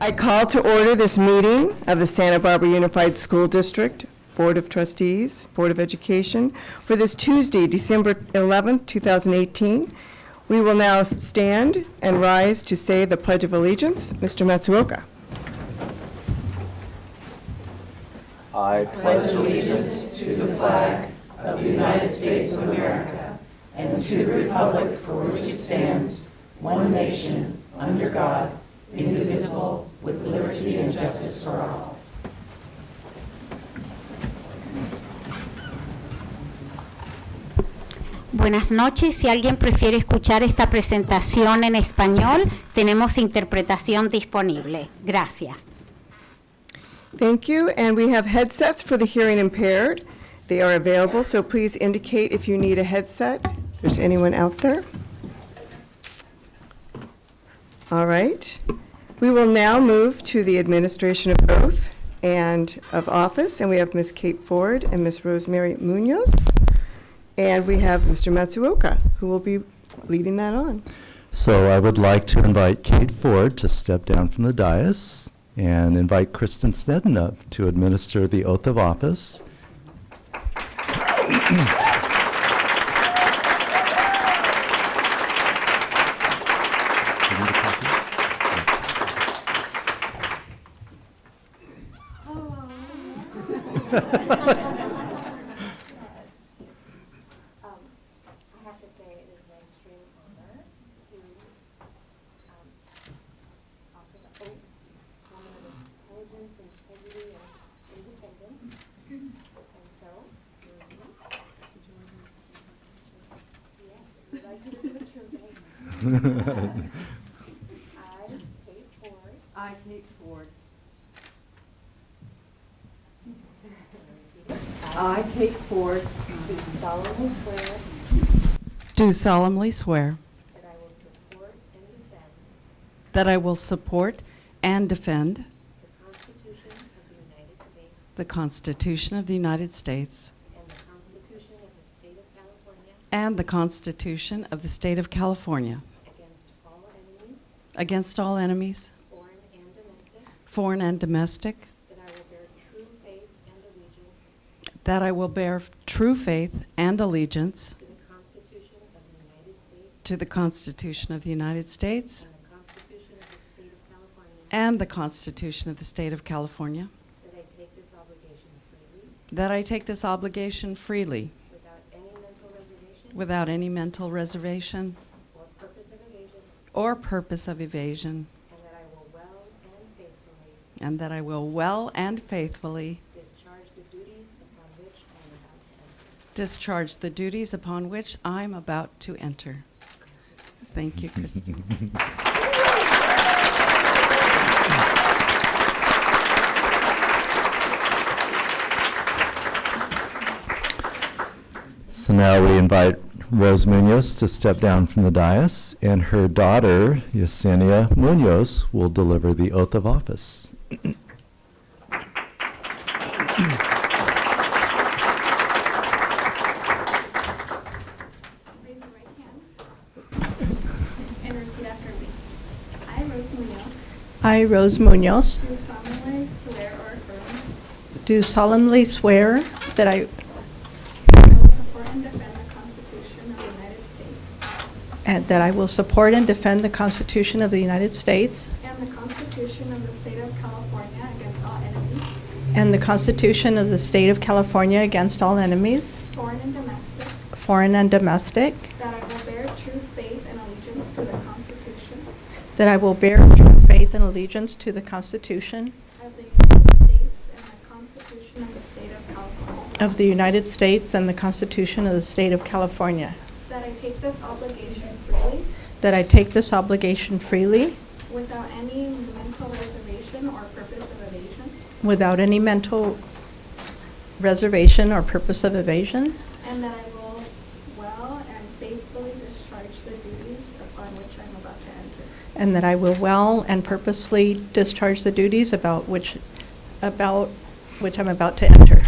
I call to order this meeting of the Santa Barbara Unified School District Board of Trustees, Board of Education, for this Tuesday, December 11th, 2018. We will now stand and rise to say the Pledge of Allegiance. Mr. Matsuoka. I pledge allegiance to the flag of the United States of America and to the republic for which it stands, one nation, under God, indivisible, with liberty and justice for all. Buenas noches. Si alguien prefiere escuchar esta presentación en español, tenemos interpretación disponible. Gracias. Thank you, and we have headsets for the hearing impaired. They are available, so please indicate if you need a headset. If there's anyone out there. All right. We will now move to the administration of oath and of office, and we have Ms. Kate Ford and Ms. Rosemary Munoz, and we have Mr. Matsuoka, who will be leading that on. So I would like to invite Kate Ford to step down from the dais and invite Kristen Sneddon up to administer the oath of office. I have to say it is an extreme honor to offer the oath to a woman of intelligence, integrity, and independence. And so, here we go. Yes, we'd like you to do the true thing. I, Kate Ford. I, Kate Ford. I, Kate Ford, Do solemnly swear do solemnly swear that I will support and defend that I will support and defend the Constitution of the United States the Constitution of the United States and the Constitution of the State of California and the Constitution of the State of California against all enemies, foreign and domestic, that I will bear true faith and allegiance that I will bear true faith and allegiance to the Constitution of the United States to the Constitution of the United States and the Constitution of the State of California, and the Constitution of the State of California, that I take this obligation freely that I take this obligation freely without any mental reservation or purpose of evasion, or purpose of evasion, and that I will well and faithfully discharge the duties upon which I'm about to enter. Thank you, Christine. So now we invite Rose Munoz to step down from the dais, and her daughter, Yesenia Munoz, will deliver the oath of office. Raise your right hand and repeat after me. I, Rose Munoz, I, Rose Munoz, do solemnly swear or affirm do solemnly swear that I will support and defend the Constitution of the United States and that I will support and defend the Constitution of the United States and the Constitution of the State of California against all enemies, and the Constitution of the State of California against all enemies, foreign and domestic, foreign and domestic, that I will bear true faith and allegiance to the Constitution that I will bear true faith and allegiance to the Constitution of the United States and the Constitution of the State of California, of the United States and the Constitution of the State of California, that I take this obligation freely that I take this obligation freely without any mental reservation or purpose of evasion, without any mental reservation or purpose of evasion, and that I will well and faithfully discharge the duties upon which I'm about to enter. and that I will well and purposely discharge the duties about which I'm about to enter.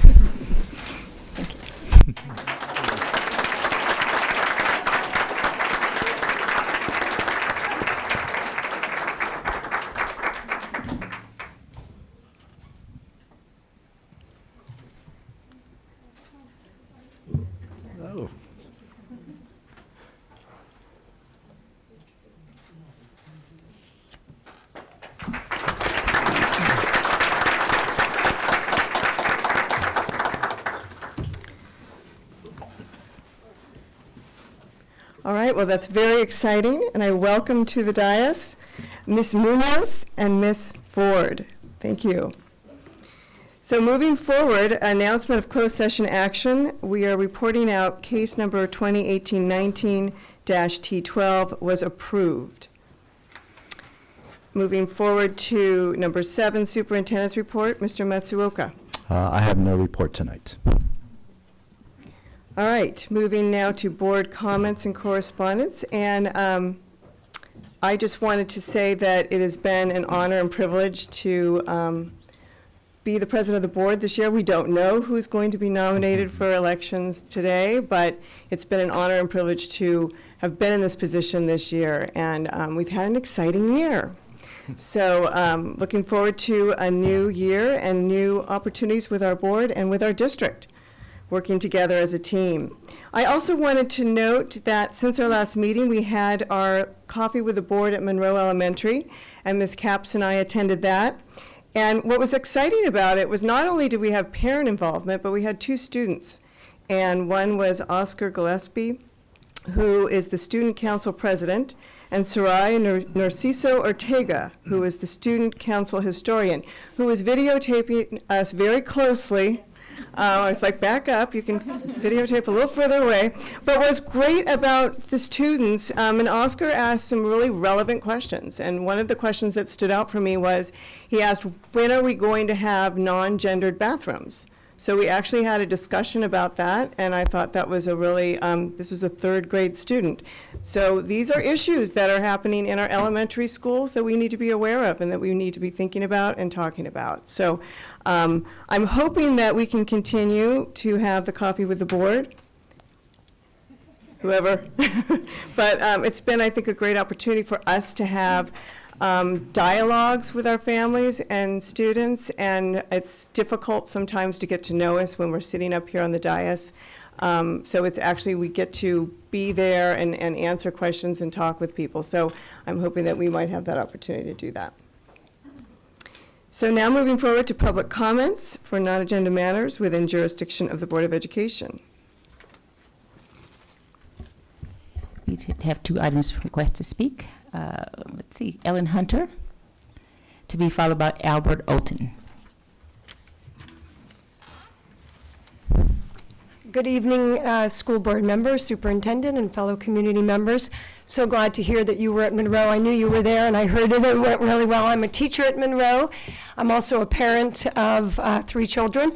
Thank you. right, well, that's very exciting, and I welcome to the dais Ms. Munoz and Ms. Ford. Thank you. So moving forward, announcement of closed session action. We are reporting out case number 2018-19-T12 was approved. Moving forward to number 7, superintendent's report. Mr. Matsuoka. I have no report tonight. All right, moving now to board comments and correspondence. And I just wanted to say that it has been an honor and privilege to be the president of the board this year. We don't know who's going to be nominated for elections today, but it's been an honor and privilege to have been in this position this year. And we've had an exciting year. So looking forward to a new year and new opportunities with our board and with our district, working together as a team. I also wanted to note that since our last meeting, we had our coffee with the board at Monroe Elementary, and Ms. Capps and I attended that. And what was exciting about it was not only did we have parent involvement, but we had 2 students. And one was Oscar Gillespie, who is the student council president, and Sarai Narciso Ortega, who is the student council historian, who was videotaping us very closely. I was like, back up, you can videotape a little further away. But what's great about the students, and Oscar asked some really relevant questions. And one of the questions that stood out for me was, he asked, when are we going to have non-gendered bathrooms? So we actually had a discussion about that, and I thought that was a really, this was a 3rd grade student. So these are issues that are happening in our elementary schools that we need to be aware of and that we need to be thinking about and talking about. So I'm hoping that we can continue to have the coffee with the board, whoever. But it's been, I think, a great opportunity for us to have dialogues with our families and students, and it's difficult sometimes to get to know us when we're sitting up here on the dais. So it's actually, we get to be there and answer questions and talk with people. So I'm hoping that we might have that opportunity to do that. So now moving forward to public comments for non-agenda matters within jurisdiction of the Board of Education. We have 2 items for request to speak. Let's see, Ellen Hunter, to be followed by Albert Olton. Good evening, school board members, superintendent, and fellow community members. So glad to hear that you were at Monroe. I knew you were there, and I heard it went really well. I'm a teacher at Monroe. I'm also a parent of 3 children,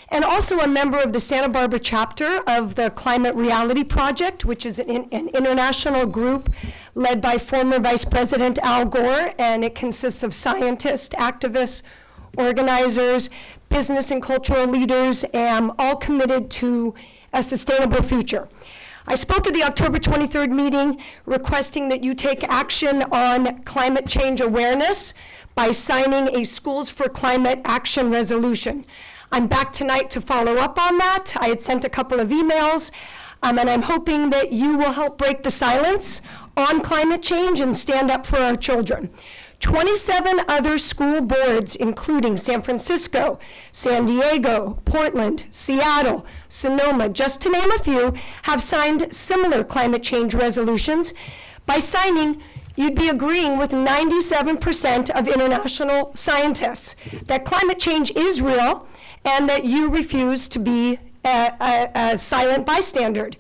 and also a member of the Santa Barbara chapter of the Climate Reality Project, which is an international group led by former Vice President Al Gore, and it consists of scientists, activists, organizers, business and cultural leaders, all committed to a sustainable future. I spoke at the October 23rd meeting requesting that you take action on climate change awareness by signing a Schools for Climate Action Resolution. I'm back tonight to follow up on that. I had sent a couple of emails, and I'm hoping that you will help break the silence on climate change and stand up for our children. 27 other school boards, including San Francisco, San Diego, Portland, Seattle, Sonoma, just to name a few, have signed similar climate change resolutions. By signing, you'd be agreeing with 97% of international scientists that climate change is real and that you refuse to be a silent bystander.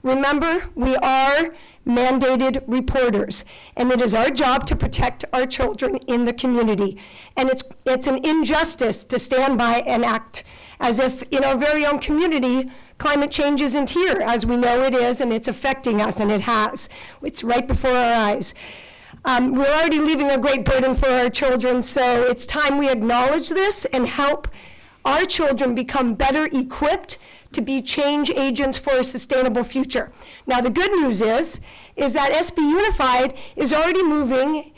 Remember, we are mandated reporters, and it is our job to protect our children in the community. And it's an injustice to stand by and act as if in our very own community, climate change isn't here, as we know it is, and it's affecting us, and it has. It's right before our eyes. We're already leaving a great burden for our children, so it's time we acknowledge this and help our children become better equipped to be change agents for a sustainable future. Now, the good news is that SB Unified is already moving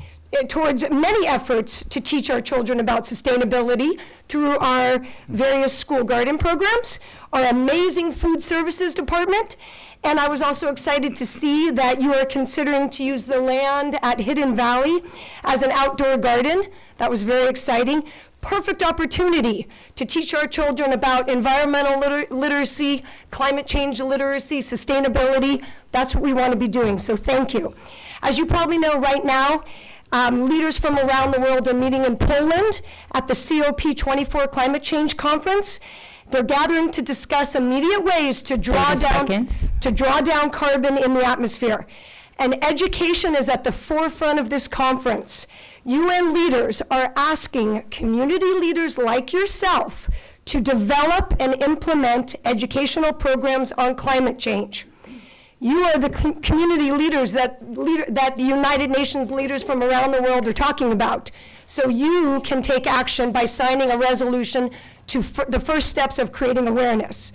towards many efforts to teach our children about sustainability through our various school garden programs, our amazing food services department, and I was also excited to see that you are considering to use the land at Hidden Valley as an outdoor garden. That was very exciting. perfect opportunity to teach our children about environmental literacy, climate change literacy, sustainability. That's what we want to be doing, so thank you. As you probably know right now, leaders from around the world are meeting in Poland at the COP24 Climate Change Conference. They're gathering to discuss immediate ways to draw 30 down carbon in the atmosphere. And education is at the forefront of this conference. UN leaders are asking community leaders like yourself to develop and implement educational programs on climate change. You are the community leaders that the United Nations leaders from around the world are talking about. So you can take action by signing a resolution to the first steps of creating awareness.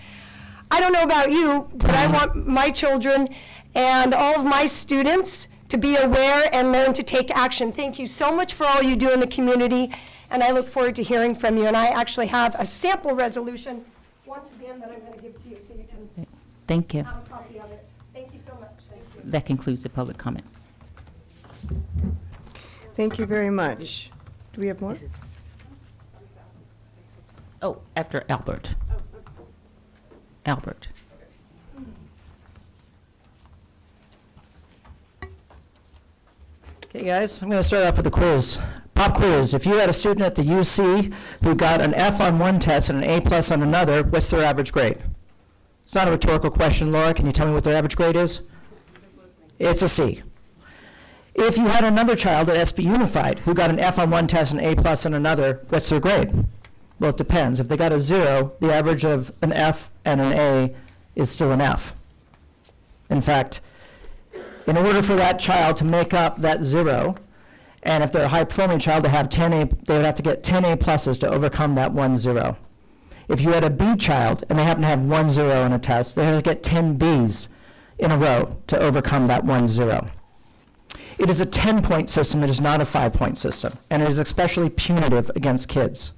I don't know about you, but I want my children and all of my students to be aware and learn to take action. Thank you so much for all you do in the community, and I look forward to hearing from you. And I actually have a sample resolution, once again, that I'm going to give to you so you can Thank you. have a copy of it. Thank you so much. Thank you. That concludes the public comment. Thank you very much. Do we have more? Oh, after Albert. Albert. Okay, guys, I'm going to start off with a quiz. Pop quiz. If you had a student at the UC who got an F on one test and an A plus on another, what's their average grade? It's not a rhetorical question, Laura. Can you tell me what their average grade is? It's a C. If you had another child at SB Unified who got an F on one test and an A plus on another, what's their grade? Well, it depends. If they got a 0, the average of an F and an A is still an F. In fact, in order for that child to make up that 0, and if they're a high-performing child, they would have to get 10 A pluses to overcome that 1 0. If you had a B child and they happen to have 1 0 in a test, they have to get 10 Bs in a row to overcome that 1 0. It is a 10-point system. It is not a 5-point system, and it is especially punitive against kids.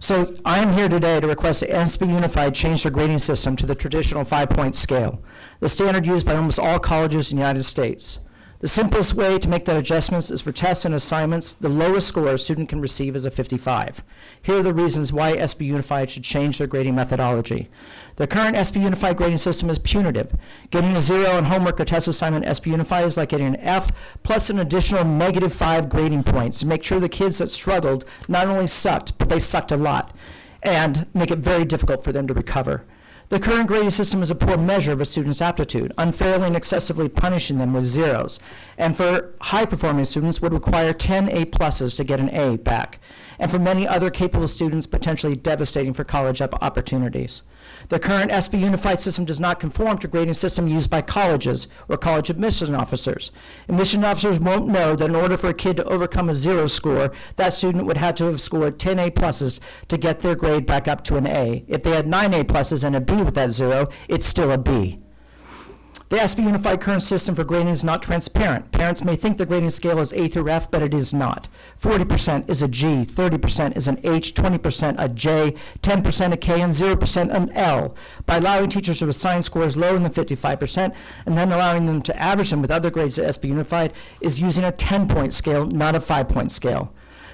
So I'm here today to request that SB Unified change their grading system to the traditional 5-point scale, the standard used by almost all colleges in the United States. The simplest way to make that adjustment is for tests and assignments. The lowest score a student can receive is a 55. Here are the reasons why SB Unified should change their grading methodology. The current SB Unified grading system is punitive. Getting a 0 on homework or test assignment in SB Unified is like getting an F plus an additional -5 grading points to make sure the kids that struggled not only sucked, but they sucked a lot, and make it very difficult for them to recover. The current grading system is a poor measure of a student's aptitude, unfairly and excessively punishing them with 0s. And for high-performing students would require 10 A pluses to get an A back. And for many other capable students, potentially devastating for college opportunities. The current SB Unified system does not conform to grading system used by colleges or college admission officers. Admission officers won't know that in order for a kid to overcome a 0 score, that student would have to have scored 10 A pluses to get their grade back up to an A. If they had 9 A pluses and a B with that 0, it's still a B. The SB Unified current system for grading is not transparent. Parents may think the grading scale is A through F, but it is not. 40% is a G, 30% is an H, 20% a J, 10% a K, and 0% an L. By allowing teachers to assign scores lower than 55% and then allowing them to average them with other grades at SB Unified is using a 10-point scale, not a 5-point scale.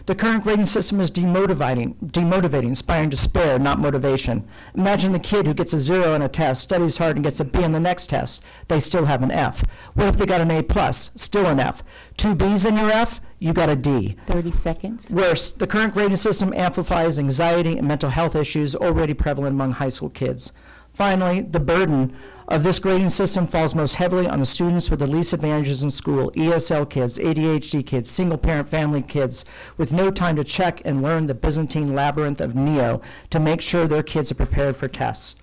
The current grading system is demotivating, inspiring despair, not motivation. Imagine the kid who gets a 0 on a test, studies hard, and gets a B on the next test. They still have an F. What if they got an A plus? Still an F. 2 Bs in your F? You got a D. 30 seconds. Worse, the current grading system amplifies anxiety and mental health issues already prevalent among high school kids. Finally, the burden of this grading system falls most heavily on the students with the least advantages in school, ESL kids, ADHD kids, single-parent family kids, with no time to check and learn the Byzantine labyrinth of NEO to make sure their kids are prepared for tests.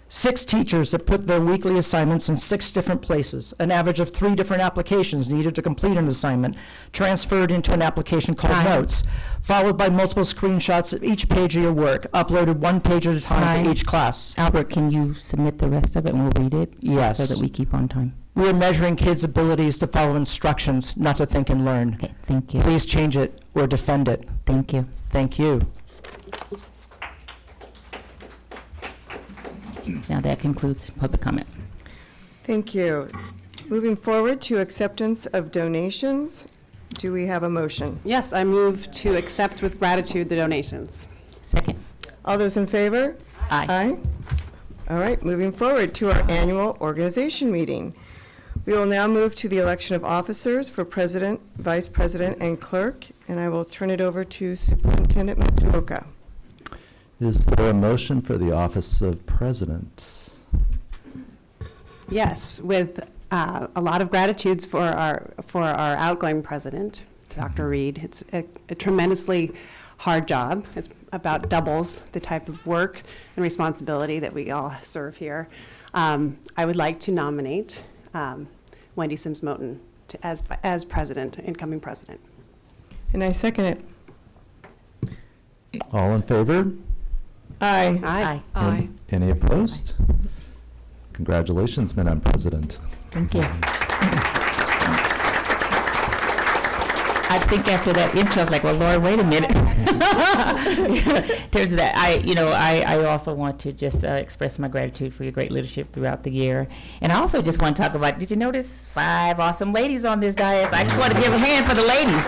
6 teachers that put their weekly assignments in 6 different places, an average of 3 different applications needed to complete an assignment, transferred into an application called Notes, followed by multiple screenshots of each page of your work, uploaded 1 page at a time for each class. Albert, can you submit the rest of it and we'll read it? Yes. So that we keep on time. We are measuring kids' abilities to follow instructions, not to think and learn. Okay, thank you. Please change it or defend it. Thank you. Thank you. Now that concludes public comment. Thank you. Moving forward to acceptance of donations. Do we have a motion? Yes, I move to accept with gratitude the donations. Second. All those in favor? Aye. Aye. All right, moving forward to our annual organization meeting. We will now move to the election of officers for president, vice president, and clerk, and I will turn it over to Superintendent Matsuoka. Is there a motion for the office of president? Yes, with a lot of gratitudes for our outgoing president, Dr. Reed. It's a tremendously hard job. It's about doubles the type of work and responsibility that we all serve here. I would like to nominate Wendy Sims Moten as president, incoming president. And I second it. All in favor? Aye. Aye. Aye. Any opposed? Congratulations, Madam President. Thank you. I think after that intro, I was like, well, Lord, wait a minute. In terms of that, I also want to just express my gratitude for your great leadership throughout the year. And I also just want to talk about, did you notice 5 awesome ladies on this dais? I just want to give a hand for the ladies.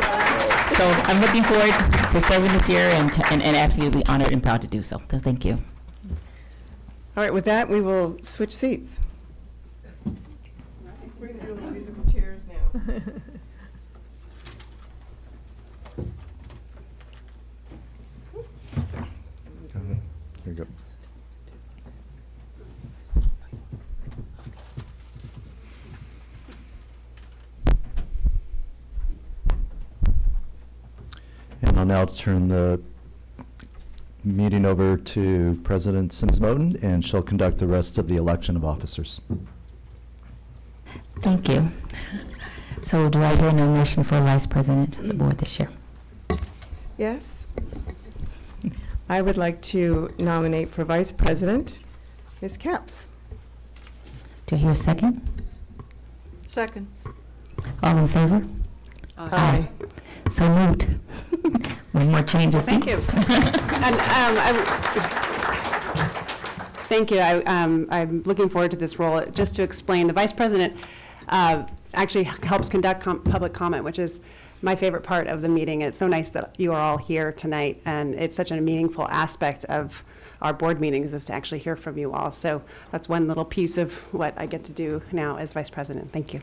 So I'm looking forward to serving this year and absolutely honored and proud to do so. So thank you. All right, with that, we will switch seats. We're going to do the musical chairs now. Here you go. And I'll now turn the meeting over to President Sims Moten, and she'll conduct the rest of the election of officers. Thank you. So do I hear a nomination for vice president of the board this year? Yes. I would like to nominate for vice president Ms. Capps. Do I hear a second? Second. All in favor? Aye. So moved. One more change of Thank seats. you. And thank you. I'm looking forward to this role. Just to explain, the vice president actually helps conduct public comment, which is my favorite part of the meeting. It's so nice that you are all here tonight, and it's such a meaningful aspect of our board meetings is to actually hear from you all. So that's one little piece of what I get to do now as vice president. Thank you.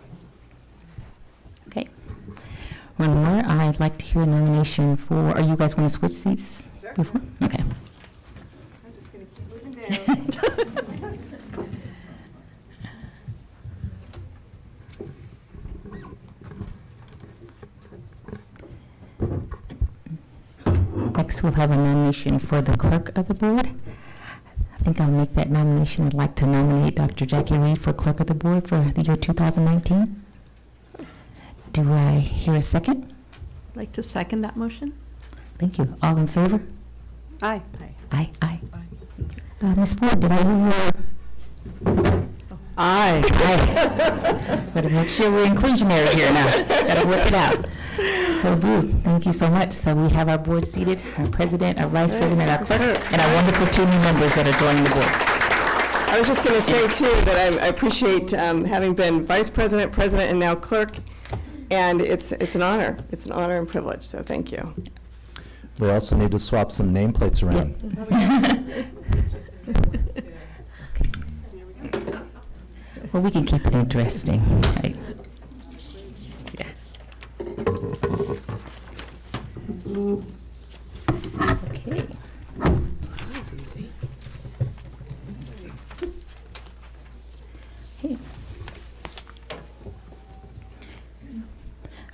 Okay. One more. I'd like to hear a nomination for, are you guys want to switch seats? Sure. Before? Okay. I'm just going to keep moving down. Next, we'll have a nomination for the clerk of the board. I think I'll make that nomination. I'd like to nominate Dr. Jackie Reed for clerk of the board for the year 2019. Do I hear a second? I'd like to second that motion. Thank you. All in favor? Aye. Aye, aye. Ms. Ford, did I hear your? Aye. Aye. Gotta make sure we're inclusionary here now. Gotta work it out. So, thank you so much. So we have our board seated, our president, our vice president, our clerk, and our wonderful 2 new members that are joining the board. I was just going to say, too, that I appreciate having been vice president, president, and now clerk, and it's an honor. It's an honor and privilege, so thank you. We also need to swap some nameplates around. Well, we can keep it interesting. Right? Yeah. Okay. Okay.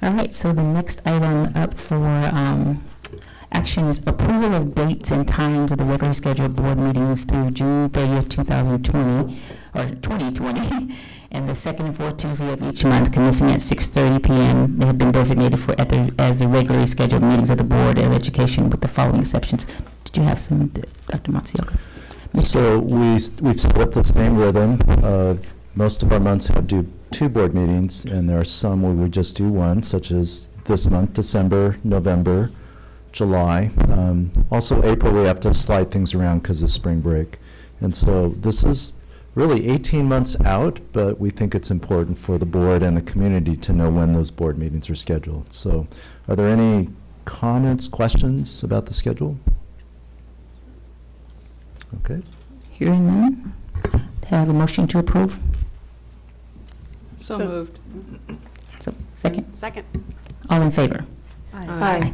All right, so the next item up for action is approval of dates and times of the regularly scheduled board meetings through June 30th, 2020, or 2020, and the second and fourth Tuesday of each month, commencing at 6:30 p.m. They have been designated for as the regularly scheduled meetings of the Board of Education, with the following exceptions. Did you have some, Dr. Matsuoka? So we've set up the same rhythm of most of our months do 2 board meetings, and there are some where we just do 1, such as this month, December, November, July. Also April, we have to slide things around because of spring break. And so this is really 18 months out, but we think it's important for the board and the community to know when those board meetings are scheduled. So are there any comments, questions about the schedule? Okay. Hearing none, have a motion to approve? So So- moved. So, second? Second. All in favor? Aye.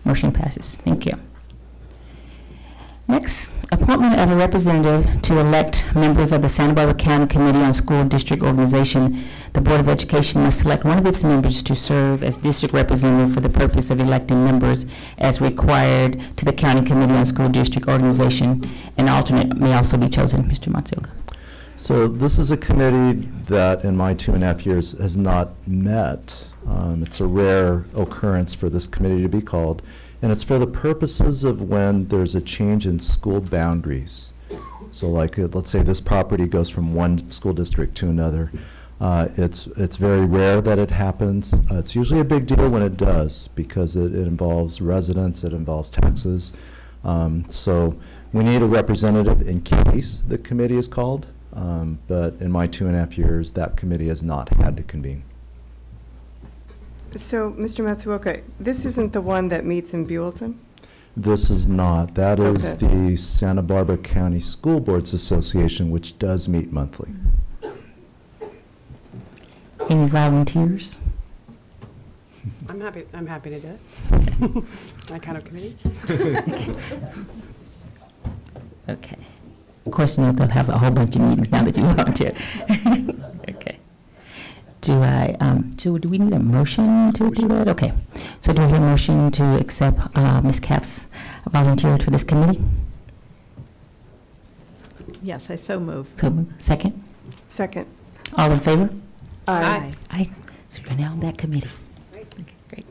Motion passes. Thank you. Next, appointment of a representative to elect members of the Santa Barbara County Committee on School District Organization. The Board of Education must select one of its members to serve as district representative for the purpose of electing members as required to the County Committee on School District Organization. An alternate may also be chosen. Mr. Matsuoka. So this is a committee that in my 2.5 years has not met. It's a rare occurrence for this committee to be called, and it's for the purposes of when there's a change in school boundaries. So like, let's say this property goes from one school district to another. It's very rare that it happens. It's usually a big deal when it does because it involves residents, it involves taxes. So we need a representative in case the committee is called. But in my 2.5 years, that committee has not had to convene. So, Mr. Matsuoka, this isn't the one that meets in Buellton? This is not. That is Okay. the Santa Barbara County School Boards Association, which does meet monthly. Any volunteers? I'm happy to do it. My kind of committee. Okay. Of course, you know, they'll have a whole bunch of meetings now that you volunteer. Okay. Do we need a motion to do that? Okay. So do we hear a motion to accept Ms. Capps' volunteer for this committee? Yes, I so move. So, second? Second. All in favor? Aye. Aye. So you're now on that committee. Okay, great.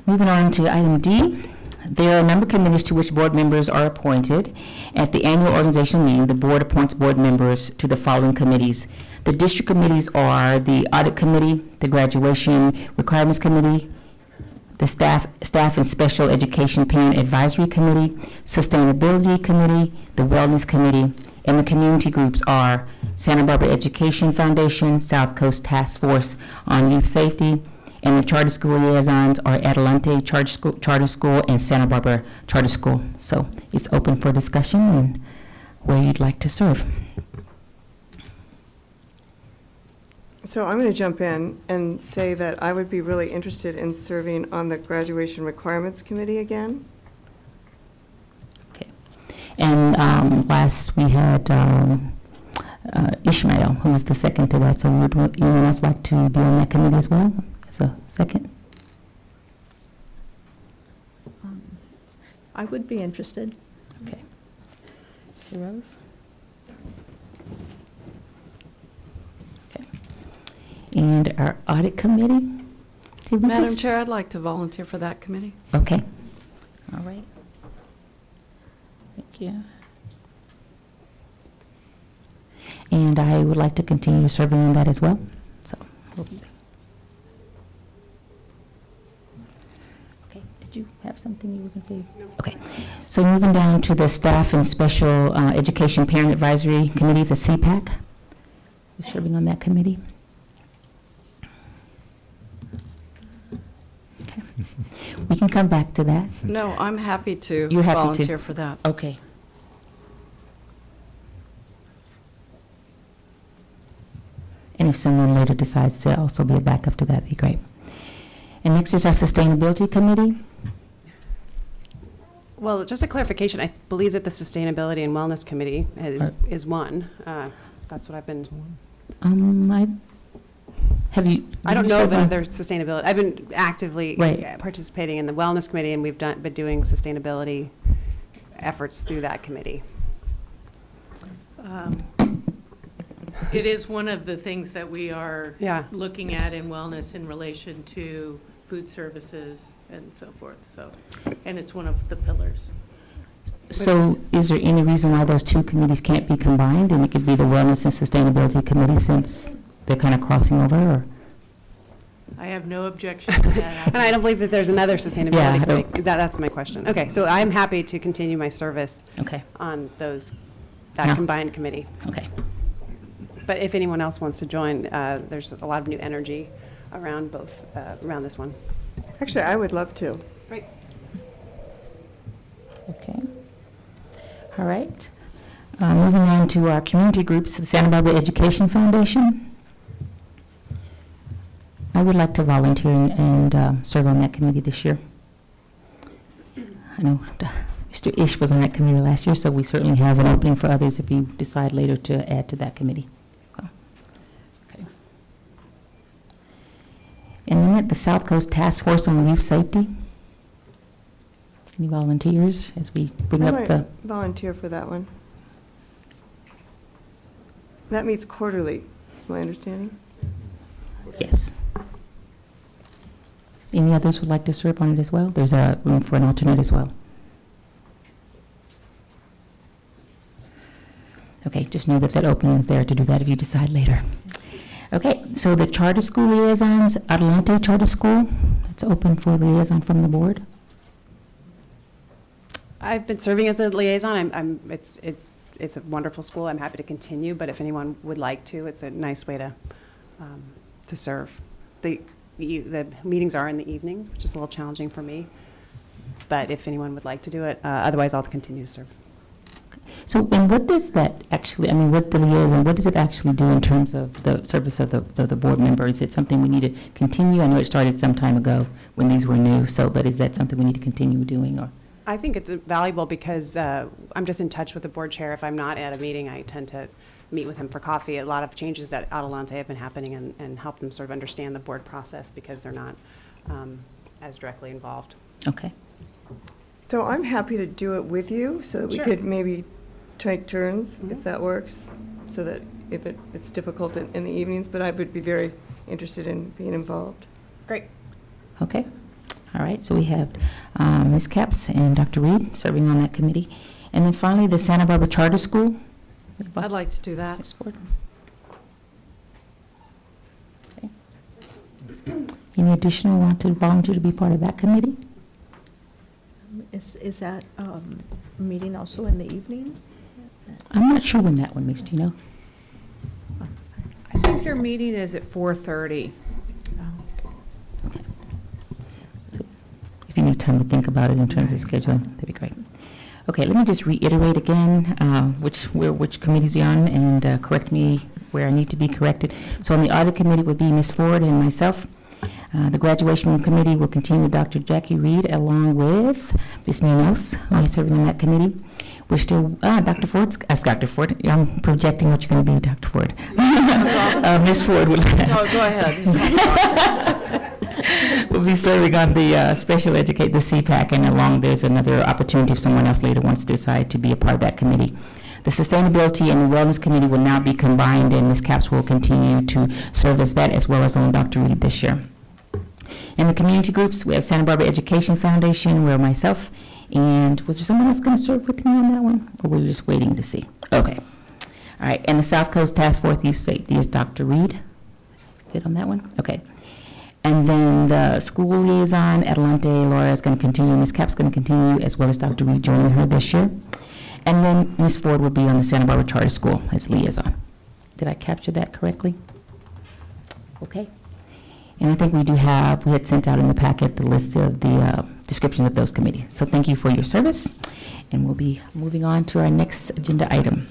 Moving on to item D. There are a number of committees to which board members are appointed. At the annual organizational meeting, the board appoints board members to the following committees. The district committees are the Audit Committee, the Graduation Requirements Committee, the Staff and Special Education Parent Advisory Committee, Sustainability Committee, the Wellness Committee, and the community groups are Santa Barbara Education Foundation, South Coast Task Force on Youth Safety, and the charter school liaisons are Adelante Charter School and Santa Barbara Charter School. So it's open for discussion and where you'd like to serve. So I'm going to jump in and say that I would be really interested in serving on the Graduation Requirements Committee again. Okay. And last we had Ishmael, who was the second to that. So would anyone else like to be on that committee as well? As a second? I would be interested. Okay. Rose? Okay. And our audit committee? Did we Madam just- Chair, I'd like to volunteer for that committee. Okay. All right. Thank you. And I would like to continue serving on that as well. So, we'll be there. Okay, did you have something you were going to say? No. Okay, so moving down to the Staff and Special Education Parent Advisory Committee, the CPAC. You're serving on that committee? Okay. We can come back to that. No, I'm happy to You're happy to? volunteer for that. Okay. And if someone later decides to also be a backup to that, that'd be great. And next is our Sustainability Committee. Well, just a clarification, I believe that the Sustainability and Wellness Committee is one. That's what I've been, Have you? I don't did you know of serve on- another sustainability. I've been actively Right. participating in the Wellness Committee, and we've been doing sustainability efforts through that committee. It is one of the things that we are Yeah. looking at in wellness in relation to food services and so forth, so, and it's one of the pillars. So is there any reason why those two committees can't be combined and it could be the Wellness and Sustainability Committee since they're kind of crossing over, or? I have no objection to that. And I don't believe that there's another Yeah, sustainability I don't- committee. That's my question. Okay, so I'm happy to continue my service Okay. on those that No. combined committee. Okay. But if anyone else wants to join, there's a lot of new energy around both, around this one. Actually, I would love to. Great. Okay. All right. Moving on to our community groups, the Santa Barbara Education Foundation. I would like to volunteer and serve on that committee this year. I know Mr. Ish was on that committee last year, so we certainly have an opening for others if you decide later to add to that committee. Okay. And then at the South Coast Task Force on Youth Safety. Any volunteers as we bring I up might the, volunteer for that one. That meets quarterly, is my understanding. yes. Any others would like to serve on it as well? There's a room for an alternate as well. Okay, just know that that opening is there to do that if you decide later. Okay, so the charter school liaisons, Adelante Charter School, it's open for liaison from the board. I've been serving as a liaison. It's a wonderful school. I'm happy to continue, but if anyone would like to, it's a nice way to serve. The meetings are in the evenings, which is a little challenging for me. But if anyone would like to do it, otherwise I'll continue to serve. So, and what does that actually, I mean, with the liaison, what does it actually do in terms of the service of the board member? Is it something we need to continue? I know it started some time ago when these were new, but is that something we need to continue doing, or? I think it's valuable because I'm just in touch with the board chair. If I'm not at a meeting, I tend to meet with him for coffee. A lot of changes at Adelante have been happening and help them sort of understand the board process because they're not as directly involved. Okay. So I'm happy to do it with you, so that we Sure. could maybe take turns, if that works, so that if it's difficult in the evenings, but I would be very interested in being involved. Great. Okay. All right, so we have Ms. Capps and Dr. Reed serving on that committee. And then finally, the Santa Barbara Charter School. I'd like to do that. Ms. Ford. Okay. Any additional want to volunteer to be part of that committee? Is that meeting also in the evening? I'm not sure when that one meets, do you know? I think their meeting is at 4:30. Okay. So if you need time to think about it in terms of scheduling, that'd be great. Okay, let me just reiterate again which committees you're on and correct me where I need to be corrected. So on the audit committee would be Ms. Ford and myself. The graduation committee will continue with Dr. Jackie Reed along with Ms. Munoz, who is serving on that committee. We're still, Dr. Ford, ask Dr. Ford. I'm projecting what you're going to be, Dr. Ford. Ms. Ford will. No, go ahead. We'll be serving on the special educate, the CPAC, and along there's another opportunity if someone else later wants to decide to be a part of that committee. The Sustainability and Wellness Committee will now be combined, and Ms. Capps will continue to serve as that, as well as on Dr. Reed this year. In the community groups, we have Santa Barbara Education Foundation, where myself, and was there someone else going to serve with me on that one? Or were we just waiting to see? Okay. All right, and the South Coast Task Force Youth Safety is Dr. Reed. Good on that one? Okay. And then the school liaison, Adelante Laura is going to continue, Ms. Capps is going to continue, as well as Dr. Reed joining her this year. And then Ms. Ford will be on the Santa Barbara Charter School as liaison. Did I capture that correctly? Okay. And I think we had sent out in the packet the list of the descriptions of those committees. So thank you for your service, and we'll be moving on to our next agenda item.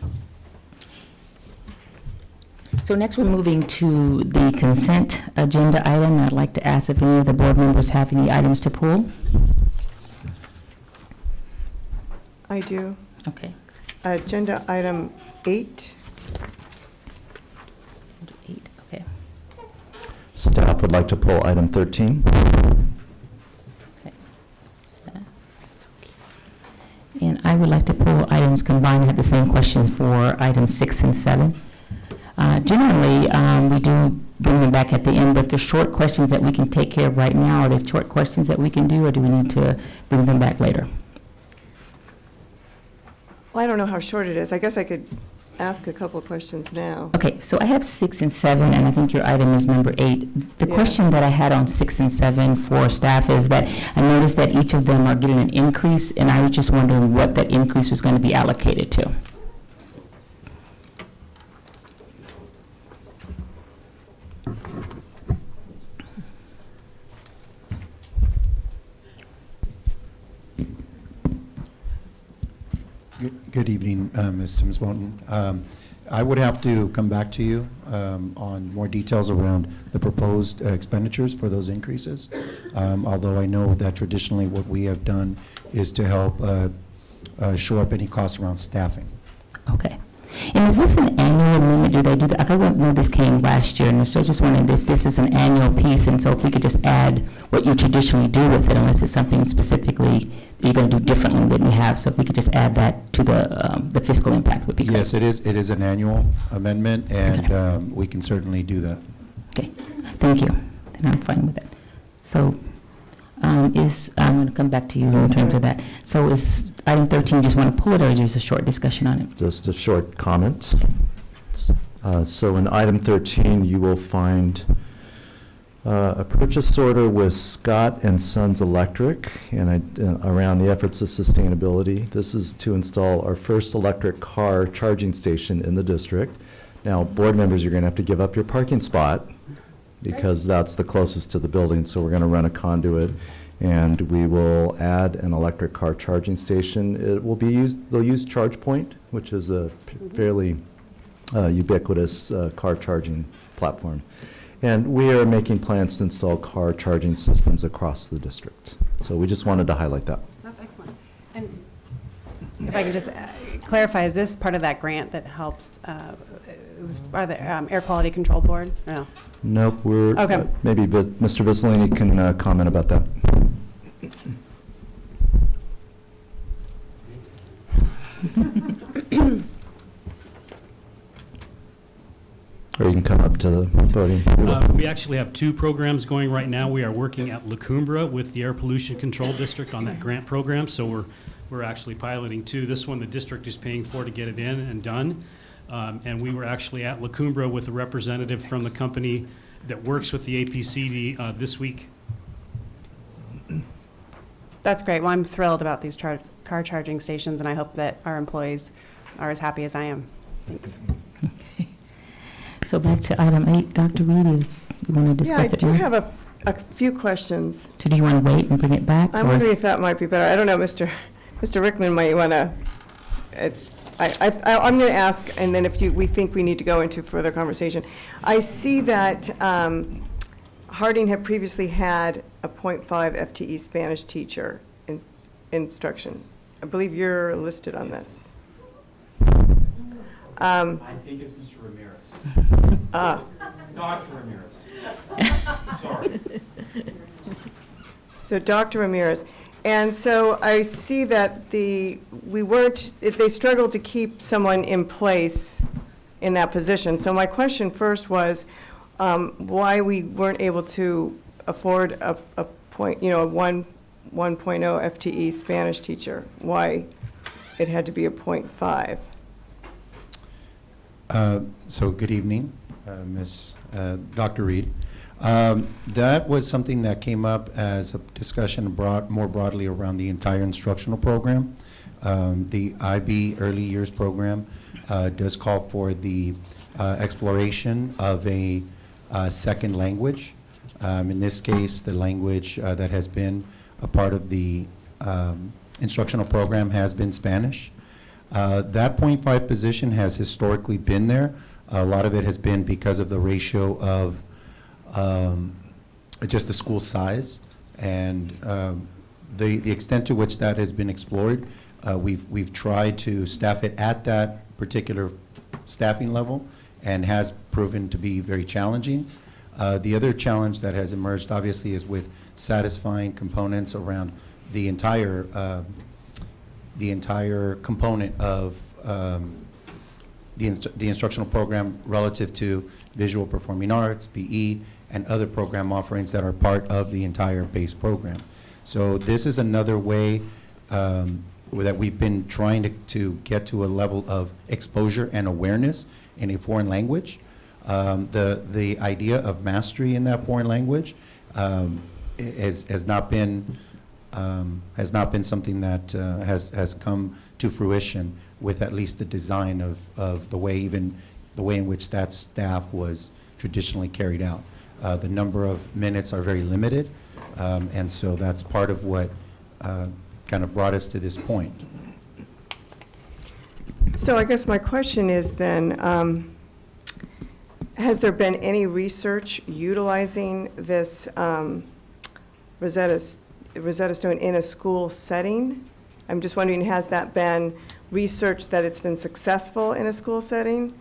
So next we're moving to the consent agenda item. I'd like to ask if any of the board members have any items to pull. I do. Okay. Agenda item 8. 8, okay. Staff would like to pull item 13. Okay. And I would like to pull items combined. I have the same questions for items 6 and 7. Generally, we do bring them back at the end, but if there's short questions that we can take care of right now, are there short questions that we can do, or do we need to bring them back later? Well, I don't know how short it is. I guess I could ask a couple of questions now. Okay, so I have 6 and 7, and I think your item is number 8. The Yeah. question that I had on 6 and 7 for staff is that I noticed that each of them are getting an increase, and I was just wondering what that increase was going to be allocated to. Good evening, Ms. Sims-Moten. I would have to come back to you on more details around the proposed expenditures for those increases, although I know that traditionally what we have done is to help shore up any costs around staffing. Okay. And is this an annual amendment? Do they do that? I don't know this came last year, and so I just wondering if this is an annual piece, and so if we could just add what you traditionally do with it, unless it's something specifically that you're going to do differently than you have, so if we could just add that to the fiscal impact would be great. Yes, it is an annual amendment, and we can certainly do that. Okay, thank you. Then I'm fine with that. So I'm going to come back to you in terms of that. So is item 13, just want to pull it, or is there just a short discussion on it? Just a short comment. So in item 13, you will find a purchase order with Scott and Sons Electric and around the efforts of sustainability. This is to install our first electric car charging station in the district. Now, board members, you're going to have to give up your parking spot because that's the closest to the building, so we're going to run a conduit, and we will add an electric car charging station. It will be used, they'll use ChargePoint, which is a fairly ubiquitous car charging platform. And we are making plans to install car charging systems across the district. So we just wanted to highlight that. That's excellent. And if I can just clarify, is this part of that grant that helps, it was part of the Air Quality Control Board? Or no? Nope, we're, Okay. maybe Mr. Vizzolini can comment about that. Or you can come up to the podium. We actually have two programs going right now. We are working at La Cumbra with the Air Pollution Control District on that grant program, so we're actually piloting two. This one the district is paying for to get it in and done. And we were actually at La Cumbra with a representative from the company that works with the APCD this week. That's great. Well, I'm thrilled about these car charging stations, and I hope that our employees are as happy as I am. Thanks. So back to item 8, Dr. Reed, you want to discuss it Yeah, I now? do have a few questions. So do you want to wait and bring it back? I'm or- wondering if that might be better. I don't know, Mr. Rickman might want to, I'm going to ask, and then if we think we need to go into further conversation. I see that Harding had previously had a .5 FTE Spanish teacher in instruction. I believe you're listed on this. I think it's Mr. Ramirez. Dr. Ramirez. Sorry. So Dr. Ramirez. And so I see that if they struggled to keep someone in place in that position. So my question first was why we weren't able to afford a 1.0 FTE Spanish teacher, why it had to be a 0.5. So good evening, Ms. Dr. Reed. That was something that came up as a discussion more broadly around the entire instructional program. The IB Early Years program does call for the exploration of a second language. In this case, the language that has been a part of the instructional program has been Spanish. That 0.5 position has historically been there. A lot of it has been because of the ratio of just the school size and the extent to which that has been explored. We've tried to staff it at that particular staffing level and has proven to be very challenging. The other challenge that has emerged obviously is with satisfying components around the entire component of the instructional program relative to visual performing arts, PE, and other program offerings that are part of the entire base program. So this is another way that we've been trying to get to a level of exposure and awareness in a foreign language. The idea of mastery in that foreign language has not been something that has come to fruition with at least the design of the way in which that staff was traditionally carried out. The number of minutes are very limited, and so that's part of what kind of brought us to this point. So I guess my question is then, has there been any research utilizing this Rosetta Stone in a school setting? I'm just wondering, has that been research that it's been successful in a school setting,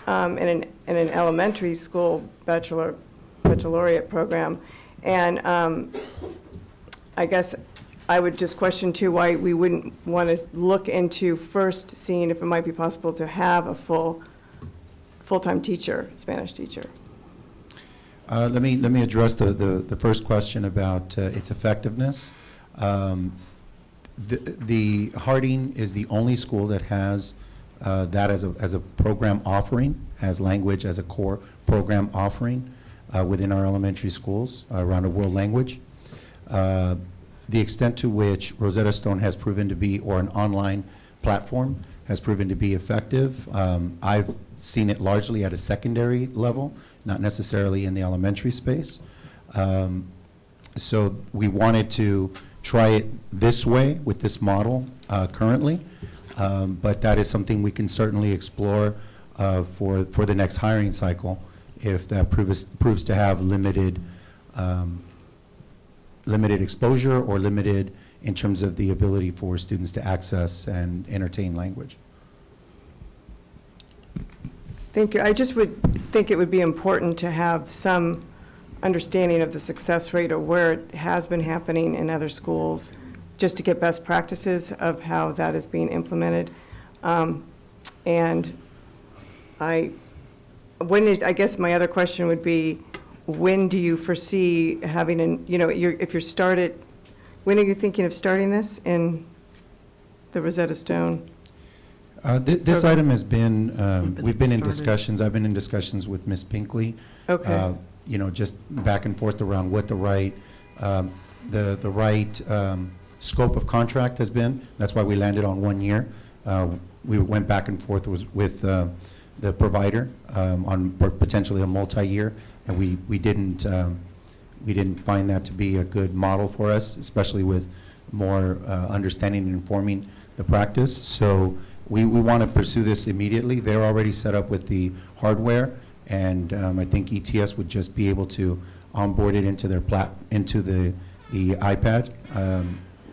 in an elementary school baccalaureate program? And I guess I would just question too why we wouldn't want to look into first seeing if it might be possible to have a full-time teacher, Spanish teacher. Let me address the first question about its effectiveness. The Harding is the only school that has that as a program offering, has language as a core program offering within our elementary schools around a world language. The extent to which Rosetta Stone has proven to be, or an online platform, has proven to be effective. I've seen it largely at a secondary level, not necessarily in the elementary space. So we wanted to try it this way with this model currently, but that is something we can certainly explore for the next hiring cycle if that proves to have limited exposure or limited in terms of the ability for students to access and entertain language. Thank you. I just would think it would be important to have some understanding of the success rate or where it has been happening in other schools, just to get best practices of how that is being implemented. And I guess my other question would be, when do you foresee having, if you're started, when are you thinking of starting this in the Rosetta Stone? This item has been, we've been in discussions, I've been in discussions with Ms. Pinkley. Okay. Just back and forth around what the right, scope of contract has been. That's why we landed on 1 year. We went back and forth with the provider on potentially a multi-year, and we didn't find that to be a good model for us, especially with more understanding and informing the practice. So we want to pursue this immediately. They're already set up with the hardware, and I think ETS would just be able to onboard it into their into the iPad,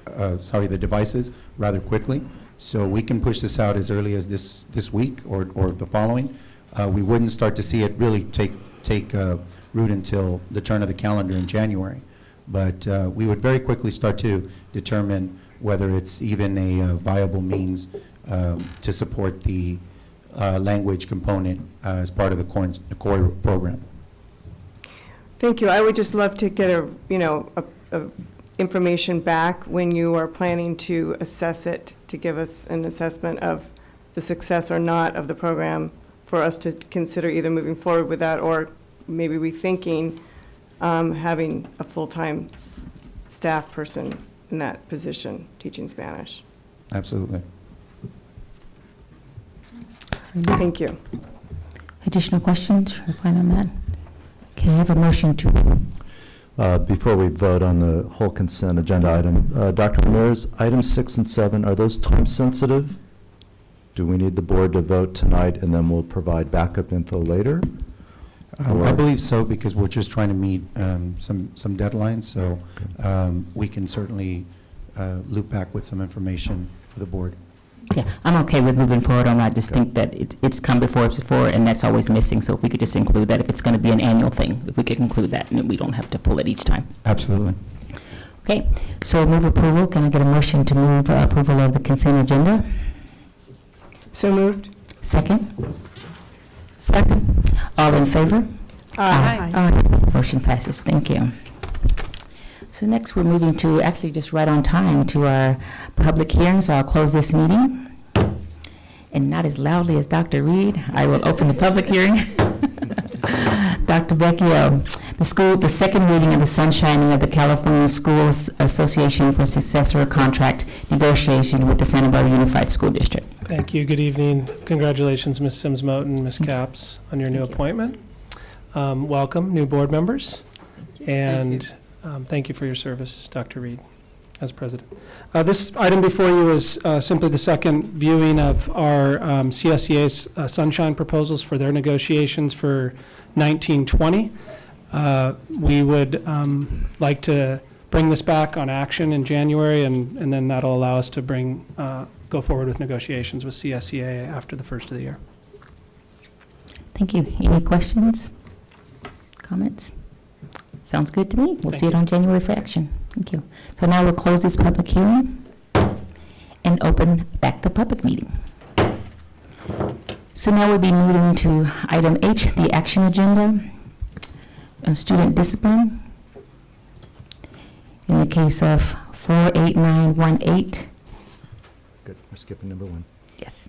the devices rather quickly. So we can push this out as early as this week or the following. We wouldn't start to see it really take root until the turn of the calendar in January. But we would very quickly start to determine whether it's even a viable means to support the language component as part of the core program. Thank you. I would just love to get a information back when you are planning to assess it, to give us an assessment of the success or not of the program, for us to consider either moving forward with that or maybe rethinking having a full-time staff person in that position teaching Spanish. Absolutely. Thank you. Additional questions or plan on that? Can I have a motion to? Before we vote on the whole consent agenda item, Dr. Ramirez, items 6 and 7, are those time sensitive? Do we need the board to vote tonight and then we'll provide backup info later? I believe so, because we're just trying to meet some deadlines, so we can certainly loop back with some information for the board. Yeah, I'm okay with moving forward on that. I just think that it's come before us before, and that's always missing. So if we could just include that, if it's going to be an annual thing, if we could include that, and we don't have to pull it each time. Absolutely. Okay, so move approval. Can I get a motion to move approval of the consent agenda? So moved. Second? Second. All in favor? Aye. Aye. Motion passes. Thank you. So next, we're moving to, actually just right on time, to our public hearing. So I'll close this meeting. And not as loudly as Dr. Reed, I will open the public hearing. Dr. Vecchio, the second reading of the sunshining of the California Schools Association for Successor Contract Negotiation with the Santa Barbara Unified School District. Thank you. Good evening. Congratulations, Ms. Sims-Moten, Ms. Capps, on your new appointment. Welcome, new board members. And thank you for your service, Dr. Reed. as president. This item before you is simply the second viewing of our CSEA's Sunshine proposals for their negotiations for 1920. We would like to bring this back on action in January, and then that'll allow us to go forward with negotiations with CSEA after the first of the year. Thank you. Any questions? Comments? Sounds good to me. We'll see it on January for action. Thank you. So now we'll close this public hearing and open back the public meeting. So now we'll be moving to item H, the action agenda, student discipline. In the case of 48918. Good, we're skipping number 1. Yes.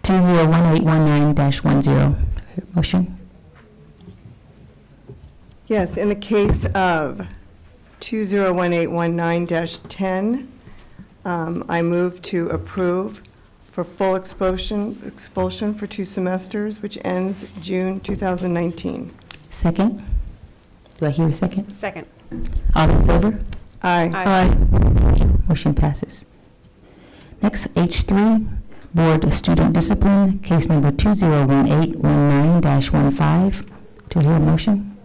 201819-10. Motion? Yes, in the case of 201819-10, I move to approve for full expulsion for 2 semesters, which ends June 2019. Second? Do I hear a second? Second. All in favor? Aye. Aye. Motion passes. Next, H3, Board of Student Discipline, case number 201819-15. Do I hear a motion?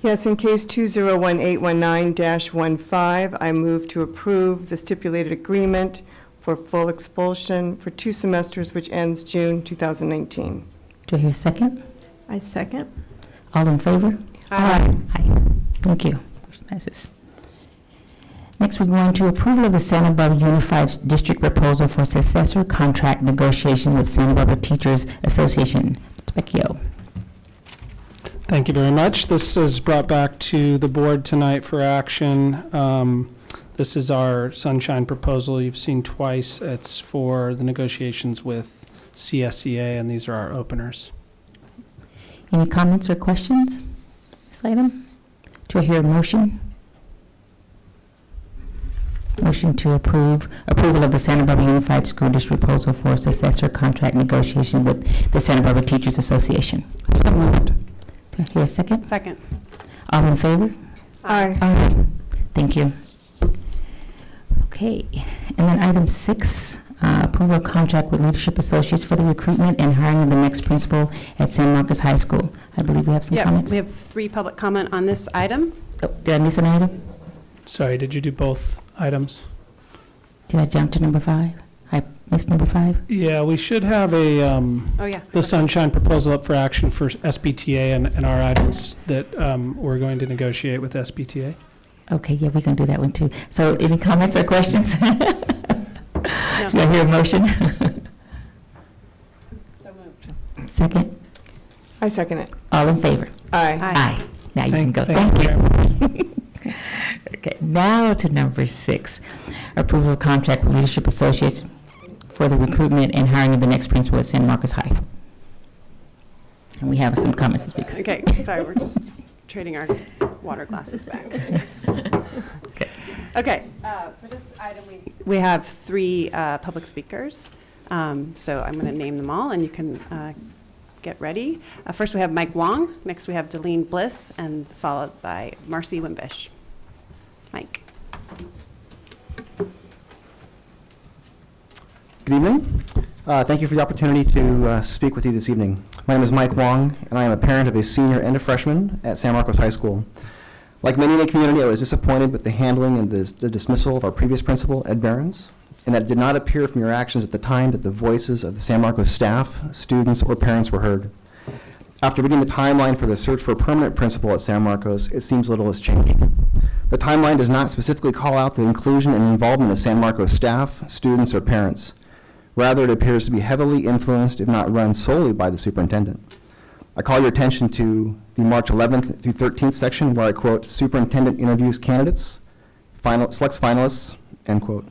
Yes, in case 201819-15, I move to approve the stipulated agreement for full expulsion for 2 semesters, which ends June 2019. Do I hear a second? I second. All in favor? Aye. Aye. Thank you. Motion passes. Next, we're going to approval of the Santa Barbara Unified District proposal for successor contract negotiation with Santa Barbara Teachers Association. Mr. Vecchio. Thank you very much. This is brought back to the board tonight for action. This is our Sunshine proposal you've seen twice. It's for the negotiations with CSEA, and these are our openers. Any comments or questions? This item? Do I hear a motion? Motion to approval of the Santa Barbara Unified School District proposal for successor contract negotiation with the Santa Barbara Teachers Association. So moved. Do I hear a second? Second. All in favor? Aye. Aye. Thank you. Okay, and then item 6, approval of contract with Leadership Associates for the recruitment and hiring of the next principal at San Marcos High School. I believe we have some Yeah, comments. we have 3 public comment on this item. Oh, did I miss an item? Sorry, did you do both items? Did I jump to number 5? I missed number 5? Yeah, we should have Oh, yeah. the Sunshine proposal up for action for SBTA and our items that we're going to negotiate with SBTA. Okay, yeah, we can do that one too. So any comments or questions? No. Do I hear a motion? So moved. Second? I second it. All in favor? Aye. Aye. Now you can go. Thank you. Okay, now to number 6, approval of contract with Leadership Associates for the recruitment and hiring of the next principal at San Marcos High. And we have some comments to speak. Okay, sorry, we're just trading our water glasses back. Okay, for this item, we have 3 public speakers. So I'm going to name them all, and you can get ready. First, we have Mike Wong. Next, we have Delene Bliss, and followed by Marcy Wimbish. Mike. Good evening. Thank you for the opportunity to speak with you this evening. My name is Mike Wong, and I am a parent of a senior and a freshman at San Marcos High School. Like many in the community, I was disappointed with the handling and the dismissal of our previous principal, Ed Behrens, and that it did not appear from your actions at the time that the voices of the San Marcos staff, students, or parents were heard. After reading the timeline for the search for a permanent principal at San Marcos, it seems little has changed. The timeline does not specifically call out the inclusion and involvement of San Marcos staff, students, or parents. Rather, it appears to be heavily influenced, if not run solely by the superintendent. I call your attention to the March 11th through 13th section where I quote, "Superintendent interviews candidates, selects finalists," end quote.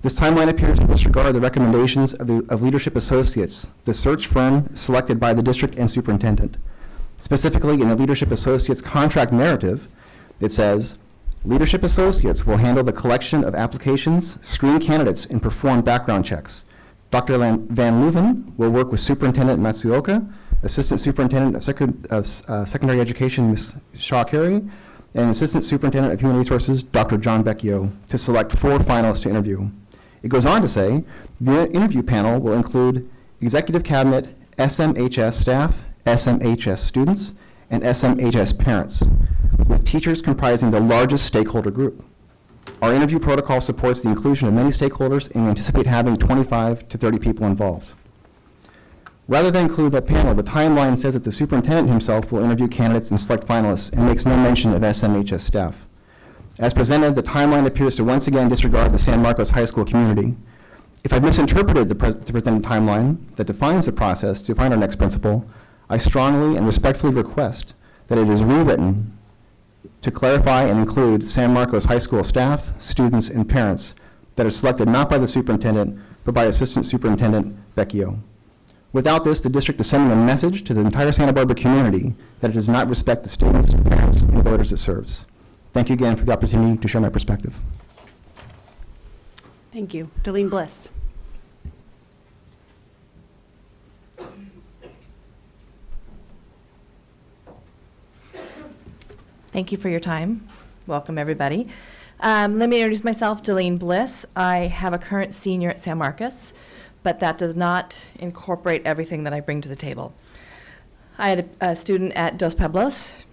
This timeline appears to disregard the recommendations of Leadership Associates, the search firm selected by the district and superintendent. Specifically, in the Leadership Associates contract narrative, it says, "Leadership Associates will handle the collection of applications, screen candidates, and perform background checks. Dr. Van Leuven will work with Superintendent Matsuoka, Assistant Superintendent of Secondary Education, Ms. Shaw Carey, and Assistant Superintendent of Human Resources, Dr. John Becchio, to select 4 finalists to interview. It goes on to say, the interview panel will include Executive Cabinet, SMHS staff, SMHS students, and SMHS parents, with teachers comprising the largest stakeholder group. Our interview protocol supports the inclusion of many stakeholders, and we anticipate having 25 to 30 people involved. Rather than include that panel, the timeline says that the superintendent himself will interview candidates and select finalists and makes no mention of SMHS staff. As presented, the timeline appears to once again disregard the San Marcos High School community. If I've misinterpreted the presented timeline that defines the process to find our next principal, I strongly and respectfully request that it is rewritten to clarify and include San Marcos High School staff, students, and parents that are selected not by the superintendent, but by Assistant Superintendent Becchio. Without this, the district is sending a message to the entire Santa Barbara community that it does not respect the students, parents, and voters it serves. Thank you again for the opportunity to share my perspective. Thank you. Delene Bliss. Thank you for your time. Welcome, everybody. Let me introduce myself, Delene Bliss. I have a current senior at San Marcos, but that does not incorporate everything that I bring to the table. I had a student at Dos Pueblos.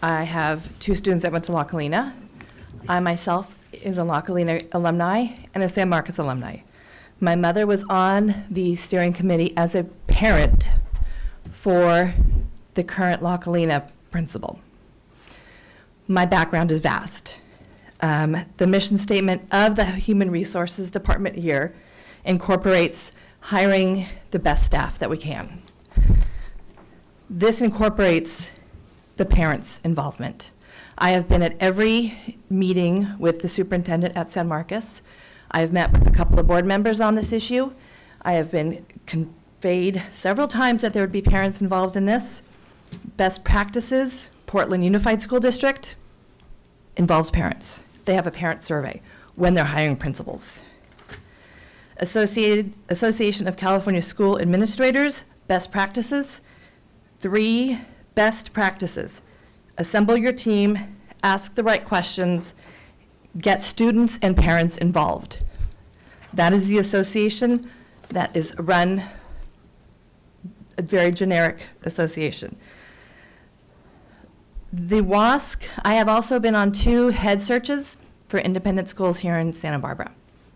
I have 2 students that went to La Colina. I myself is a La Colina alumni and a San Marcos alumni. My mother was on the steering committee as a parent for the current La Colina principal. My background is vast. The mission statement of the Human Resources Department here incorporates hiring the best staff that we can. This incorporates the parents' involvement. I have been at every meeting with the superintendent at San Marcos. I have met with a couple of board members on this issue. I have been conveyed several times that there would be parents involved in this. Best practices, Portland Unified School District involves parents. They have a parent survey when they're hiring principals. Association of California School Administrators, best practices, 3 best practices. Assemble your team, ask the right questions, get students and parents involved. That is the association that is run, a very generic association. The WASC, I have also been on 2 head searches for independent schools here in Santa Barbara.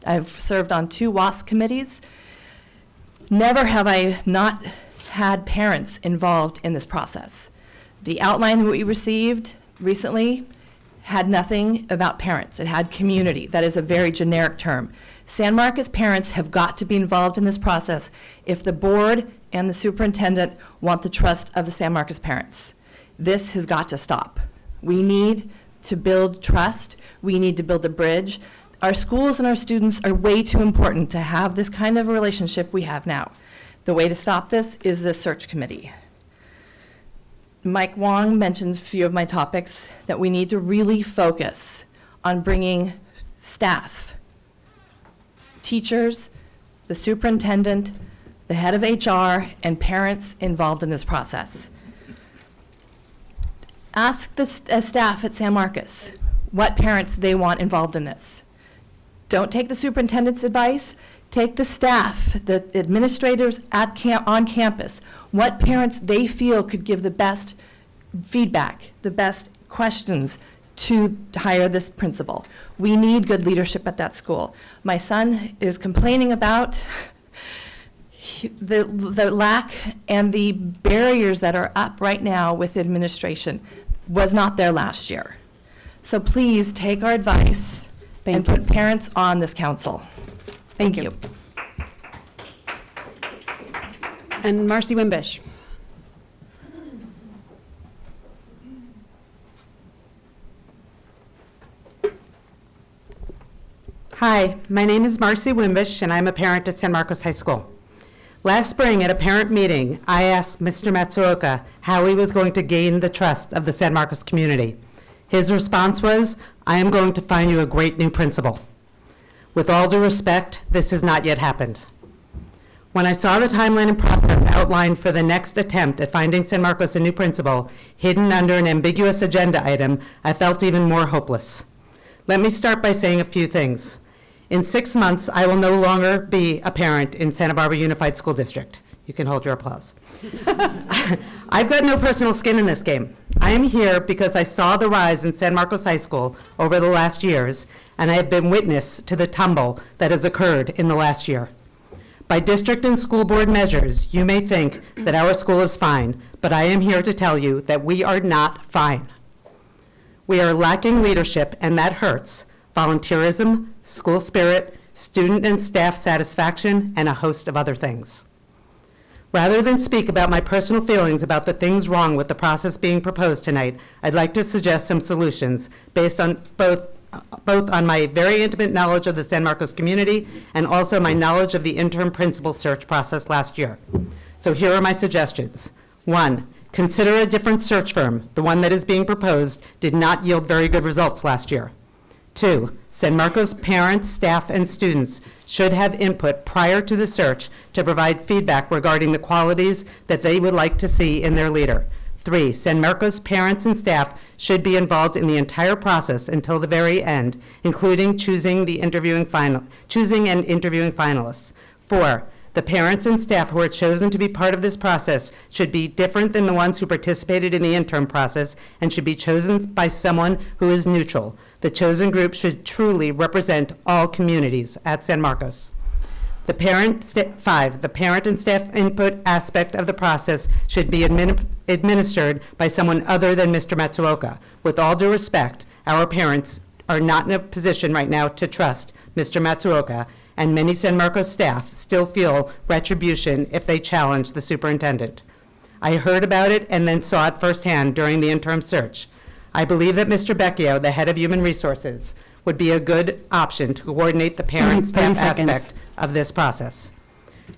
I've served on 2 WASC committees. Never have I not had parents involved in this process. The outline that we received recently had nothing about parents. It had community. That is a very generic term. San Marcos parents have got to be involved in this process if the board and the superintendent want the trust of the San Marcos parents. This has got to stop. We need to build trust. We need to build a bridge. Our schools and our students are way too important to have this kind of a relationship we have now. The way to stop this is this search committee. Mike Wong mentions a few of my topics that we need to really focus on bringing staff, teachers, the superintendent, the head of HR, and parents involved in this process. Ask the staff at San Marcos what parents they want involved in this. Don't take the superintendent's advice. Take the staff, the administrators on campus, what parents they feel could give the best feedback, the best questions to hire this principal. We need good leadership at that school. My son is complaining about the lack and the barriers that are up right now with administration. Was not there last year. So please take our advice and put parents on this council. Thank you. And Marcy Wimbish. Hi, my name is Marcy Wimbish, and I'm a parent at San Marcos High School. Last spring at a parent meeting, I asked Mr. Matsuoka how he was going to gain the trust of the San Marcos community. His response was, "I am going to find you a great new principal." With all due respect, this has not yet happened. When I saw the timeline and process outlined outlined for the next attempt at finding San Marcos a new principal, hidden under an ambiguous agenda item, I felt even more hopeless. Let me start by saying a few things. In 6 months, I will no longer be a parent in Santa Barbara Unified School District. You can hold your applause. I've got no personal skin in this game. I am here because I saw the rise in San Marcos High School over the last years, and I have been witness to the tumble that has occurred in the last year. By district and school board measures, you may think that our school is fine, but I am here to tell you that we are not fine. We are lacking leadership, and that hurts. Volunteerism, school spirit, student and staff satisfaction, and a host of other things. Rather than speak about my personal feelings about the things wrong with the process being proposed tonight, I'd like to suggest some solutions based on both on my very intimate knowledge of the San Marcos community and also my knowledge of the interim principal search process last year. So here are my suggestions. 1, consider a different search firm. The one that is being proposed did not yield very good results last year. 2, San Marcos parents, staff, and students should have input prior to the search to provide feedback regarding the qualities that they would like to see in their leader. 3, San Marcos parents and staff should be involved in the entire process until the very end, including choosing and interviewing finalists. 4, the parents and staff who are chosen to be part of this process should be different than the ones who participated in the interim process and should be chosen by someone who is neutral. The chosen group should truly represent all communities at San Marcos. 5, the parent and staff input aspect of the process should be administered by someone other than Mr. Matsuoka. With all due respect, our parents are not in a position right now to trust Mr. Matsuoka, and many San Marcos staff still feel retribution if they challenge the superintendent. I heard about it and then saw it firsthand during the interim search. I believe that Mr. Becchio, the head of Human Resources, would be a good option to coordinate the parent-staff aspect of this process.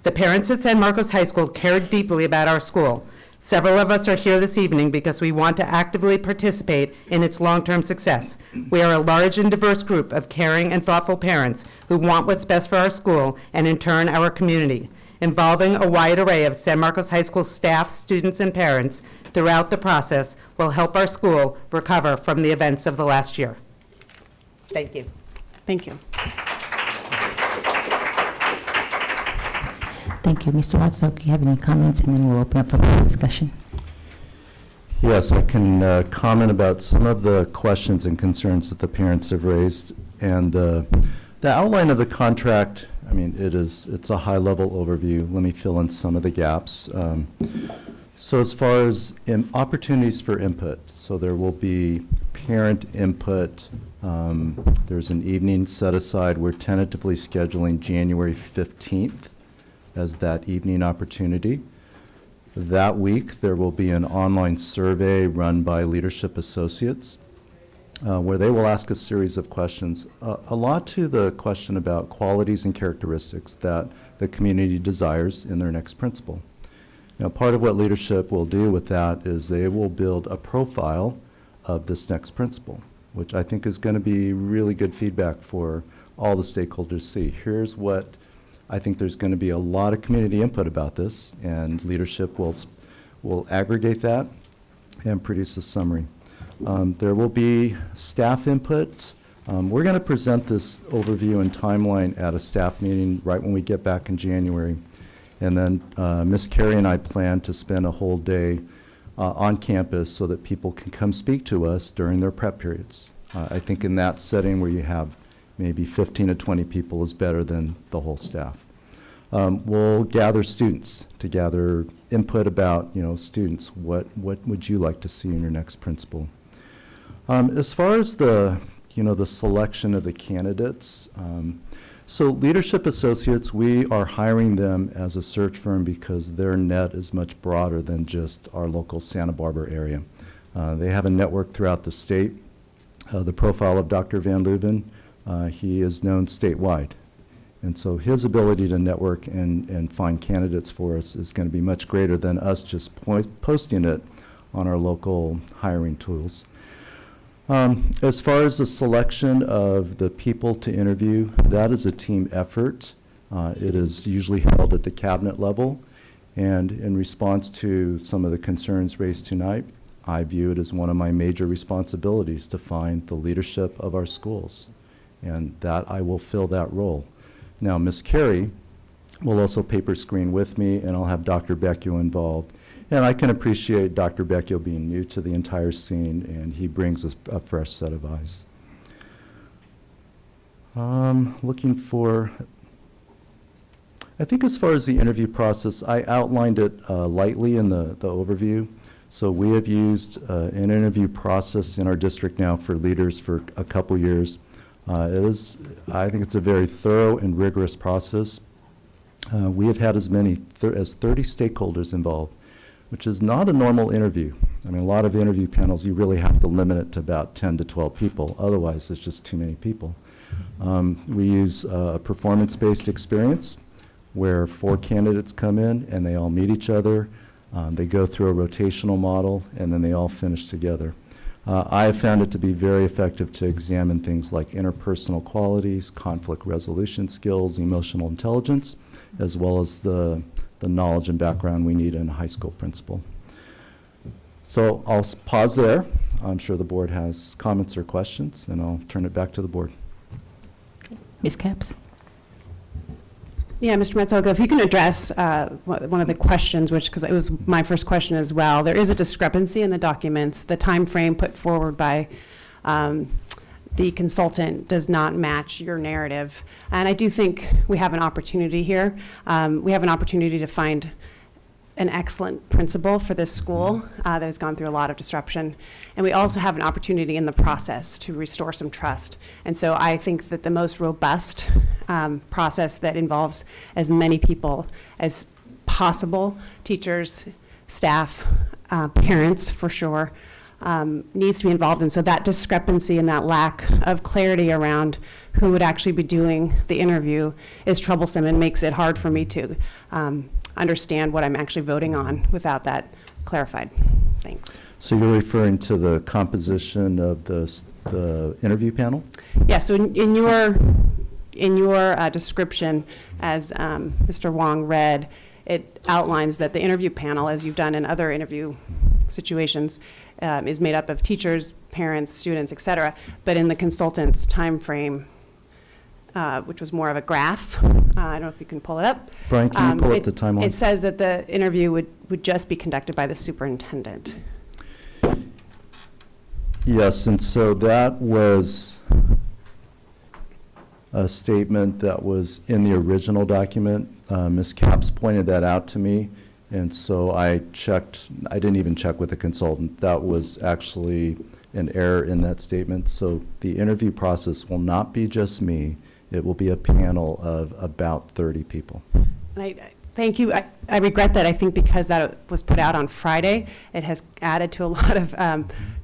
The parents at San Marcos High School care deeply about our school. Several of us are here this evening because we want to actively participate in its long-term success. We are a large and diverse group of caring and thoughtful parents who want what's best for our school and, in turn, our community. Involving a wide array of San Marcos High School staff, students, and parents throughout the process will help our school recover from the events of the last year. Thank you. Thank you. Thank you. Mr. Watson, do you have any comments? And then we'll open up for more discussion. Yes, I can comment about some of the questions and concerns that the parents have raised. And the outline of the contract, I mean, it's a high-level overview. Let me fill in some of the gaps. So as far as opportunities for input, so there will be parent input. There's an evening set aside. We're tentatively scheduling January 15th as that evening opportunity. That week, there will be an online survey run by Leadership Associates where they will ask a series of questions, a lot to the question about qualities and characteristics that the community desires in their next principal. Now, part of what leadership will do with that is they will build a profile of this next principal, which I think is going to be really good feedback for all the stakeholders to see. Here's what I think there's going to be a lot of community input about this, and leadership will aggregate that and produce a summary. There will be staff input. We're going to present this overview and timeline at a staff meeting right when we get back in January. And then Ms. Carey and I plan to spend a whole day on campus so that people can come speak to us during their prep periods. I think in that setting where you have maybe 15 to 20 people is better than the whole staff. We'll gather students to gather input about, students, what would you like to see in your next principal? As far as the selection of the candidates, so Leadership Associates, we are hiring them as a search firm because their net is much broader than just our local Santa Barbara area. They have a network throughout the state. The profile of Dr. Van Leuven, he is known statewide. And so his ability to network and find candidates for us is going to be much greater than us just posting it on our local hiring tools. As far as the selection of the people to interview, that is a team effort. It is usually held at the cabinet level, And in response to some of the concerns raised tonight, I view it as one of my major responsibilities to find the leadership of our schools, and that I will fill that role. Now, Ms. Carey will also paper screen with me, and I'll have Dr. Becchio involved. And I can appreciate Dr. Becchio being new to the entire scene, and he brings a fresh set of eyes. Looking for, I think as far as the interview process, I outlined it lightly in the overview. So we have used an interview process in our district now for leaders for a couple years. I think it's a very thorough and rigorous process. We have had as many as 30 stakeholders involved, which is not a normal interview. I mean, a lot of interview panels, you really have to limit it to about 10 to 12 people. Otherwise, it's just too many people. We use a performance-based experience where 4 candidates come in and they all meet each other. They go through a rotational model, and then they all finish together. I have found it to be very effective to examine things like interpersonal qualities, conflict resolution skills, emotional intelligence, as well as the knowledge and background we need in a high school principal. So I'll pause there. I'm sure the board has comments or questions, and I'll turn it back to the board. Ms. Capps? Yeah, Mr. Metzoga, if you can address one of the questions, because it was my first question as well. There is a discrepancy in the documents. The time frame put forward by the consultant does not match your narrative. And I do think we have an opportunity here. We have an opportunity to find an excellent principal for this school that has gone through a lot of disruption. And we also have an opportunity in the process to restore some trust. And so I think that the most robust process that involves as many people as possible, teachers, staff, parents for sure, needs to be involved. And so that discrepancy and that lack of clarity around who would actually be doing the interview is troublesome and makes it hard for me to understand what I'm actually voting on without that clarified. Thanks. So you're referring to the composition of the interview panel? Yeah, so in your description, as Mr. Wong read, it outlines that the interview panel, as you've done in other interview situations, is made up of teachers, parents, students, et cetera. But in the consultant's time frame, which was more of a graph, I don't know if you can pull it up. Brian, can you pull up the timeline? It says that the interview would just be conducted by the superintendent. Yes, and so that was a statement that was in the original document. Ms. Capps pointed that out to me, and so I didn't even check with the consultant. That was actually an error in that statement. So the interview process will not be just me. It will be a panel of about 30 people. And I thank you. I regret that. I think because that was put out on Friday, it has added to a lot of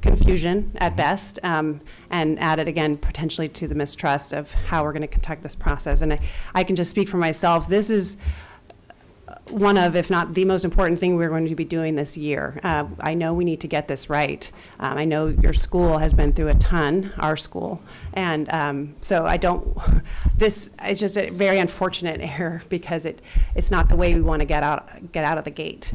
confusion at best, and added again potentially to the mistrust of how we're going to conduct this process. And I can just speak for myself. This is one of, if not the most important thing we're going to be doing this year. I know we need to get this right. I know your school has been through a ton, our school. And so this is just a very unfortunate error because it's not the way we want to get out of the gate.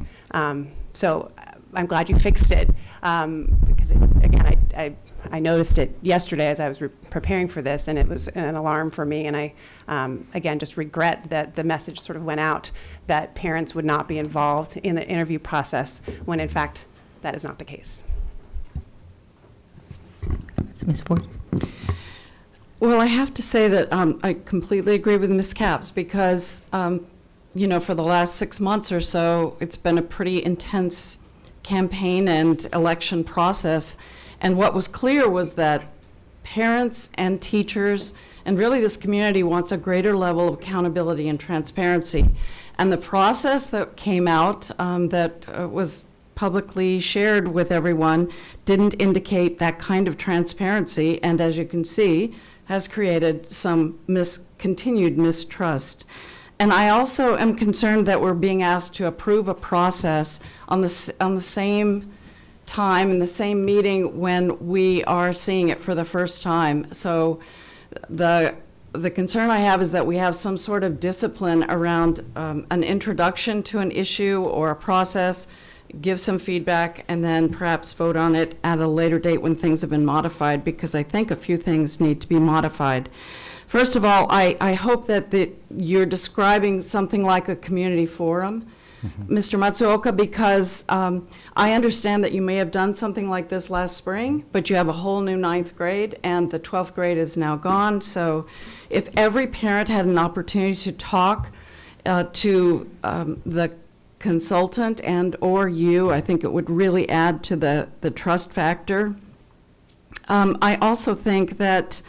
So I'm glad you fixed it because again, I noticed it yesterday as I was preparing for this, and it was an alarm for me. And I, again, just regret that the message sort of went out that parents would not be involved in the interview process when, in fact, that is not the case. That's Ms. Ford. Well, I have to say that I completely agree with Ms. Capps because, you know, for the last 6 months or so, it's been a pretty intense campaign and election process. And what was clear was that parents and teachers and really this community wants a greater level of accountability and transparency. And the process that came out that was publicly shared with everyone didn't indicate that kind of transparency, and as you can see, has created some continued mistrust. And I also am concerned that we're being asked to approve a process on the same time in the same meeting when we are seeing it for the first time. So the the concern I have is that we have some sort of discipline around an introduction to an issue or a process, give some feedback, and then perhaps vote on it at a later date when things have been modified, because I think a few things need to be modified. First of all, I hope that you're describing something like a community forum, Mr. Matsuoka, because I understand that you may have done something like this last spring, but you have a whole new 9th grade, and the 12th grade is now gone. So if every parent had an opportunity to talk to the consultant and or you, I think it would really add to the trust factor. I also think that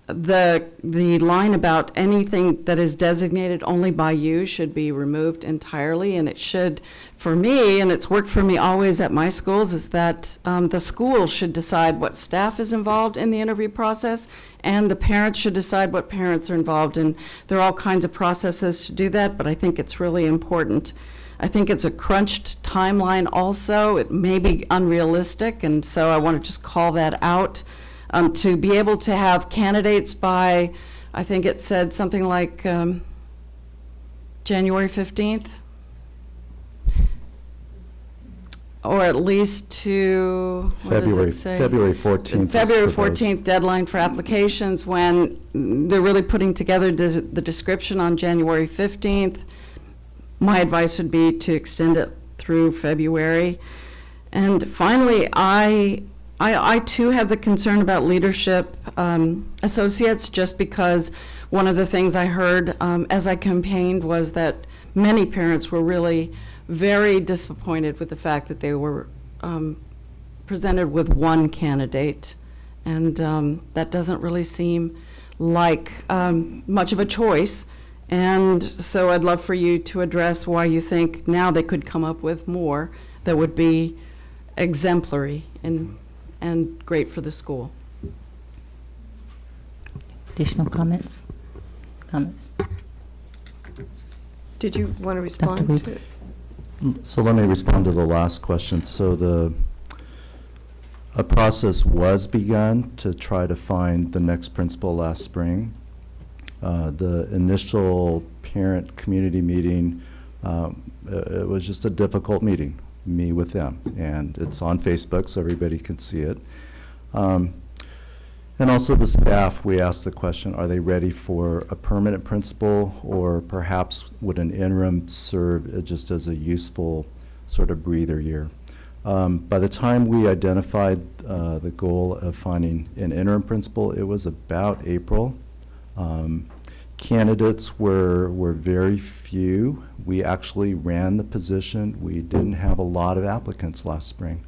the line about anything that is designated only by you should be removed entirely, and it should, for me, and it's worked for me always at my schools, is that the school should decide what staff is involved in the interview process, and the parents should decide what parents are involved in. There are all kinds of processes to do that, but I think it's really important. I think it's a crunched timeline also. It may be unrealistic, and so I want to just call that out. To be able to have candidates by, I think it said something like January 15th, or at least to, what does it say? February 14th. February is proposed. 14th deadline for applications, when they're really putting together the description on January 15th. My advice would be to extend it through February. And finally, I too have the concern about leadership associates, just because one of the things I heard as I campaigned was that many parents were really very disappointed with the fact that they were presented with one candidate. And that doesn't really seem like much of a choice. And so I'd love for you to address why you think now they could come up with more that would be exemplary and great for the school. Additional comments? Did you want to respond Reed? to it? So let me respond to the last question. So a process was begun to try to find the next principal last spring. The initial parent community meeting, it was just a difficult meeting, me with them. And it's on Facebook, so everybody can see it. And also the staff, we asked the question, are they ready for a permanent principal, or perhaps would an interim serve just as a useful sort of breather year? By the time we identified the goal of finding an interim principal, it was about April. Candidates were very few. We actually ran the position. We didn't have a lot of applicants last spring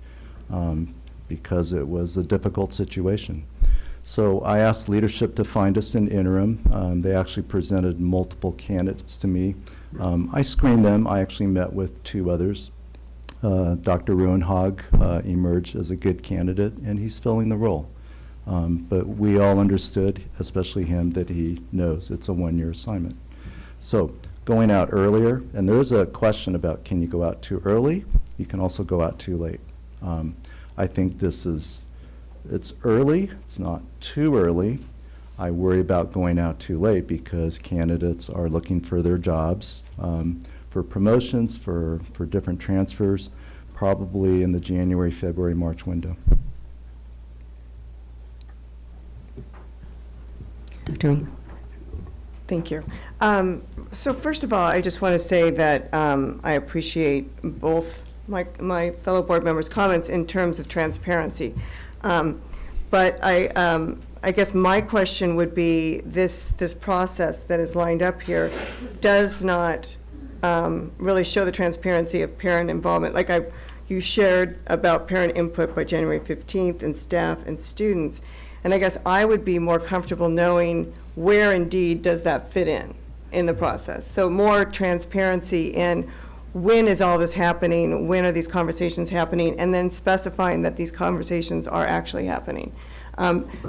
because it was a difficult situation. So I asked leadership to find us an interim. They actually presented multiple candidates to me. I screened them. I actually met with two others. Dr. Ruenhag emerged as a good candidate, and he's filling the role. But we all understood, especially him, that he knows it's a one-year assignment. So going out earlier, and there is a question about, can you go out too early? You can also go out too late. I think it's early, it's not too early. I worry about going out too late because candidates are looking for their jobs, for promotions, for different transfers, probably in the January, February, March window. Dr. Reed? Thank you. So first of all, I just want to say that I appreciate both my fellow board members' comments in terms of transparency. But I guess my question would be, this process that is lined up here does not really show the transparency of parent involvement. Like you shared about parent input by January 15th and staff and students. And I guess I would be more comfortable knowing where indeed does that fit in the process. So more transparency in when is all this happening, when are these conversations happening, and then specifying that these conversations are actually happening.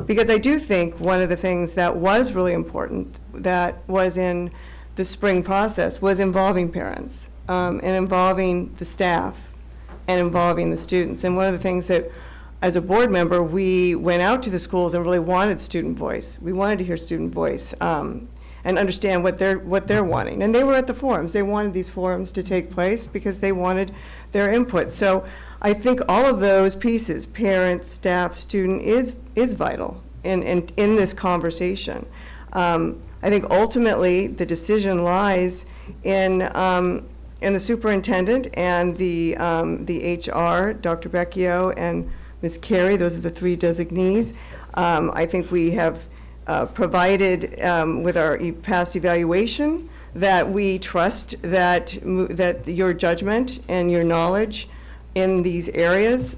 Because I do think one of the things that was really important that was in the spring process was involving parents and involving the staff and involving the students. And one of the things that as a board member, we went out to the schools and really wanted student voice. We wanted to hear student voice and understand what they're wanting. And they were at the forums. They wanted these forums to take place because they wanted their input. So I think all of those pieces, parent, staff, student, is vital in this conversation. I think ultimately the decision lies in the superintendent and the HR, Dr. Becchio and Ms. Carey. Those are the three designees. I think we have provided with our past evaluation that we trust that your judgment and your knowledge in these areas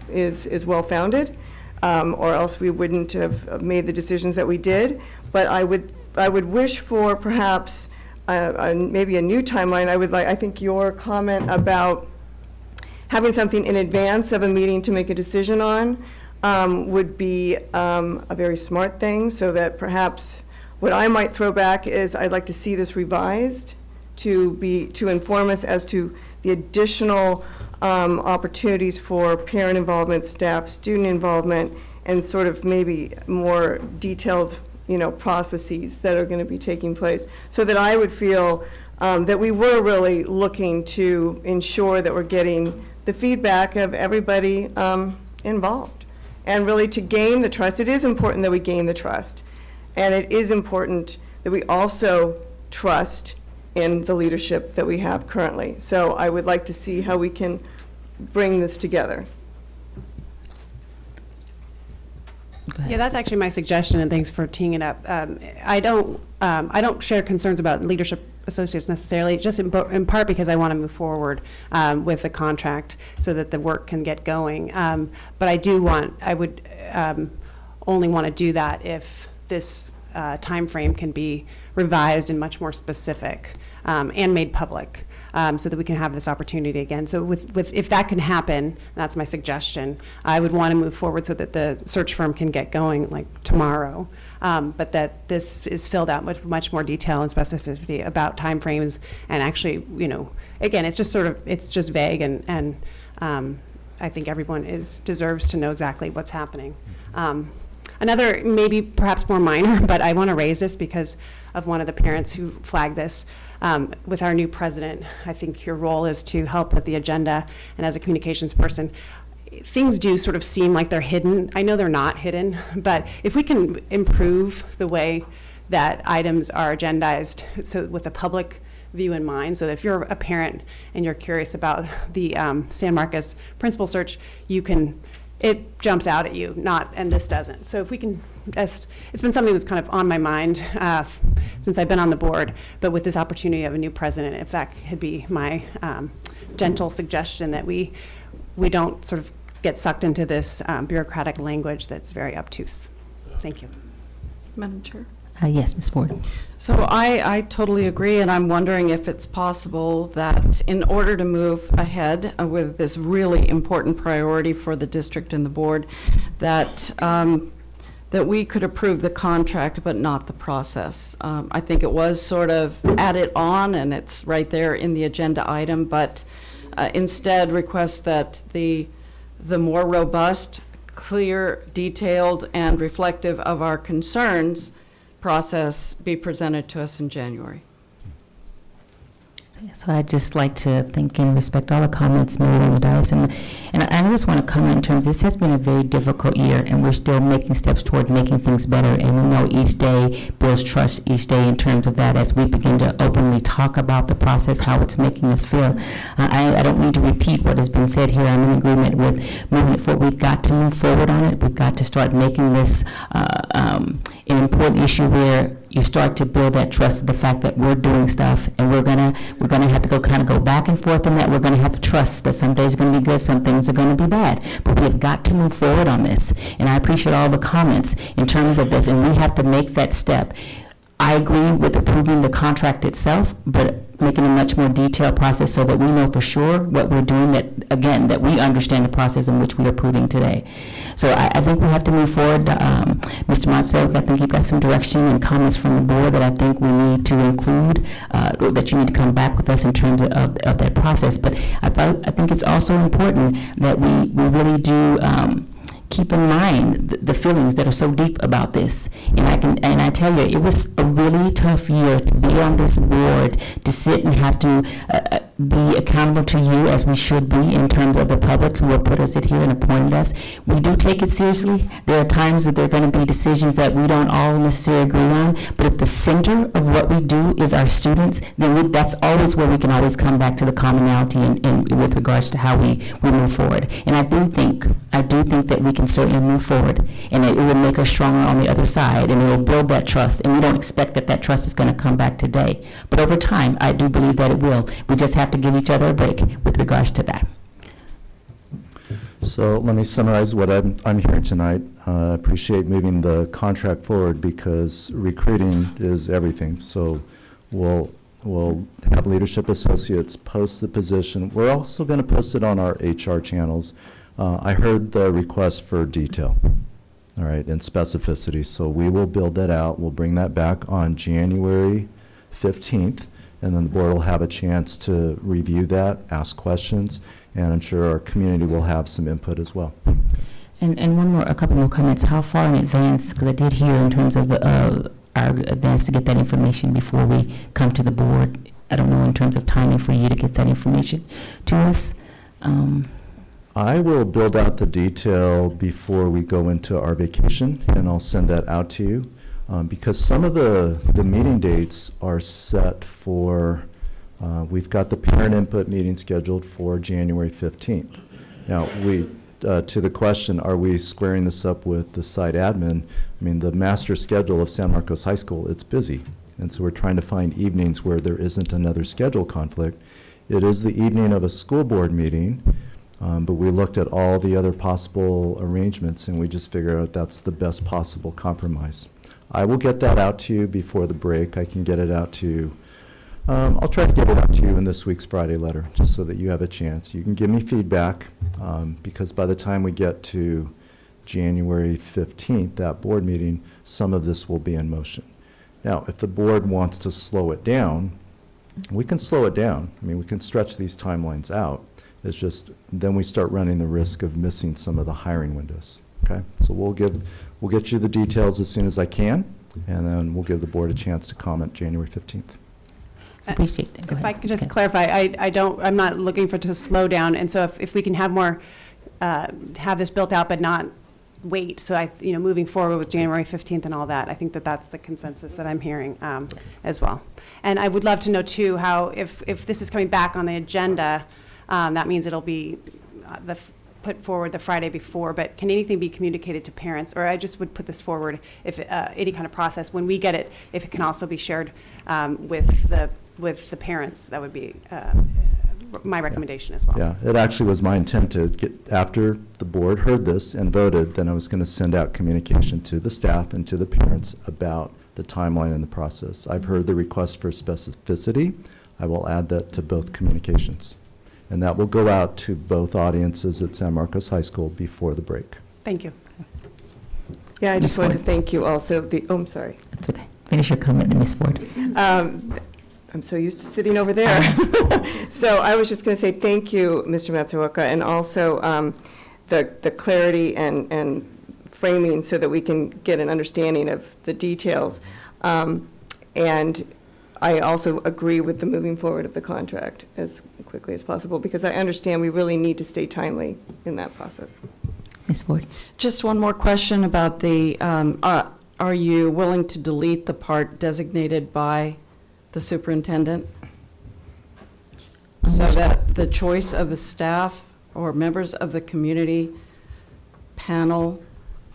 is well-founded, or else we wouldn't have made the decisions that we did. But I would wish for perhaps maybe a new timeline. I think your comment about having something in advance of a meeting to make a decision on would be a very smart thing, so that perhaps what I might throw back is I'd like to see this revised to inform us as to the additional opportunities for parent involvement, staff, student involvement, and sort of maybe more detailed, processes that are going to be taking place, so that I would feel that we were really looking to ensure that we're getting the feedback of everybody involved, and really to gain the trust. It is important that we gain the trust, and it is important that we also trust in the leadership that we have currently. So I would like to see how we can bring this together. Yeah, that's actually my suggestion, and thanks for teeing it up. I don't share concerns about leadership associates necessarily, just in part because I want to move forward with the contract so that the work can get going. But I would only want to do that if this time frame can be revised and much more specific and made public. So that we can have this opportunity again. So if that can happen, that's my suggestion, I would want to move forward so that the search firm can get going like tomorrow. But that this is filled out with much more detail and specificity about timeframes, and actually, again, it's just vague, and I think everyone deserves to know exactly what's happening. Another, maybe perhaps more minor, but I want to raise this because of one of the parents who flagged this. With our new president, I think your role is to help with the agenda, and as a communications person, things do sort of seem like they're hidden. I know they're not hidden, but if we can improve the way that items are agendized, so with the public view in mind, so that if you're a parent and you're curious about the San Marcos principal search, it jumps out at you, and this doesn't. So if we can it's been something that's kind of on my mind since I've been on the board, but with this opportunity of a new president, if that could be my gentle suggestion, that we don't sort of get sucked into this bureaucratic language that's very obtuse. Thank you. Madam Chair? Yes, Ms. Ford. So I totally agree, and I'm wondering if it's possible that in order to move ahead with this really important priority for the district and the board, that we could approve the contract but not the process. I think it was sort of added on, and it's right there in the agenda item, but instead request that the more robust, clear, detailed, and reflective of our concerns process be presented to us in January. So I'd just like to thank and respect all the comments made on the dais. And I just want to comment in terms, this has been a very difficult year, and we're still making steps toward making things better. And we know each day builds trust each day in terms of that as we begin to openly talk about the process, how it's making us feel. I don't need to repeat what has been said here. I'm in agreement with moving it forward. We've got to move forward on it. We've got to start making this an important issue where you start to build that trust of the fact that we're doing stuff, and we're gonna have to go back and forth on that. We're gonna have to trust that some days are gonna be good, some things are gonna be bad. But we've got to move forward on this. And I appreciate all the comments in terms of this, and we have to make that step. I agree with approving the contract itself, but making a much more detailed process so that we know for sure what we're doing, that we understand the process in which we are approving today. So I think we have to move forward. Mr. Montserrat, I think you've got some direction and comments from the board that I think we need to include, that you need to come back with us in terms of that process. But I think it's also important that we really do keep in mind the feelings that are so deep about this. And I tell you, it was a really tough year to be on this board, to sit and have to be accountable to you as we should be in terms of the public who have put us in here and appointed us. We do take it seriously. There are times that there are going to be decisions that we don't all necessarily agree on, but if the center of what we do is our students, then that's always where we can always come back to the commonality in with regards to how we move forward. And I do think that we can certainly move forward, and it will make us stronger on the other side, and it will build that trust. And we don't expect that trust is going to come back today, but over time, I do believe that it will. We just have to give each other a break with regards to that. So let me summarize what I'm hearing tonight. I appreciate moving the contract forward because recruiting is everything. So we'll have leadership associates post the position. We're also going to post it on our HR channels. I heard the request for detail, all right, and specificity. So we will build that out. We'll bring that back on January 15th, and then the board will have a chance to review that, ask questions, and I'm sure our community will have some input as well. And a couple more comments. How far in advance, because I did hear in terms of our advance to get that information before we come to the board. I don't know in terms of timing for you to get that information to us. I will build out the detail before we go into our vacation, and I'll send that out to you. Because some of the meeting dates are set for, we've got the parent input meeting scheduled for January 15th. Now, to the question, are we squaring this up with the site admin? I mean, the master schedule of San Marcos High School, it's busy. And so we're trying to find evenings where there isn't another schedule conflict. It is the evening of a school board meeting, but we looked at all the other possible arrangements and we just figured out that's the best possible compromise. I will get that out to you before the break. I can get it out to you. I'll try to get it out to you in this week's Friday letter, just so that you have a chance. You can give me feedback, because by the time we get to January 15th, that board meeting, some of this will be in motion. Now, if the board wants to slow it down, we can slow it down. I mean, we can stretch these timelines out. It's just, then we start running the risk of missing some of the hiring windows, okay? So we'll get you the details as soon as I can, and then we'll give the board a chance to comment January 15th. Appreciate that. Go If ahead. I could just clarify, I'm not looking for to slow down, and so if we can have more, have this built out but not wait, so moving forward with January 15th and all that, I think that's the consensus that I'm hearing as well. And I would love to know too how, if this is coming back on the agenda, that means it'll be put forward the Friday before, but can anything be communicated to parents? Or I just would put this forward if any kind of process, when we get it, if it can also be shared with the parents, that would be my recommendation as well. Yeah, it actually was my intent to get, after the board heard this and voted, then I was going to send out communication to the staff and to the parents about the timeline and the process. I've heard the request for specificity. I will add that to both communications. And that will go out to both audiences at San Marcos High School before the break. Thank you. Yeah, I just Ms. wanted to Ford. thank you also, I'm sorry. That's okay. Finish your comment, Ms. Ford. I'm so used to sitting over there. So I was just going to say thank you, Mr. Matsuoka, and also the clarity and framing so that we can get an understanding of the details. And I also agree with the moving forward of the contract as quickly as possible, because I understand we really need to stay timely in that process. Ms. Ford. Just one more question about the, are you willing to delete the part designated by the superintendent? So that the choice of the staff or members of the community panel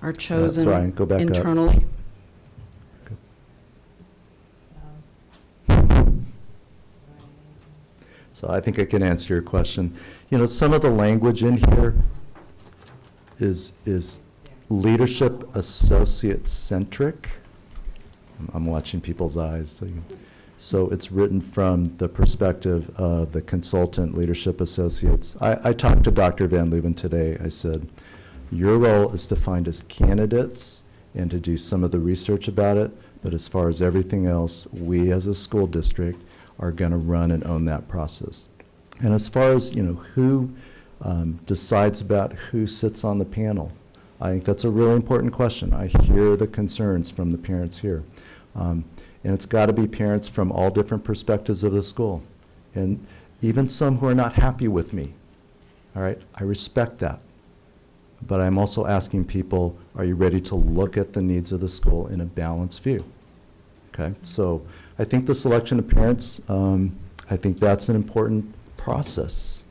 are chosen Brian, go back up. internally? So I think I can answer your question. You know, some of the language in here is leadership associate centric. I'm watching people's eyes. So it's written from the perspective of the consultant leadership associates. I talked to Dr. Van Leuven today. I said, your role is to find us candidates and to do some of the research about it. But as far as everything else, we as a school district are going to run and own that process. And as far as, who decides about who sits on the panel, I think that's a really important question. I hear the concerns from the parents here. And it's got to be parents from all different perspectives of the school. And even some who are not happy with me. All right, I respect that. But I'm also asking people, are you ready to look at the needs of the school in a balanced view? Okay, so I think the selection of parents, I think that's an important process,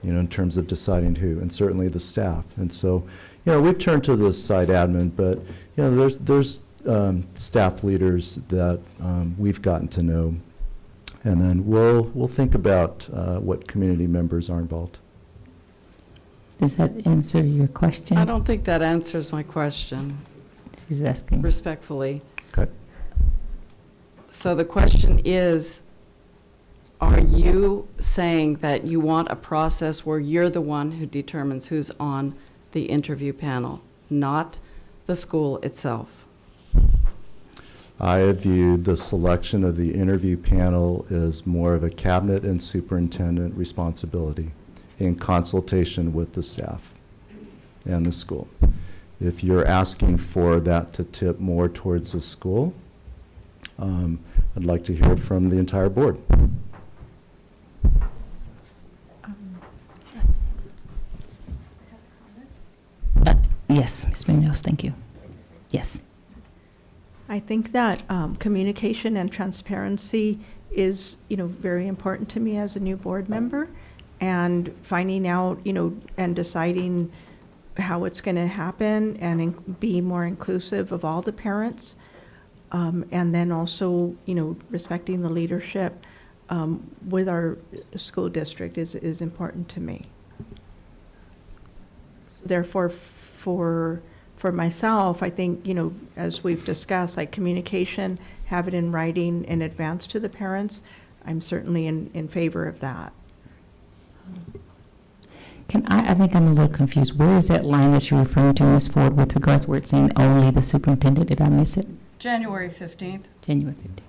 in terms of deciding who, and certainly the staff. And so, we've turned to the site admin, but, there's staff leaders that we've gotten to know. And then we'll think about what community members are involved. Does that answer your question? I don't think that answers my question, She's asking. respectfully. Okay. So the question is, are you saying that you want a process where you're the one who determines who's on the interview panel, not the school itself? I have viewed the selection of the interview panel as more of a cabinet and superintendent responsibility in consultation with the staff and the school. If you're asking for that to tip more towards the school, I'd like to hear from the entire board. Yes, Ms. Munoz, thank you. Yes. I think that communication and transparency is, very important to me as a new board member, and finding out, and deciding how it's going to happen and be more inclusive of all the parents. And then also, respecting the leadership with our school district is important to me. Therefore, for myself, I think, as we've discussed, like communication, have it in writing in advance to the parents, I'm certainly in favor of that. I think I'm a little confused. Where is that line that you're referring to, Ms. Ford, with regards where it's saying only the superintendent? Did I miss it? January 15th. January 15th.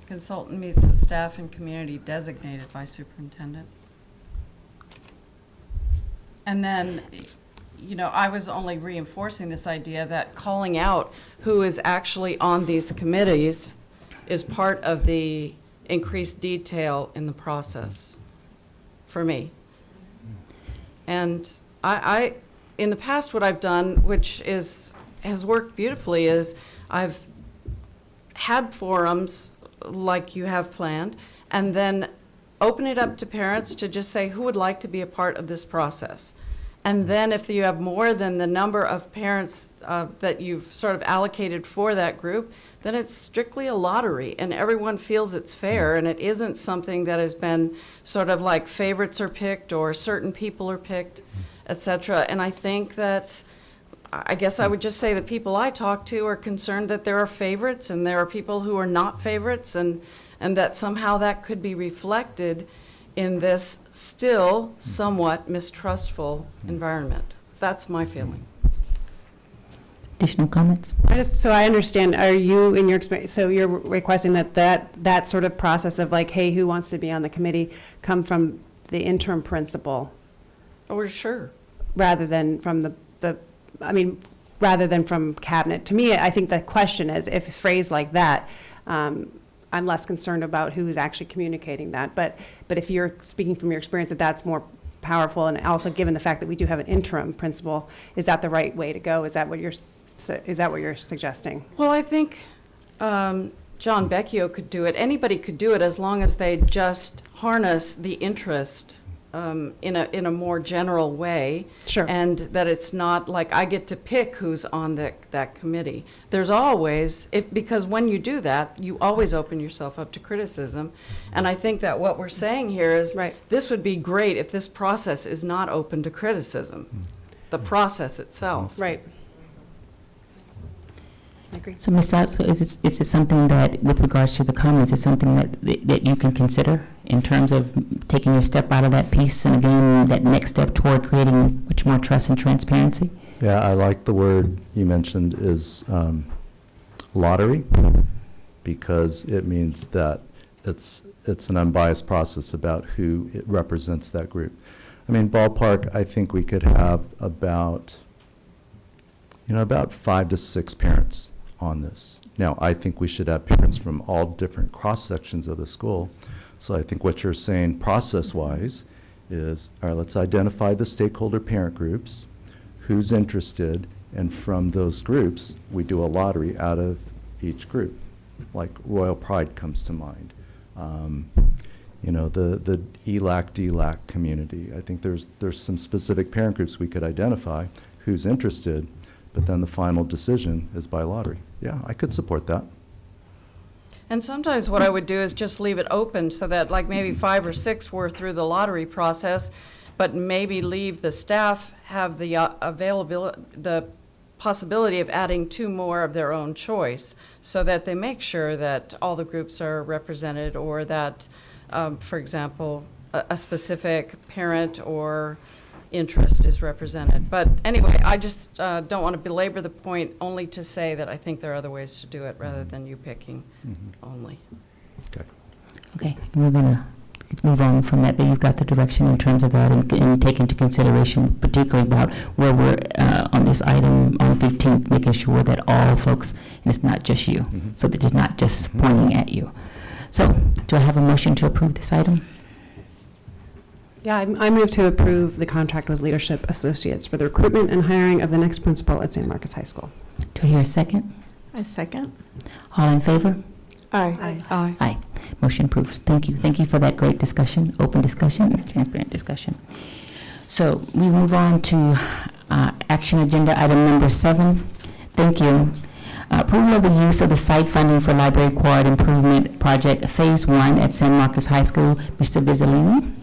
Consultant meets with staff and community designated by superintendent. And then, I was only reinforcing this idea that calling out who is actually on these committees is part of the increased detail in the process for me. And I in the past, what I've done, which has worked beautifully, is I've had forums like you have planned, and then open it up to parents to just say who would like to be a part of this process. And then if you have more than the number of parents that you've sort of allocated for that group, then it's strictly a lottery, and everyone feels it's fair, and it isn't something that has been sort of like favorites are picked or certain people are picked, et cetera. And I think that, I guess I would just say the people I talk to are concerned that there are favorites and there are people who are not favorites, and that somehow that could be reflected in this still somewhat mistrustful environment. That's my feeling. Additional comments? So I understand, are you, in your experience, so you're requesting that sort of process of like, hey, who wants to be on the committee, come from the interim principal? Oh, sure. Rather than from rather than from cabinet. To me, I think the question is, if it's phrased like that, I'm less concerned about who's actually communicating that. But if you're speaking from your experience that that's more powerful, and also given the fact that we do have an interim principal, is that the right way to go? Is that what you're suggesting? Well, I think John Becchio could do it. Anybody could do it as long as they just harness the interest in a more general way. Sure. And that it's not like I get to pick who's on that committee. There's always, because when you do that, you always open yourself up to criticism. And I think that what we're saying here is, this would be great if this process is not open to criticism, the process itself. Right. I agree. So, Ms. Dodd, so is it something that, with regards to the comments, is something that you can consider in terms of taking a step out of that piece and again, that next step toward creating much more trust and transparency? Yeah, I like the word you mentioned is lottery, because it means that it's an unbiased process about who it represents that group. I mean, ballpark, I think we could have about about 5 to 6 parents on this. Now, I think we should have parents from all different cross-sections of the school. So I think what you're saying process-wise is, all right, let's identify the stakeholder parent groups, who's interested, and from those groups, we do a lottery out of each group. Like Royal Pride comes to mind. The ELAC, DLAC community. I think there's some specific parent groups we could identify who's interested, but then the final decision is by lottery. Yeah, I could support that. And sometimes what I would do is just leave it open so that like maybe 5 or 6 were through the lottery process, but maybe leave the staff have the the possibility of adding 2 more of their own choice so that they make sure that all the groups are represented, or that, for example, a specific parent or interest is represented. But anyway, I just don't want to belabor the point, only to say that I think there are other ways to do it rather than you picking only. Okay, and we're going to move on from that, but you've got the direction in terms of that, and take into consideration particularly about where we're on this item on 15th, making sure that all folks, and it's not just you, so that it's not just pointing at you. So, do I have a motion to approve this item? Yeah, I move to approve the contract with Leadership Associates for the recruitment and hiring of the next principal at San Marcos High School. Do I hear a second? A second. All in favor? Aye. Aye. Aye. Motion approved. Thank you. Thank you for that great discussion, open discussion, and transparent discussion. So we move on to action agenda item number 7. Thank you. Approval of the use of the site funding for Library Quad Improvement Project Phase 1 at San Marcos High School. Mr. Bizzolini.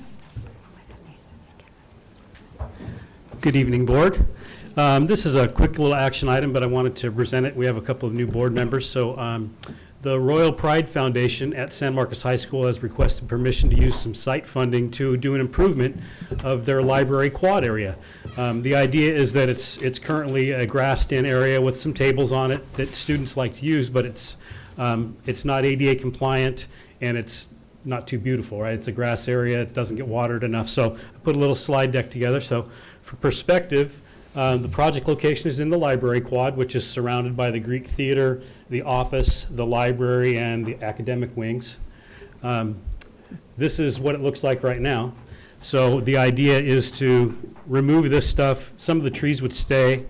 Good evening, Board. This is a quick little action item, but I wanted to present it. We have a couple of new board members. So the Royal Pride Foundation at San Marcos High School has requested permission to use some site funding to do an improvement of their library quad area. The idea is that it's currently a grassed-in area with some tables on it that students like to use, but it's not ADA compliant, and it's not too beautiful, right? It's a grass area. It doesn't get watered enough. So I put a little slide deck together. So for perspective, the project location is in the library quad, which is surrounded by the Greek Theater, the office, the library, and the academic wings. This is what it looks like right now. So the idea is to remove this stuff. Some of the trees would stay.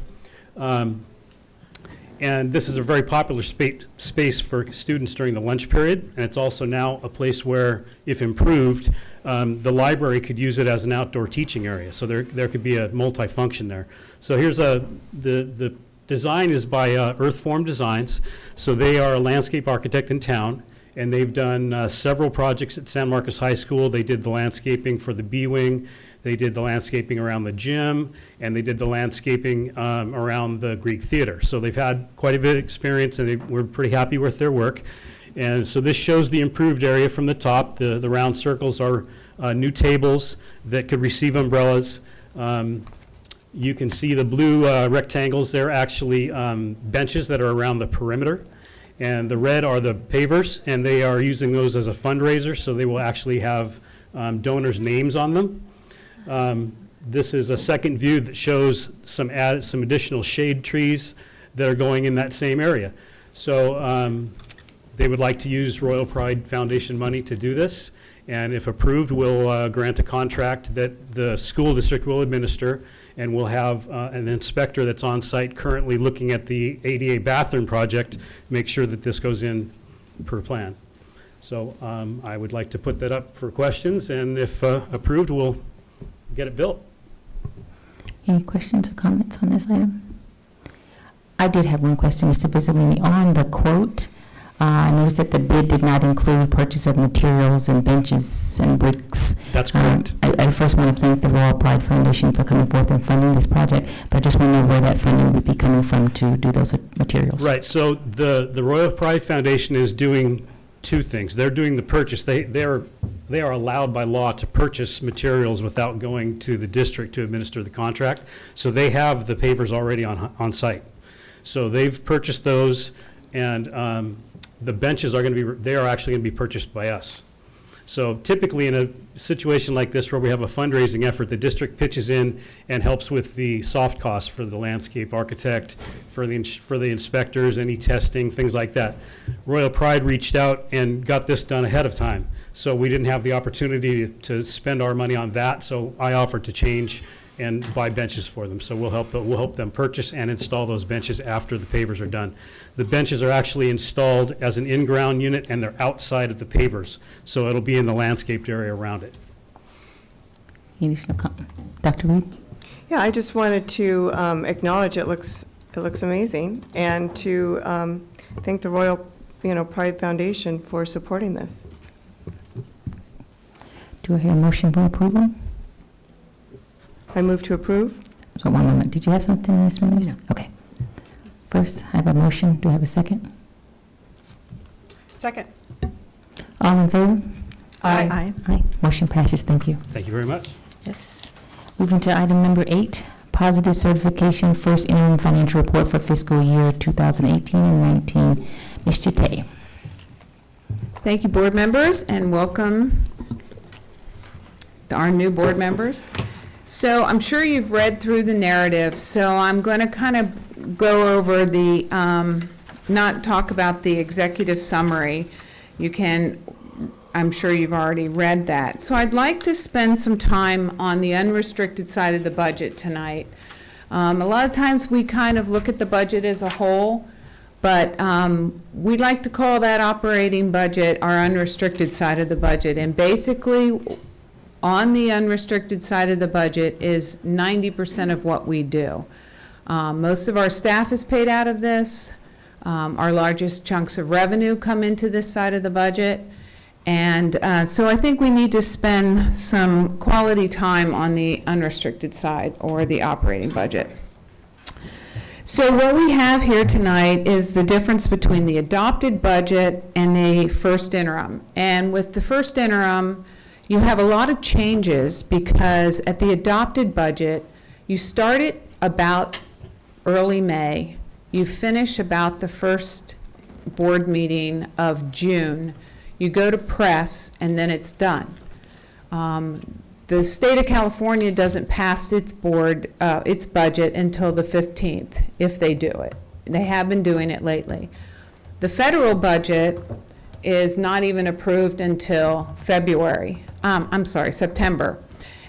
And this is a very popular space for students during the lunch period. And it's also now a place where, if improved, the library could use it as an outdoor teaching area. So there could be a multi-function there. So here's the design is by Earthform Designs. So they are a landscape architect in town, and they've done several projects at San Marcos High School. They did the landscaping for the B-Wing. They did the landscaping around the gym, and they did the landscaping around the Greek Theater. So they've had quite a bit of experience, and we're pretty happy with their work. And so this shows the improved area from the top. The round circles are new tables that could receive umbrellas. You can see the blue rectangles. They're actually benches that are around the perimeter. And the red are the pavers, and they are using those as a fundraiser, so they will actually have donors' names on them. This is a second view that shows some additional shade trees that are going in that same area. So they would like to use Royal Pride Foundation money to do this, and if approved, we'll grant a contract that the school district will administer, and we'll have an inspector that's on site currently looking at the ADA bathroom project, make sure that this goes in per plan. So I would like to put that up for questions, and if approved, we'll get it built. Any questions or comments on this item? I did have one question, Mr. Bizzolini. On the quote, I noticed that the bid did not include purchase of materials and benches and bricks. That's correct. I first want to thank the Royal Pride Foundation for coming forth and funding this project, but I just want to know where that funding would be coming from to do those materials. Right, so the Royal Pride Foundation is doing two things. They're doing the purchase. They are allowed by law to purchase materials without going to the district to administer the contract. So they have the pavers already on site. So they've purchased those, and the benches are going to be, they are actually going to be purchased by us. So typically in a situation like this where we have a fundraising effort, the district pitches in and helps with the soft costs for the landscape architect, for the inspectors, any testing, things like that. Royal Pride reached out and got this done ahead of time. So we didn't have the opportunity to spend our money on that, so I offered to change and buy benches for them. So we'll help them purchase and install those benches after the pavers are done. The benches are actually installed as an in-ground unit, and they're outside of the pavers, so it'll be in the landscaped area around it. Any additional comment? Dr. Reed? Yeah, I just wanted to acknowledge it looks amazing, and to thank the Royal Pride Foundation for supporting this. Do I hear a motion for approval? I move to approve. So one moment. Did you have something, Ms. Meadows? No. Okay. First, I have a motion. Do I have a second? Second. All in favor? Aye. Aye. Motion passes. Thank you. Thank you very much. Yes. Moving to item number 8, positive certification, first interim financial report for fiscal year 2018 and 19. Ms. Jate. Thank you, board members, and welcome our new board members. So I'm sure you've read through the narrative, so I'm going to kind of go over the, not talk about the executive summary. You can, I'm sure you've already read that. So I'd like to spend some time on the unrestricted side of the budget tonight. A lot of times we kind of look at the budget as a whole, but we like to call that operating budget our unrestricted side of the budget. And basically, on the unrestricted side of the budget is 90% of what we do. Most of our staff is paid out of this. Our largest chunks of revenue come into this side of the budget. And so I think we need to spend some quality time on the unrestricted side, or the operating budget. So what we have here tonight is the difference between the adopted budget and the first interim. And with the first interim, you have a lot of changes, because at the adopted budget, you start it about early May, you finish about the first board meeting of June, you go to press, and then it's done. The state of California doesn't pass its budget until the 15th, if they do it. They have been doing it lately. The federal budget is not even approved until September.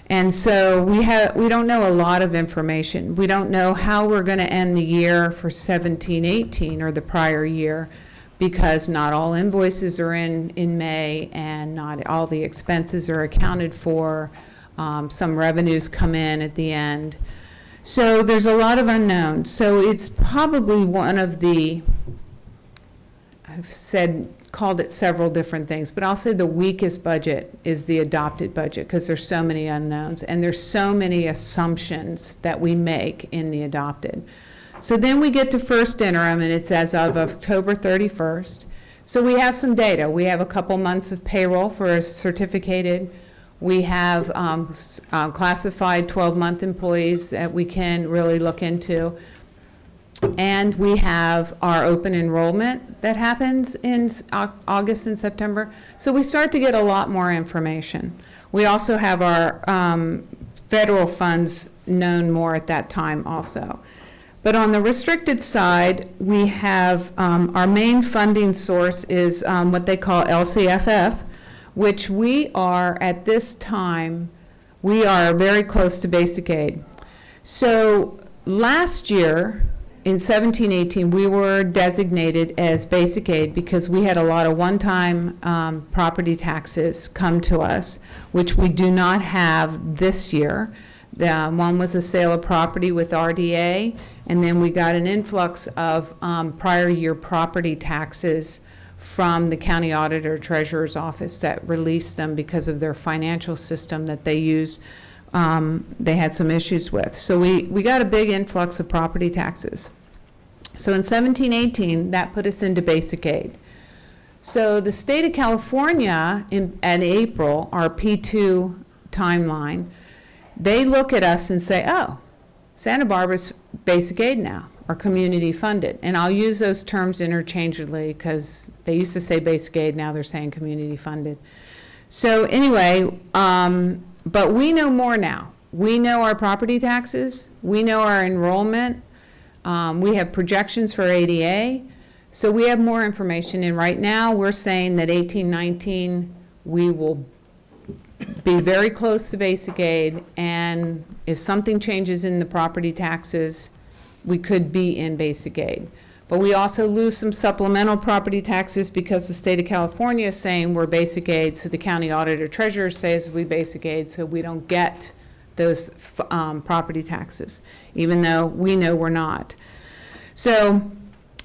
And so we don't know a lot of information. We don't know how we're going to end the year for 17-18 or the prior year, because not all invoices are in May, and not all the expenses are accounted for. Some revenues come in at the end. So there's a lot of unknowns. So it's probably one of the, called it several different things, but I'll say the weakest budget is the adopted budget, because there's so many unknowns and there's so many assumptions that we make in the adopted. So then we get to first interim, and it's as of October 31st. So we have some data. We have a couple months of payroll for certificated. We have classified 12-month employees that we can really look into. And we have our open enrollment that happens in August and September. So we start to get a lot more information. We also have our federal funds known more at that time also. But on the restricted side, we have our main funding source is what they call LCFF, which we are, at this time, we are very close to basic aid. So last year, in 17-18, we were designated as basic aid because we had a lot of one-time property taxes come to us, which we do not have this year. One was a sale of property with RDA, and then we got an influx of prior year property taxes from the county auditor treasurer's office that released them because of their financial system that they use. They had some issues with. So we got a big influx of property taxes. So in 17-18, that put us into basic aid. So the state of California, in April, our P2 timeline, they look at us and say, oh, Santa Barbara's basic aid now, or community funded. And I'll use those terms interchangeably because they used to say basic aid, now they're saying community funded. So anyway, but we know more now. We know our property taxes, we know our enrollment, we have projections for ADA, so we have more information. And right now, we're saying that 18-19, we will be very close to basic aid, and if something changes in the property taxes, we could be in basic aid. But we also lose some supplemental property taxes because the state of California is saying we're basic aid, so the county auditor treasurer says we basic aid, so we don't get those property taxes, even though we know we're not. So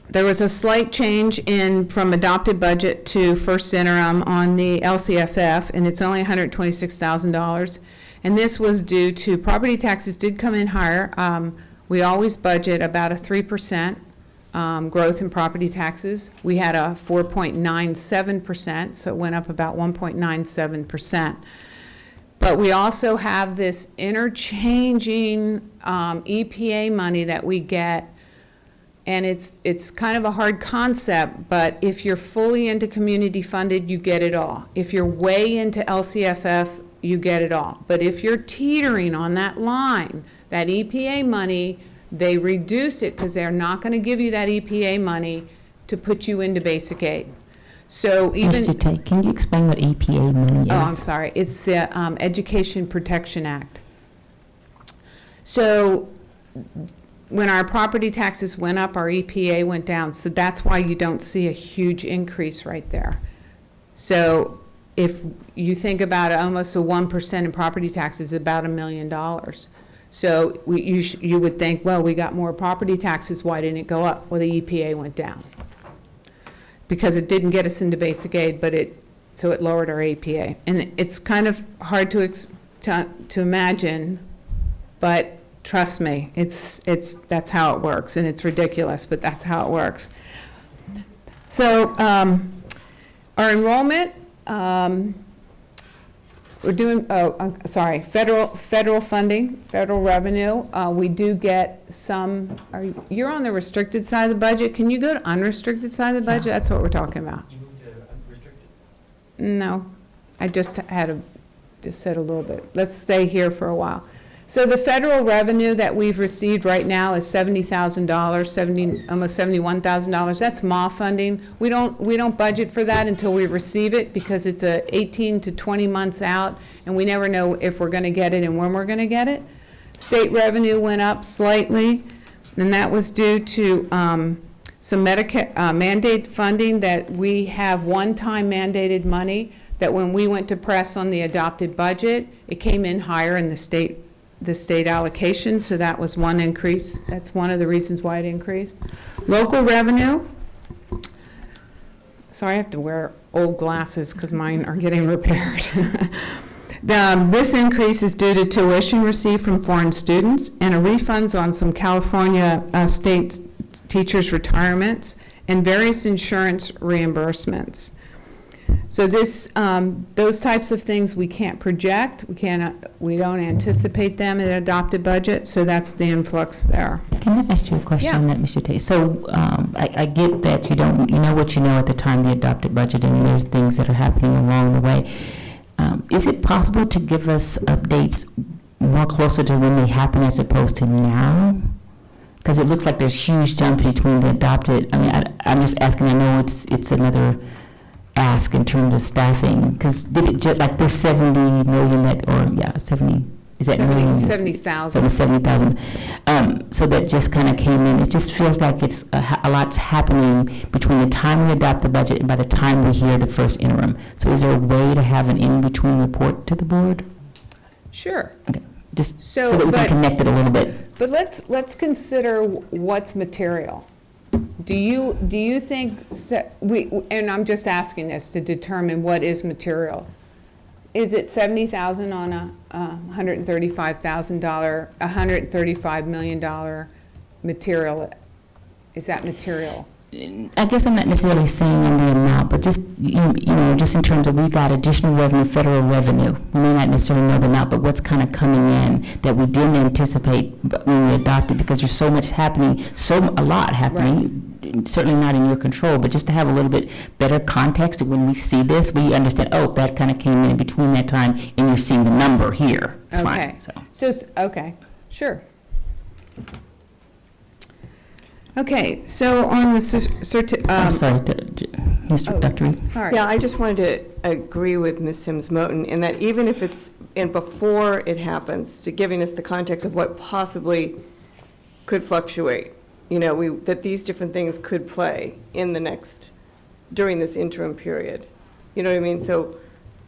there was a slight change from adopted budget to first interim on the LCFF, and it's only $126,000. And this was due to property taxes did come in higher. We always budget about a 3% growth in property taxes. We had a 4.97%, so it went up about 1.97%. But we also have this interchanging EPA money that we get, and it's kind of a hard concept, but if you're fully into community funded, you get it all. If you're way into LCFF, you get it all. But if you're teetering on that line, that EPA money, they reduce it because they're not going to give you that EPA money to put you into basic aid. So even, Mr. Tate, can you explain what EPA money is? oh, I'm sorry, it's the Education Protection Act. So when our property taxes went up, our EPA went down, so that's why you don't see a huge increase right there. So if you think about it, almost a 1% in property taxes is about $1 million. So you would think, well, we got more property taxes, why didn't it go up? Well, the EPA went down. Because it didn't get us into basic aid, but so it lowered our EPA. And it's kind of hard to imagine, but trust me, that's how it works, and it's ridiculous, but that's how it works. So our enrollment, we're doing, federal funding, federal revenue. We do get some, you're on the restricted side of the budget. Can you go to unrestricted side of the budget? That's what we're talking about. You moved to unrestricted? No, I just said a little bit. Let's stay here for a while. So the federal revenue that we've received right now is $70,000, almost $71,000. That's MA funding. We don't budget for that until we receive it because it's 18 to 20 months out, and we never know if we're going to get it and when we're going to get it. State revenue went up slightly, and that was due to some Medicaid mandate funding that we have one-time mandated money that when we went to press on the adopted budget, it came in higher in the state allocation, so that was one increase. That's one of the reasons why it increased. Local revenue. Sorry, I have to wear old glasses because mine are getting repaired. This increase is due to tuition received from foreign students and refunds on some California state teachers' retirements and various insurance reimbursements. So those types of things we can't project. We don't anticipate them in an adopted budget. So that's the influx there. Can I ask you a question on that, Mr. Tate? So I get that you know what you know at the time of the adopted budget, and there's things that are happening along the way. Is it possible to give us updates more closer to when they happen as opposed to now? Because it looks like there's huge jumps between the adopted. I mean, I'm just asking. I know it's another ask in terms of staffing, because did it just like this 70 million that, or yeah, 70, is that million? 70,000. 70,000. So that just kind of came in. It just feels like it's a lot's happening between the time we adopt the budget and by the time we hear the first interim. So is there a way to have an in-between report to the board? Sure. Okay. Just so that we can connect it a little bit. But let's consider what's material. Do you think and I'm just asking this to determine what is material. Is it 70,000 on a $135 million material? Is that material? I guess I'm not necessarily saying on the amount, but just just in terms of we got additional revenue, federal revenue. We may not necessarily know the amount, but what's kind of coming in that we didn't anticipate when we adopted, because there's so much happening, a lot happening. Right. certainly not in your control, but just to have a little bit better context when we see this, we understand, oh, that kind of came in between that time, and you're seeing the number here. It's Okay. fine, so. Okay, sure. Okay, so on the I'm sorry, Mr. Dr. Reed? Sorry. Yeah, I just wanted to agree with Ms. Sims Moton in that even if it's in before it happens, to giving us the context of what possibly could fluctuate, that these different things could play in during this interim period. You know what I mean? So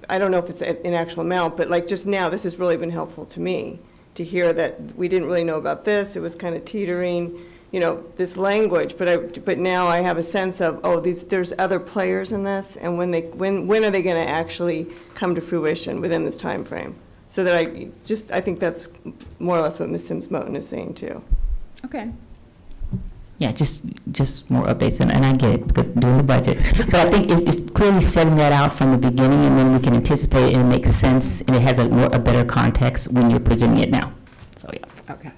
I don't know if it's an actual amount, but like just now, this has really been helpful to me to hear that we didn't really know about this. It was kind of teetering, this language, but now I have a sense of, there's other players in this, and when are they going to actually come to fruition within this time frame? So that I think that's more or less what Ms. Sims Moton is saying too. Okay. Yeah, just more updates, and I get it, because doing the budget. But I think it's clearly setting that out from the beginning, and then we can anticipate it, and it makes sense, and it has a better context when you're presenting it now. So, yeah. Okay.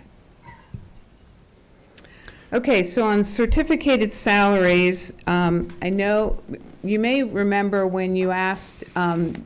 Okay, so on certificated salaries, I know, you may remember when you asked, you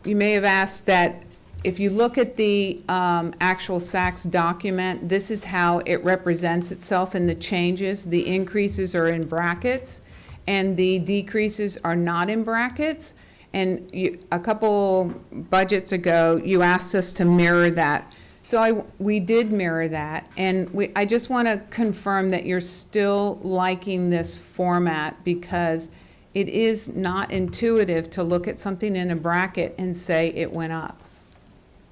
may have asked that if you look at the actual SACS document, this is how it represents itself in the changes. The increases are in brackets, and the decreases are not in brackets. And a couple budgets ago, you asked us to mirror that. So we did mirror that, and I just want to confirm that you're still liking this format, because it is not intuitive to look at something in a bracket and say it went up.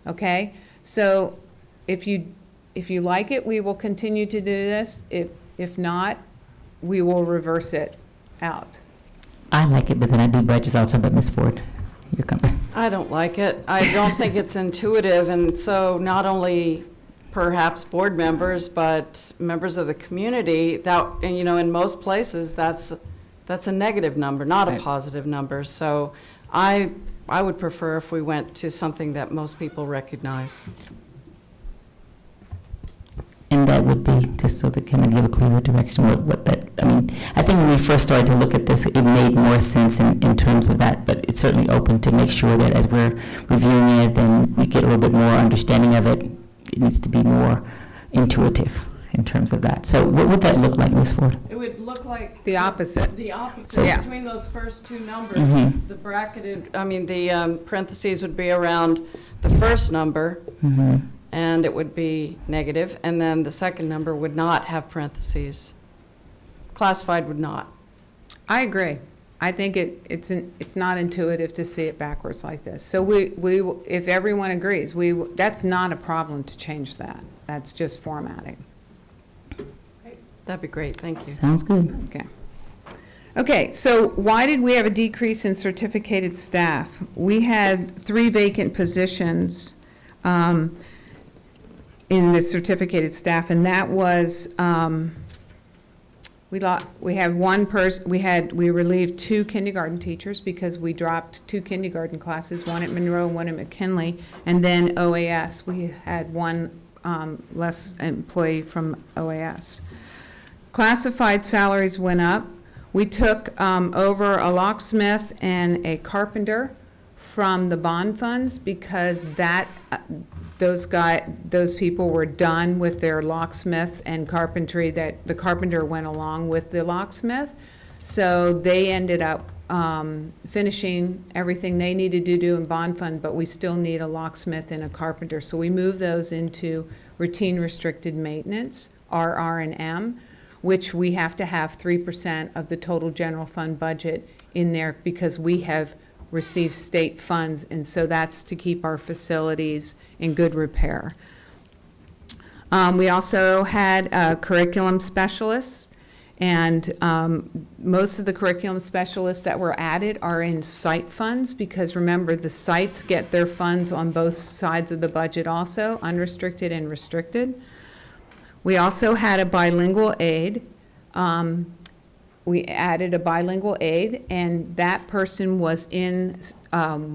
Okay? So if you like it, we will continue to do this. If not, we will reverse it out. I like it, but then I do budgets all the time, but Ms. Ford, you're coming. I don't like it. I don't think it's intuitive, and so not only perhaps board members, but members of the community, in most places, that's a negative number, not a positive number. So I would prefer if we went to something that most people recognize. And that would be, just so that kind of give a clearer direction, I think when we first started to look at this, it made more sense in terms of that, but it's certainly open to make sure that as we're reviewing it and we get a little bit more understanding of it, it needs to be more intuitive in terms of that. So what would that look like, Ms. Ford? It would look like the opposite. The opposite. So- Yeah. Between those first two numbers, Mhm. the bracketed, the parentheses would be around the first number, Mm-hmm. and it would be negative, and then the second number would not have parentheses. Classified would not. I agree. I think it's not intuitive to see it backwards like this. So if everyone agrees, that's not a problem to change that. That's just formatting. That'd be great, thank you. Sounds good. Okay. Okay, so why did we have a decrease in certificated staff? We had 3 vacant positions in the certificated staff, and that was, we had one person, we relieved 2 kindergarten teachers because we dropped 2 kindergarten classes, one at Monroe, one at McKinley, and then OAS, we had 1 less employee from OAS. Classified salaries went up. We took over a locksmith and a carpenter from the bond funds because those people were done with their locksmith and carpentry, that the carpenter went along with the locksmith. So they ended up finishing everything they needed to do in bond fund, but we still need a locksmith and a carpenter. So we moved those into routine restricted maintenance, RR&M, which we have to have 3% of the total general fund budget in there because we have received state funds, and so that's to keep our facilities in good repair. We also had curriculum specialists, and most of the curriculum specialists that were added are in site funds because remember, the sites get their funds on both sides of the budget also, unrestricted and restricted. We also had a bilingual aide. We added a bilingual aide, and that person was in,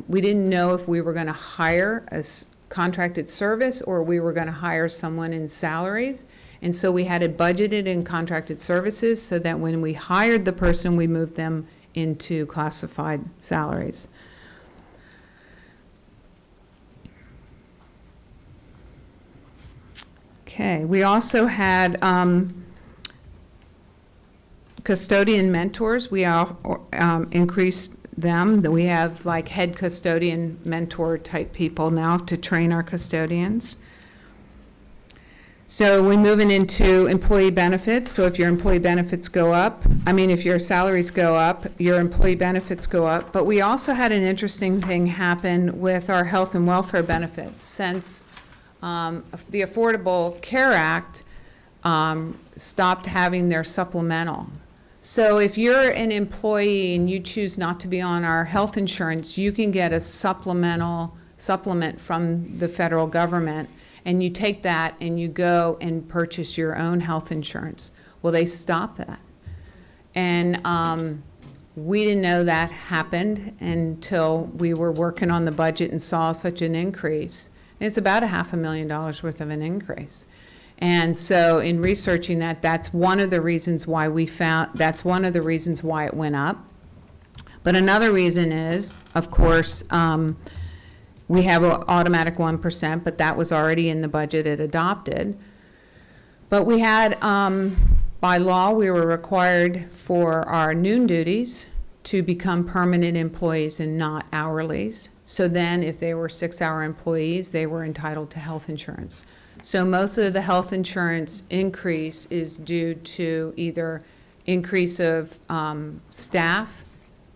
we didn't know if we were going to hire a contracted service or we were going to hire someone in salaries. And so we had it budgeted in contracted services so that when we hired the person, we moved them into classified salaries. Okay, we also had custodian mentors. We increased them. That we have like head custodian mentor type people now to train our custodians. So we're moving into employee benefits. So if your employee benefits go up, if your salaries go up, your employee benefits go up. But we also had an interesting thing happen with our health and welfare benefits since the Affordable Care Act stopped having their supplemental. So if you're an employee and you choose not to be on our health insurance, you can get a supplement from the federal government, and you take that and you go and purchase your own health insurance. Well, they stopped that. And we didn't know that happened until we were working on the budget and saw such an increase. It's about $500,000 worth of an increase. And so in researching that, that's one of the reasons why it went up. But another reason is, of course, we have an automatic 1%, but that was already in the budget it adopted. But we had, by law, we were required for our noon duties to become permanent employees and not hourlies. So then if they were 6-hour employees, they were entitled to health insurance. So most of the health insurance increase is due to either increase of staff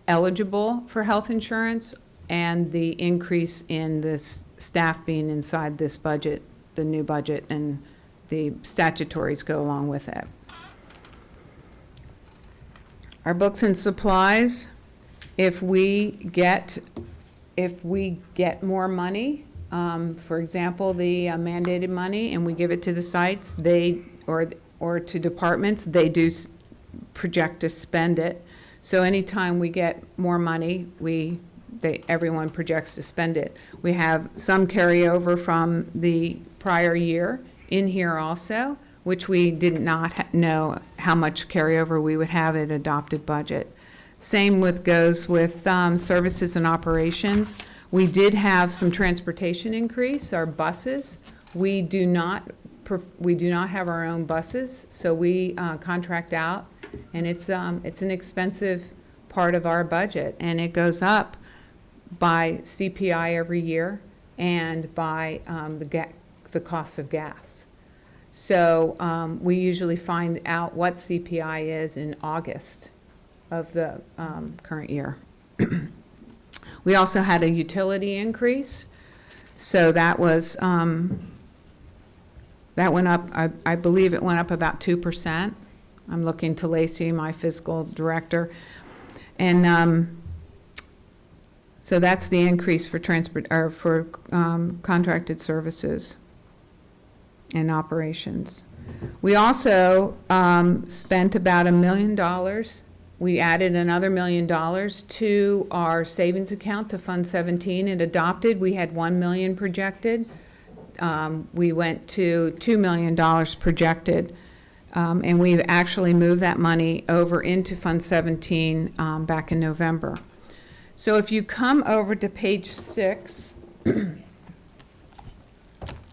eligible for health insurance and the increase in this staff being inside this budget, the new budget, and the statutories go along with it. Our books and supplies, if we get more money, for example, the mandated money, and we give it to the sites, or to departments, they do project to spend it. So anytime we get more money, everyone projects to spend it. We have some carryover from the prior year in here also, which we did not know how much carryover we would have at adopted budget. Same goes with services and operations. We did have some transportation increase, our buses. We do not have our own buses, so we contract out, and it's an expensive part of our budget, and it goes up by CPI every year and by the cost of gas. So we usually find out what CPI is in August of the current year. We also had a utility increase, so that was that went up. I believe it went up about 2%. I'm looking to Lacey, my fiscal director, and so that's the increase for contracted services and operations. We also spent about $1 million. We added another $1 million to our savings account to Fund 17 and adopted. We had $1 million projected. We went to $2 million projected, and we've actually moved that money over into Fund 17 back in November. So if you come over to page 6,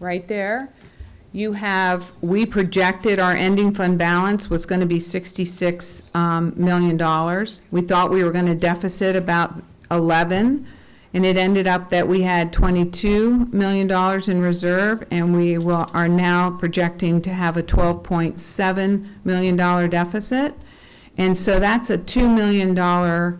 right there, we projected our ending fund balance was going to be $66 million. We thought we were going to deficit about 11, and it ended up that we had $22 million in reserve, and we are now projecting to have a $12.7 million deficit. And so that's a $2 million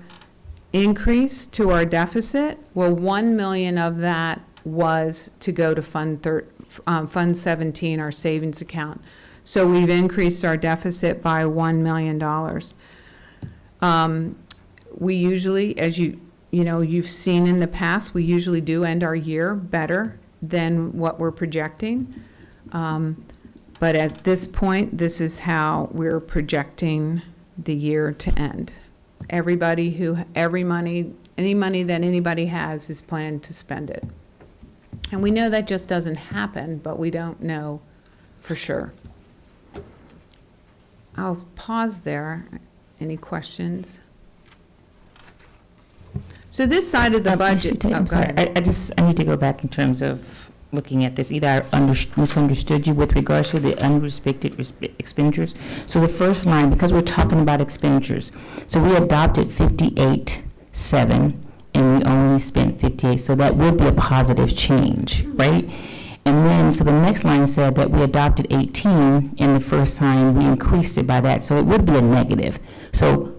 increase to our deficit. Well, $1 million of that was to go to Fund 17, our savings account. So we've increased our deficit by $1 million. We usually, as you've seen in the past, we usually do end our year better than what we're projecting. But at this point, this is how we're projecting the year to end. Any money that anybody has is planned to spend it. And we know that just doesn't happen, but we don't know for sure. I'll pause there. Any questions? So this side of the budget. I'm Oh, go sorry, ahead. I need to go back in terms of looking at this. Either I misunderstood you with regards to the unrestricted expenditures. So the first line, because we're talking about expenditures, so we adopted 58.7 and we only spent 58, so that would be a positive change, right? And then, so the next line said that we adopted 18 and the first time we increased it by that, so it would be a negative. So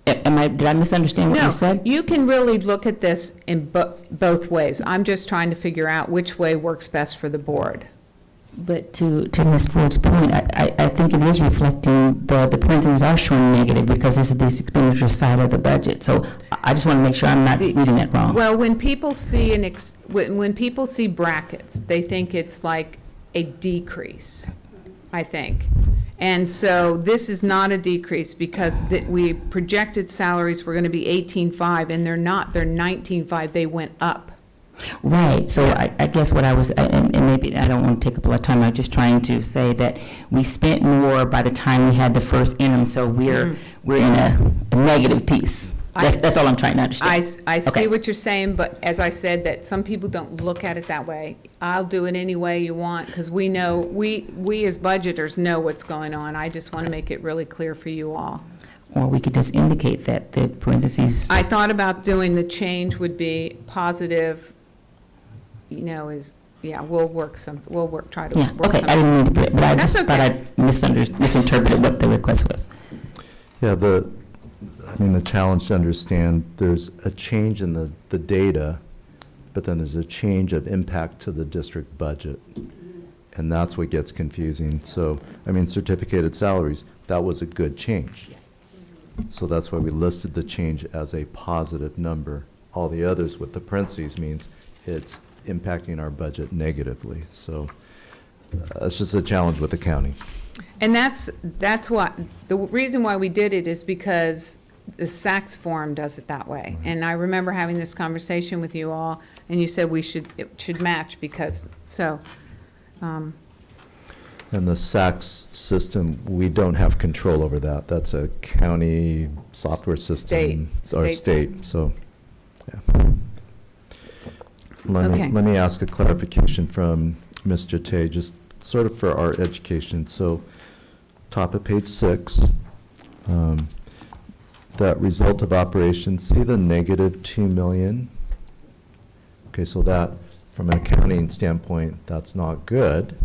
did I misunderstand what you said? No, you can really look at this in both ways. I'm just trying to figure out which way works best for the board. But to Ms. Ford's point, I think it is reflecting, the parentheses are showing negative because this is the expenditure side of the budget. So I just want to make sure I'm not reading that wrong. Well, when people see when people see brackets, they think it's like a decrease, I think. And so this is not a decrease because we projected salaries were going to be 18.5 and they're not, they're 19.5, they went up. Right, so I guess what I was, and maybe I don't want to take up a lot of time, I'm just trying to say that we spent more by the time we had the first interim, so we're in a negative piece. That's all I'm trying to understand. I see Okay. what you're saying, but as I said, that some people don't look at it that way. I'll do it any way you want, because we know, we as budgeters know what's going on. I just want to make it really clear for you all. Or we could just indicate that the parentheses. I thought about doing the change would be positive, we'll try to Yeah, work okay, something. I didn't mean to, but I That's just thought okay. I misinterpreted what the request was. Yeah, the challenge to understand, there's a change in the data, but then there's a change of impact to the district budget. And that's what gets confusing. So, certificated salaries, that was a good change. So that's why we listed the change as a positive number. All the others with the parentheses means it's impacting our budget negatively. So it's just a challenge with the county. And that's what, the reason why we did it is because the SACS form does it that way. And I remember having this conversation with you all, and you said it should match because, And the SACS system, we don't have control over that. That's a county software system. Or state, so, yeah. Okay. Let me ask a clarification from Ms. Jate, just sort of for our education. So, top of page 6, that result of operations, see the negative 2 million? Okay, so that, from an accounting standpoint, that's not good.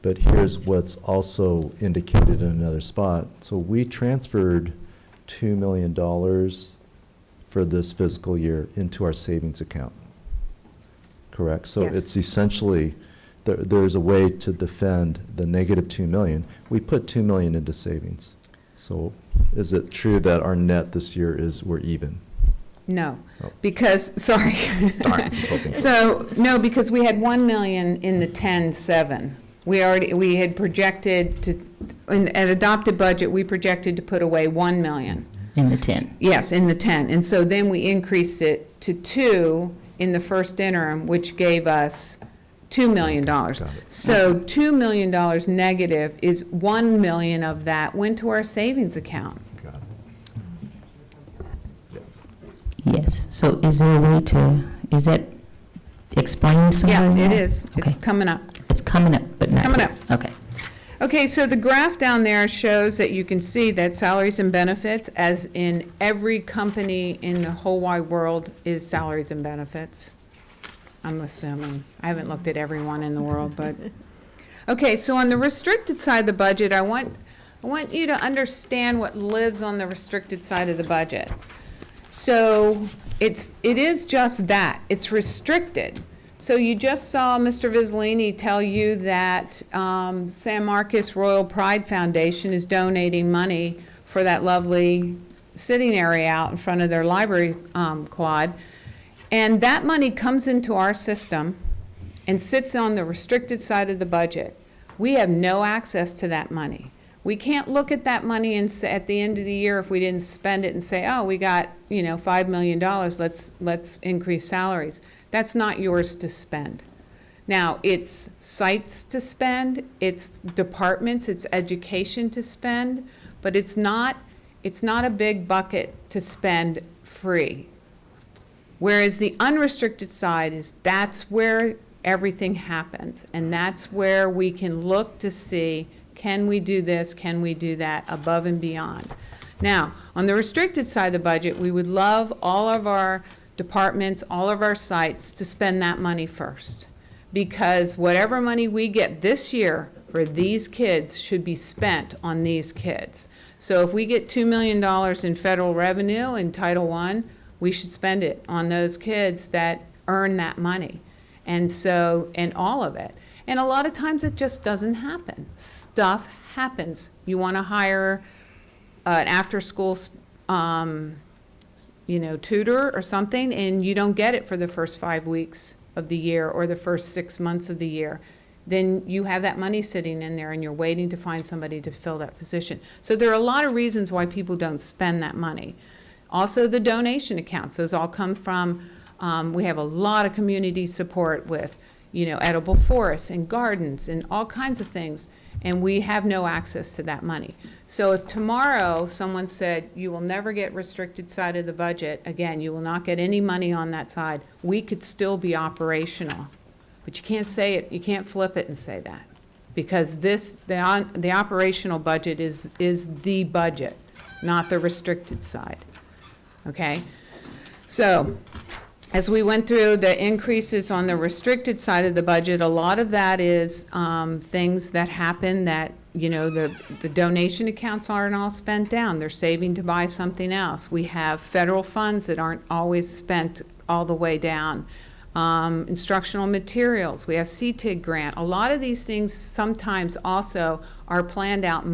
But here's what's also indicated in another spot. So we transferred $2 million for this fiscal year into our savings account. Correct? So Yes. it's essentially, there's a way to defend the negative 2 million. We put 2 million into savings. So is it true that our net this year we're even? no, Oh. because, sorry. Darn, I was hoping so. So, no, because we had 1 million in the 10.7. We had projected at adopted budget, we projected to put away 1 million. In the 10. Yes, in the 10. And so then we increased it to 2 in the first interim, which gave us $2 million. So $2 million negative is 1 million of that went to our savings account. Got it. Yes, so is there a way is that explained somewhere? Yeah, in it there? is. It's Okay. coming up. It's coming up, but It's not coming yet. up. Okay. Okay, so the graph down there shows that you can see that salaries and benefits, as in every company in the whole wide world, is salaries and benefits. I'm assuming. I haven't looked at everyone in the world, but. Okay, so on the restricted side of the budget, I want you to understand what lives on the restricted side of the budget. So it is just that. It's restricted. So you just saw Mr. Vizzolini tell you that San Marcos Royal Pride Foundation is donating money for that lovely sitting area out in front of their library quad. And that money comes into our system and sits on the restricted side of the budget. We have no access to that money. We can't look at that money and say, at the end of the year, if we didn't spend it, and say, oh, we got, $5 million, let's increase salaries. That's not yours to spend. Now, it's sites to spend, it's departments, it's education to spend, but it's not a big bucket to spend free. Whereas the unrestricted side that's where everything happens, and that's where we can look to see, can we do this, can we do that, above and beyond. Now, on the restricted side of the budget, we would love all of our departments, all of our sites to spend that money first. Because whatever money we get this year for these kids should be spent on these kids. So if we get $2 million in federal revenue in Title I, we should spend it on those kids that earn that money. And all of it. And a lot of times it just doesn't happen. Stuff happens. You want to hire an after-school, tutor or something, and you don't get it for the first 5 weeks of the year or the first 6 months of the year. Then you have that money sitting in there and you're waiting to find somebody to fill that position. So there are a lot of reasons why people don't spend that money. Also, the donation accounts, those all come from, we have a lot of community support with, edible forests and gardens and all kinds of things, and we have no access to that money. So if tomorrow someone said, you will never get restricted side of the budget, again, you will not get any money on that side, we could still be operational. But you can't say it, you can't flip it and say that. Because the operational budget is the budget, not the restricted side. Okay? So, as we went through the increases on the restricted side of the budget, a lot of that is things that happen that, the donation accounts aren't all spent down. They're saving to buy something else. We have federal funds that aren't always spent all the way down. Instructional materials. We have CTIG grant. A lot of these things sometimes also are planned out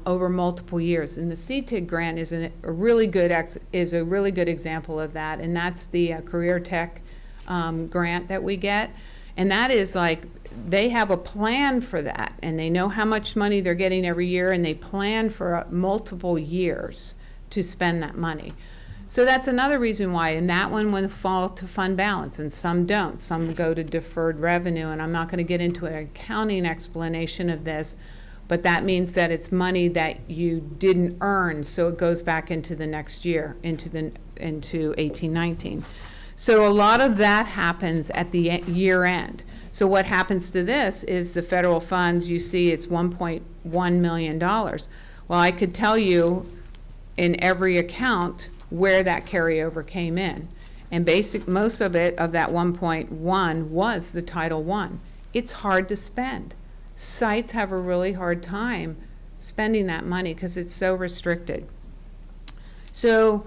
over multiple years, and the CTIG grant is a really good example of that, and that's the Career Tech grant that we get, and that is like they have a plan for that, and they know how much money they're getting every year, and they plan for multiple years to spend that money. So that's another reason why, and that one will fall to fund balance, and some don't. Some go to deferred revenue, and I'm not going to get into an accounting explanation of this, but that means that it's money that you didn't earn, so it goes back into the next year, into 18-19. So a lot of that happens at the year end. So what happens to this is the federal funds, you see it's $1.1 million. Well, I could tell you in every account where that carryover came in. And most of it, of that 1.1, was the Title I. It's hard to spend. Sites have a really hard time spending that money because it's so restricted. So,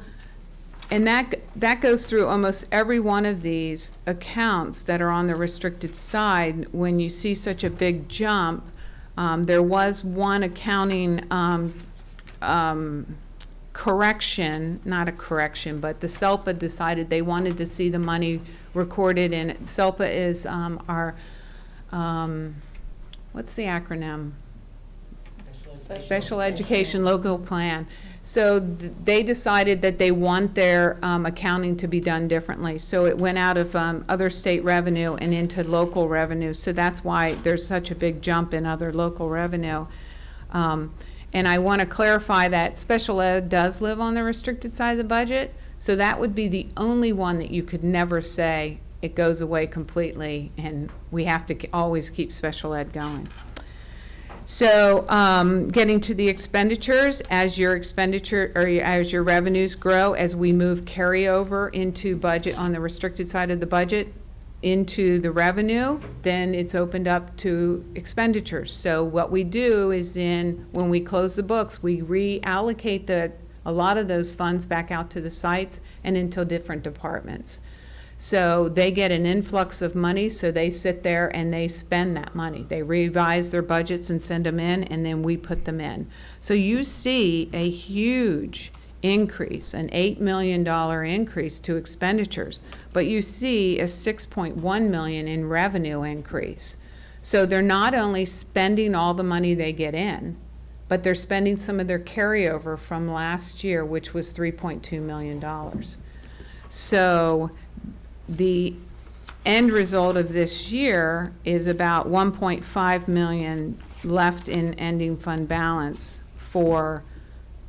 and that goes through almost every one of these accounts that are on the restricted side. When you see such a big jump, there was one accounting correction, not a correction, but the SELPA decided they wanted to see the money recorded in it. SELPA is our, what's the acronym? Special Education Local Plan. So they decided that they want their accounting to be done differently. So it went out of other state revenue and into local revenue. So that's why there's such a big jump in other local revenue. And I want to clarify that special ed does live on the restricted side of the budget, so that would be the only one that you could never say it goes away completely, and we have to always keep special ed going. So getting to the expenditures, as your revenues grow, as we move carryover into budget on the restricted side of the budget, into the revenue, then it's opened up to expenditures. So what we do is when we close the books, we reallocate a lot of those funds back out to the sites and into different departments. So they get an influx of money, so they sit there and they spend that money. They revise their budgets and send them in, and then we put them in. So you see a huge increase, an $8 million increase to expenditures, but you see a $6.1 million in revenue increase. So they're not only spending all the money they get in, but they're spending some of their carryover from last year, which was $3.2 million. So end result of this year is about 1.5 million left in ending fund balance for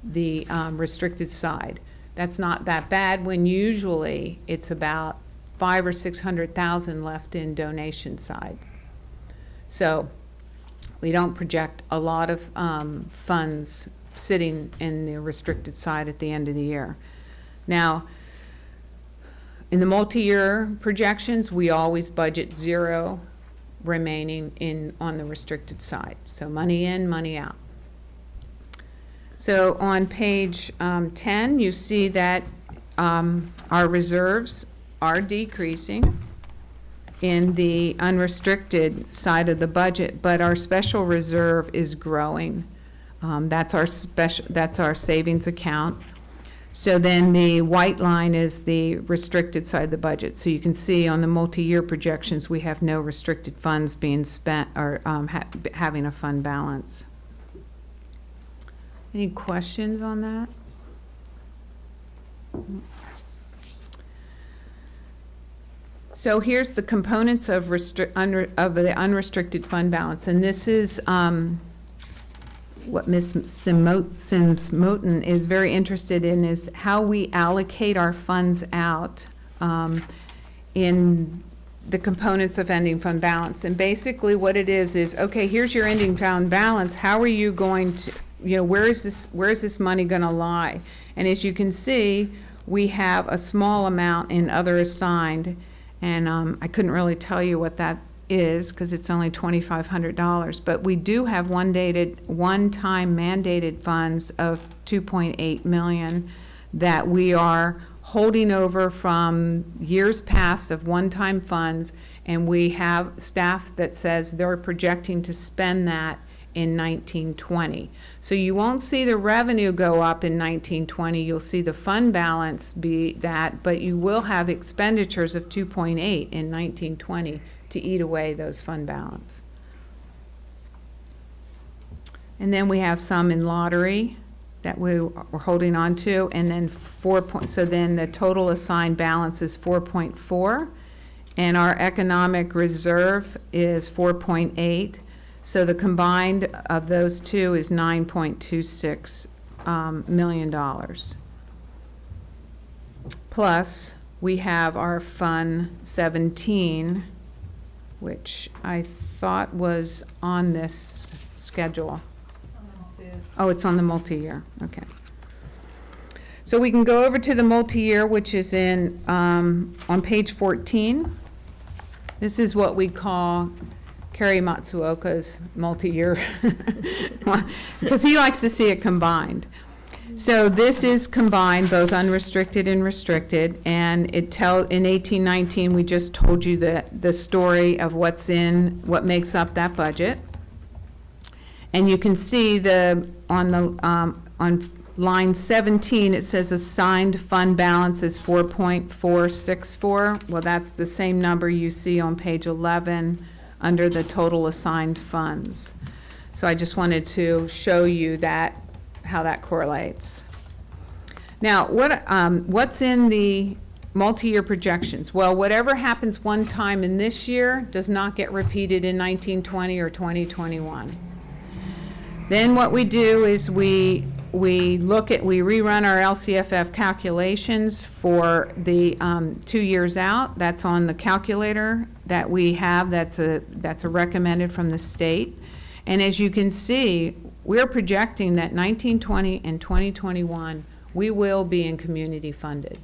the restricted side. That's not that bad when usually it's about 500,000 or 600,000 left in donation sides. So we don't project a lot of funds sitting in the restricted side at the end of the year. Now, in the multi-year projections, we always budget 0 remaining on the restricted side. So money in, money out. So on page 10, you see that our reserves are decreasing in the unrestricted side of the budget, but our special reserve is growing. That's our savings account. So then the white line is the restricted side of the budget. So you can see on the multi-year projections, we have no restricted funds being spent or having a fund balance. Any questions on that? So here's the components of the unrestricted fund balance, and this is what Ms. Sims-Moten is very interested in, is how we allocate our funds out in the components of ending fund balance. And basically what it is, okay, here's your ending fund balance. How are you going to, where is this money going to lie? And as you can see, we have a small amount in other assigned, and I couldn't really tell you what that is because it's only $2,500, but we do have one-time mandated funds of $2.8 million that we are holding over from years past of one-time funds, and we have staff that says they're projecting to spend that in 1920. So you won't see the revenue go up in 1920, you'll see the fund balance be that, but you will have expenditures of 2.8 in 1920 to eat away those fund balance. And then we have some in lottery that we're holding on to, and then so then the total assigned balance is 4.4, and our economic reserve is 4.8. So the combined of those two is $9.26 million. Plus, we have our Fund 17, which I thought was on this schedule. Oh, it's on the multi-year, okay. So we can go over to the multi-year, which is on page 14. This is what we call Kerry Matsuoka's multi-year, because he likes to see it combined. So this is combined, both unrestricted and restricted, and in 1819, we just told you the story of what makes up that budget. And you can see on line 17, it says assigned fund balance is 4.464. Well, that's the same number you see on page 11 under the total assigned funds. So I just wanted to show you how that correlates. Now, what's in the multi-year projections? Well, whatever happens one time in this year does not get repeated in 1920 or 2021. Then what we do is we rerun our LCFF calculations for the 2 years out. That's on the calculator that we have. That's a recommended from the state. And as you can see, we're projecting that 1920 and 2021 we will be in community funded.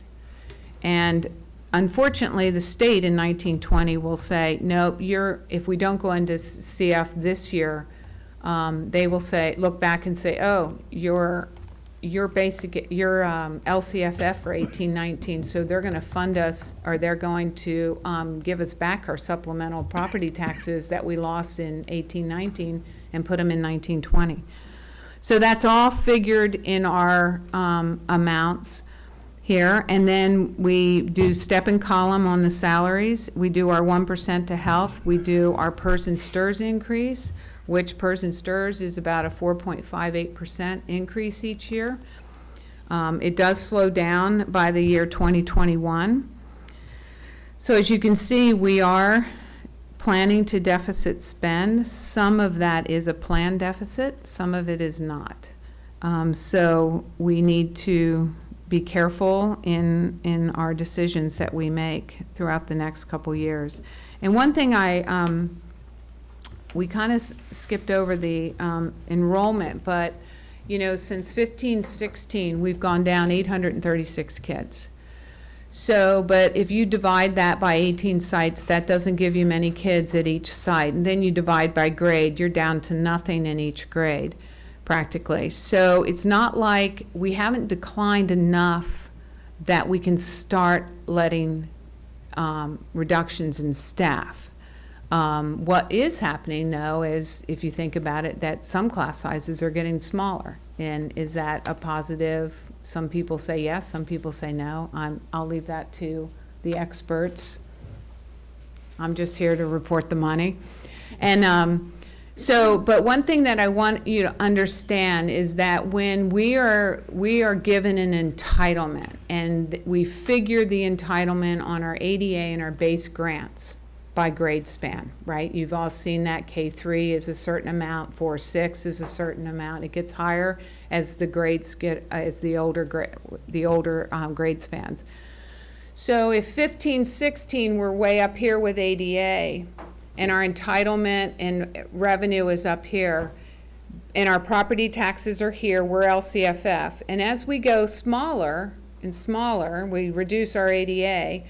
And unfortunately, the state in 1920 will say, no, if we don't go into CF this year, they will look back and say, oh, your LCFF for 1819, so they're going to fund us, or they're going to give us back our supplemental property taxes that we lost in 1819 and put them in 1920. So that's all figured in our amounts here, and then we do step and column on the salaries. We do our 1% to health. We do our PERS and STRS increase, which PERS and STRS is about a 4.58% increase each year. It does slow down by the year 2021. So as you can see, we are planning to deficit spend. Some of that is a planned deficit, some of it is not. So we need to be careful in our decisions that we make throughout the next couple years. And one thing we kind of skipped over the enrollment, but since 15-16, we've gone down 836 kids. So, but if you divide that by 18 sites, that doesn't give you many kids at each site. And then you divide by grade, you're down to nothing in each grade, practically. So it's not like we haven't declined enough that we can start letting reductions in staff. What is happening, though, is, if you think about it, that some class sizes are getting smaller. And is that a positive? Some people say yes, some people say no. I'll leave that to the experts. I'm just here to report the money. And but one thing that I want you to understand is that when we are given an entitlement, and we figure the entitlement on our ADA and our base grants by grade span, right? You've all seen that K3 is a certain amount, 4-6 is a certain amount. It gets higher as the grades get, as the older grade spans. So if 15-16 we're way up here with ADA, and our entitlement and revenue is up here, and our property taxes are here, we're LCFF. And as we go smaller and smaller, we reduce our ADA,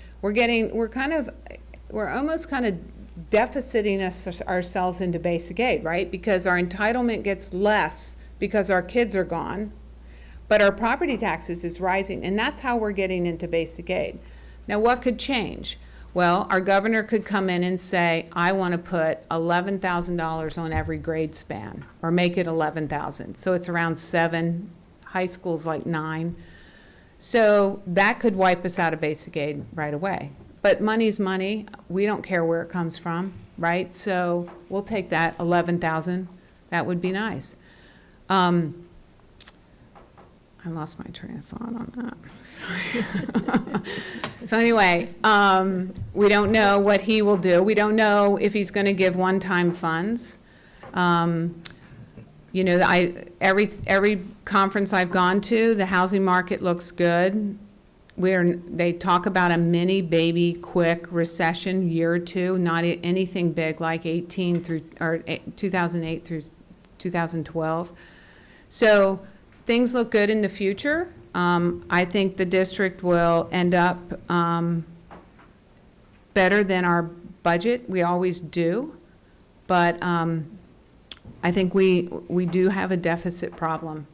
we're almost kind of deficiting ourselves into basic aid, right? Because our entitlement gets less because our kids are gone, but our property taxes is rising, and that's how we're getting into basic aid. Now, what could change? Well, our governor could come in and say, I want to put $11,000 on every grade span, or make it $11,000. So it's around 7, high school's like 9. So that could wipe us out of basic aid right away. But money's money. We don't care where it comes from, right? So we'll take that, 11,000. That would be nice. I lost my train of thought on that. Sorry. So anyway, we don't know what he will do. We don't know if he's going to give one-time funds. Every conference I've gone to, the housing market looks good. They talk about a mini baby quick recession, year or two, not anything big like 2008 through 2012. So things look good in the future. I think the district will end up better than our budget. We always do. But I think we do have a deficit problem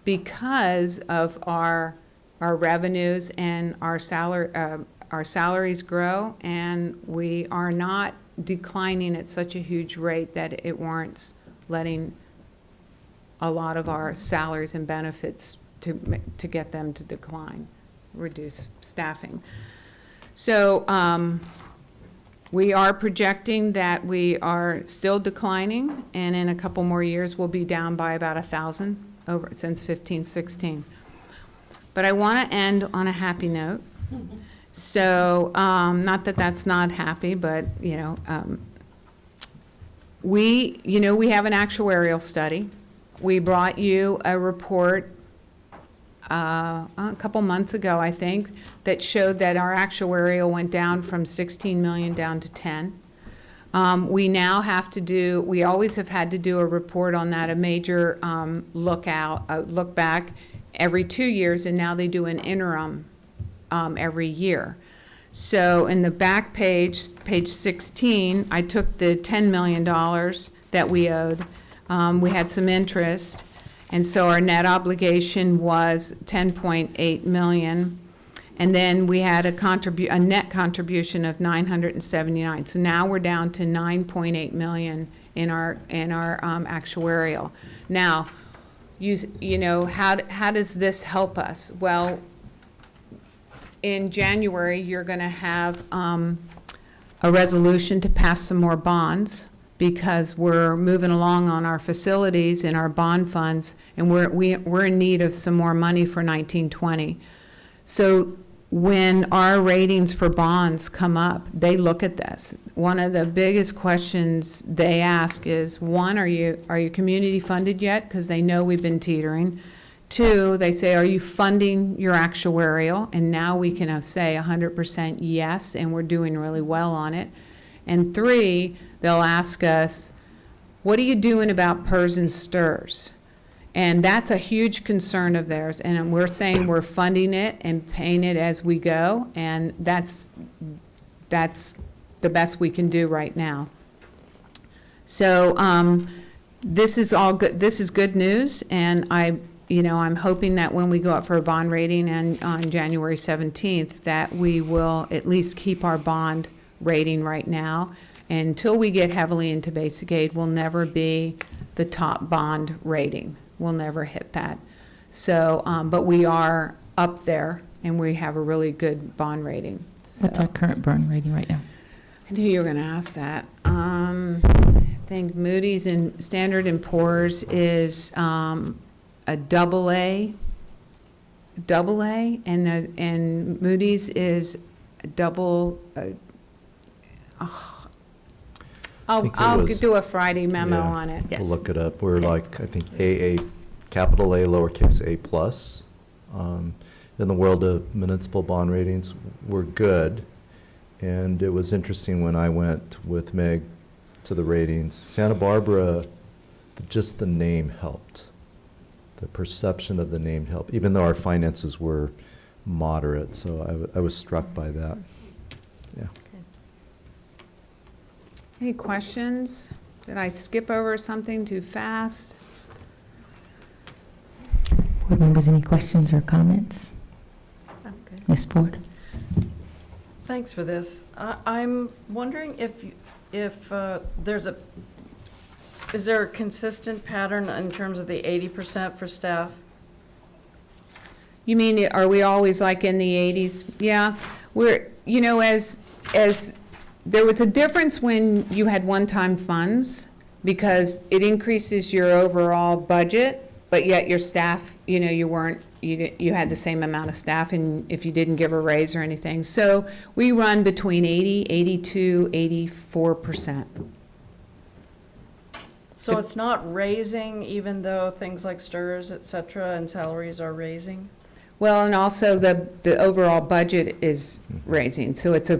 because of our revenues and our salaries grow, and we are not declining at such a huge rate that it warrants letting a lot of our salaries and benefits to get them to decline, reduce staffing. So we are projecting that we are still declining, and in a couple more years we'll be down by about 1,000 since 15-16. But I want to end on a happy note. So, not that that's not happy, but, we have an actuarial study. We brought you a report a couple months ago, I think, that showed that our actuarial went down from 16 million down to 10. We now have to do, we always have had to do a report on that, a major look back every 2 years, and now they do an interim every year. So in the back page, page 16, I took the $10 million that we owed. We had some interest, and so our net obligation was 10.8 million. And then we had a net contribution of 979. So now we're down to 9.8 million in our actuarial. Now, how does this help us? Well, in January, you're going to have a resolution to pass some more bonds, because we're moving along on our facilities and our bond funds, and we're in need of some more money for 1920. So when our ratings for bonds come up, they look at this. One of the biggest questions they ask is, one, are you community funded yet? Because they know we've been teetering. Two, they say, are you funding your actuarial? And now we can say 100% yes, and we're doing really well on it. And three, they'll ask us, what are you doing about PERS and STRS? And that's a huge concern of theirs. And we're saying we're funding it and paying it as we go. And that's the best we can do right now. So this is all good. This is good news. And I'm hoping that when we go up for a bond rating and on January 17th, that we will at least keep our bond rating right now. And until we get heavily into basic aid, we'll never be the top bond rating. We'll never hit that. So, but we are up there, and we have a really good bond rating. What's our current burn rating right now? I knew you were going to ask that. I think Moody's and Standard & Poor's is a AA, and Moody's is a double. I'll do a Friday memo on it. We'll look it up. We're like, I think, AA, capital A, lowercase a plus. In the world of municipal bond ratings, we're good. And it was interesting when I went with Meg to the ratings. Santa Barbara, just the name helped. The perception of the name helped, even though our finances were moderate. So I was struck by that. Yeah. Any questions? Did I skip over something too fast? Board members, any questions or comments? I'm good. Ms. Ford? Thanks for this. I'm wondering if is there a consistent pattern in terms of the 80% for staff? You mean, are we always like in the 80s? Yeah, we're, as there was a difference when you had one-time funds, because it increases your overall budget, but yet your staff, you had the same amount of staff, and if you didn't give a raise or anything. So we run between 80, 82, 84%. So it's not raising, even though things like STRS, et cetera, and salaries are raising? Well, and also the overall budget is raising, so it's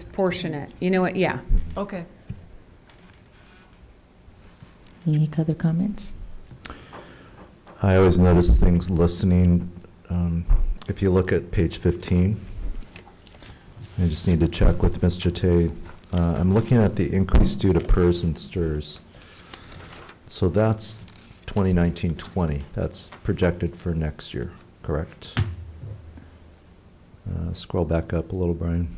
proportionate. You know what? Yeah. Okay. Any other comments? I always notice things listening. If you look at page 15, I just need to check with Ms. Jate. I'm looking at the increase due to PERS and STRS. So that's 2019-20. That's projected for next year, correct? Scroll back up a little, Brian.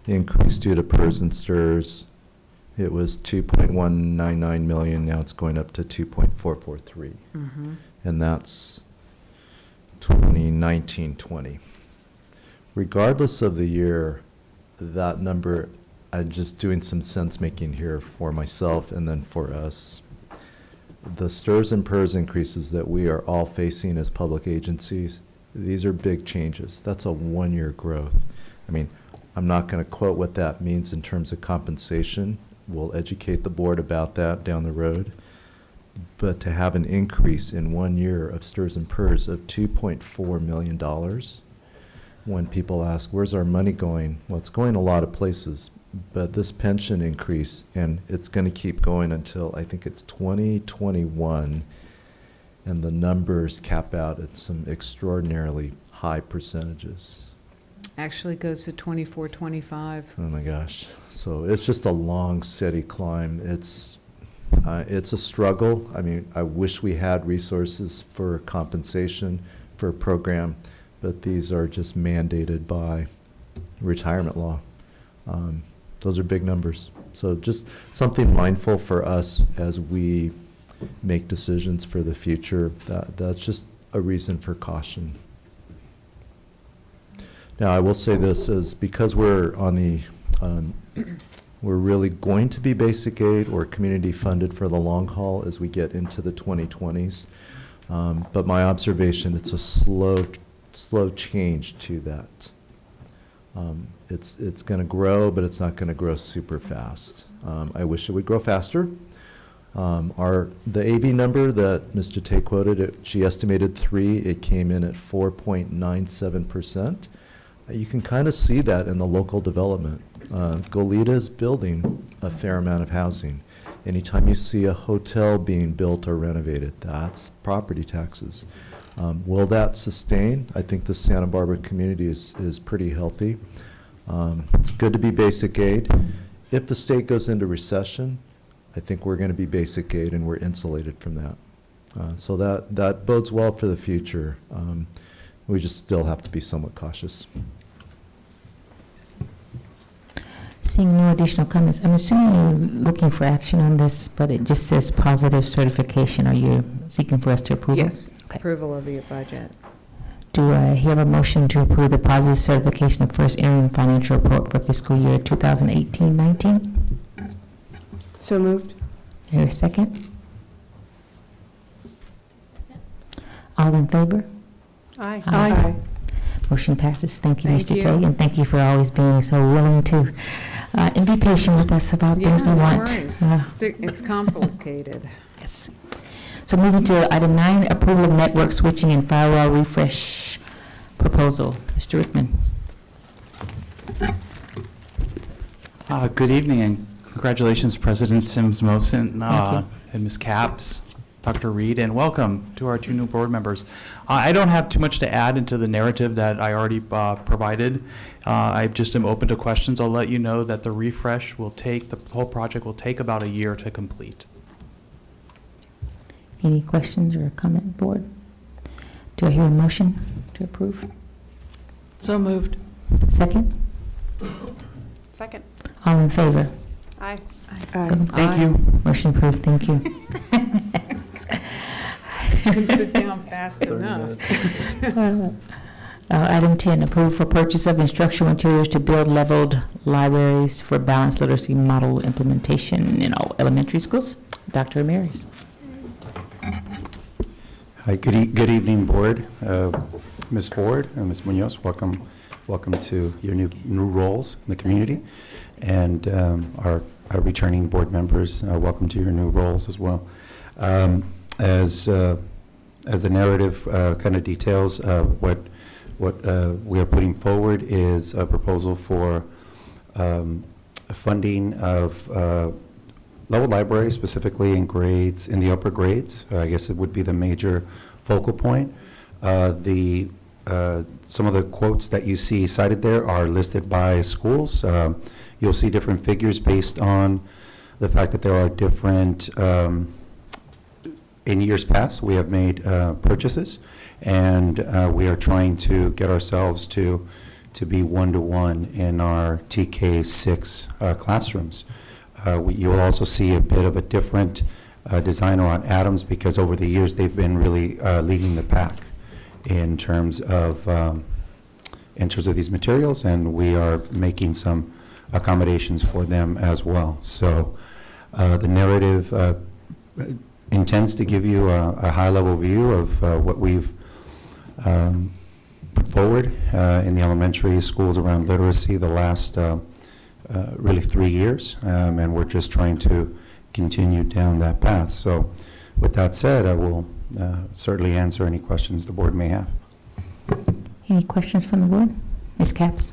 The increase due to PERS and STRS, it was 2.199 million. Now it's going up to 2.443. Mm-hmm. And that's 2019-20. Regardless of the year, that number, I'm just doing some sense making here for myself and then for us. The STRS and PERS increases that we are all facing as public agencies, these are big changes. That's a one-year growth. I mean, I'm not going to quote what that means in terms of compensation. We'll educate the board about that down the road. But to have an increase in 1 year of STRS and PERS of $2.4 million, when people ask, where's our money going? Well, it's going a lot of places, but this pension increase, and it's going to keep going until I think it's 2021, and the numbers cap out at some extraordinarily high percentages. Actually goes to 24, 25. Oh my gosh. So it's just a long, steady climb. It's a struggle. I mean, I wish we had resources for compensation for a program, but these are just mandated by retirement law. Those are big numbers. So just something mindful for us as we make decisions for the future. That's just a reason for caution. Now, I will say this is because we're on the, we're really going to be basic aid or community funded for the long haul as we get into the 2020s. But my observation, it's a slow slow change to that. It's going to grow, but it's not going to grow super fast. I wish it would grow faster. The AV number that Ms. Jate quoted, she estimated 3. It came in at 4.97%. You can kind of see that in the local development. Goleta is building a fair amount of housing. Anytime you see a hotel being built or renovated, that's property taxes. Will that sustain? I think the Santa Barbara community is pretty healthy. It's good to be basic aid. If the state goes into recession, I think we're going to be basic aid and we're insulated from that. So that bodes well for the future. We just still have to be somewhat cautious. Seeing no additional comments, I'm assuming you're looking for action on this, but it just says positive certification. Are you seeking for us to approve? Yes, Okay. approval of the budget. Do I hear a motion to approve the positive certification of first interim financial report for fiscal year 2018-19? So moved. Here a second? All in favor? Aye. Aye. Motion passes. Thank you, Thank Mr. you. Tay, and thank you for always being so willing to, and be patient with us about things we Yeah, no want. worries. It's complicated. Yes. So moving to item 9, approval of network switching and firewall refresh proposal. Mr. Rickman. Good evening and congratulations, President Sims-Mosin you. and Ms. Capps, Dr. Reed, and welcome to our 2 new board members. I don't have too much to add into the narrative that I already provided. I just am open to questions. I'll let you know that the refresh will take, the whole project will take about a year to complete. Any questions or comment, board? Do I hear a motion to approve? So moved. Second? Second. All in favor? Aye. Thank you. Motion approved. Thank you. Couldn't sit down fast enough. Item 10, approval for purchase of instructional materials to build leveled libraries for balanced literacy model implementation in all elementary schools. Dr. Ramirez. Hi, good evening, board. Ms. Ford and Ms. Munoz, welcome to your new roles in the community. And our returning board members, welcome to your new roles as well. As the narrative kind of details, what we are putting forward is a proposal for funding of level libraries, specifically in grades, in the upper grades. I guess it would be the major focal point. Some of the quotes that you see cited there are listed by schools. You'll see different figures based on the fact that there are different, in years past, we have made purchases, and we are trying to get ourselves to be one-to-one in our TK6 classrooms. You'll also see a bit of a different design on Adams, because over the years they've been really leading the pack in terms of these materials, and we are making some accommodations for them as well. So the narrative intends to give you a high-level view of what we've put forward in the elementary schools around literacy the last really 3 years, and we're just trying to continue down that path. So with that said, I will certainly answer any questions the board may have. Any questions from the board? Ms. Capps?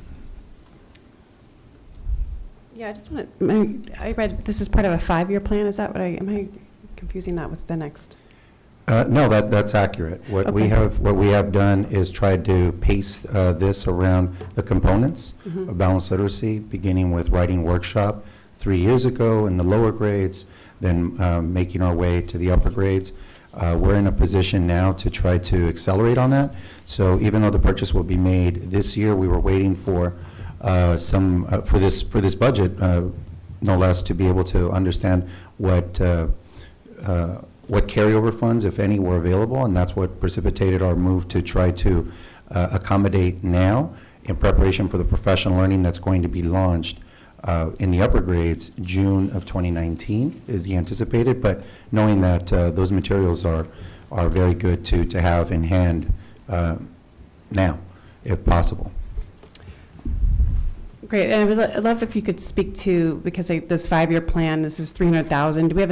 Yeah, I just want to, I read this is part of a 5-year plan. Is that what am I confusing that with the next? No, that's accurate. What we have done is tried to pace this around the components of balanced literacy, beginning with writing workshop 3 years ago in the lower grades, then making our way to the upper grades. We're in a position now to try to accelerate on that. So even though the purchase will be made this year, we were waiting for for this budget, no less, to be able to understand what carryover funds, if any, were available, and that's what precipitated our move to try to accommodate now in preparation for the professional learning that's going to be launched in the upper grades. June of 2019 is the anticipated, but knowing that those materials are very good to have in hand now, if possible. Great, and I'd love if you could speak to, because this 5-year plan, this is 300,000. Do we have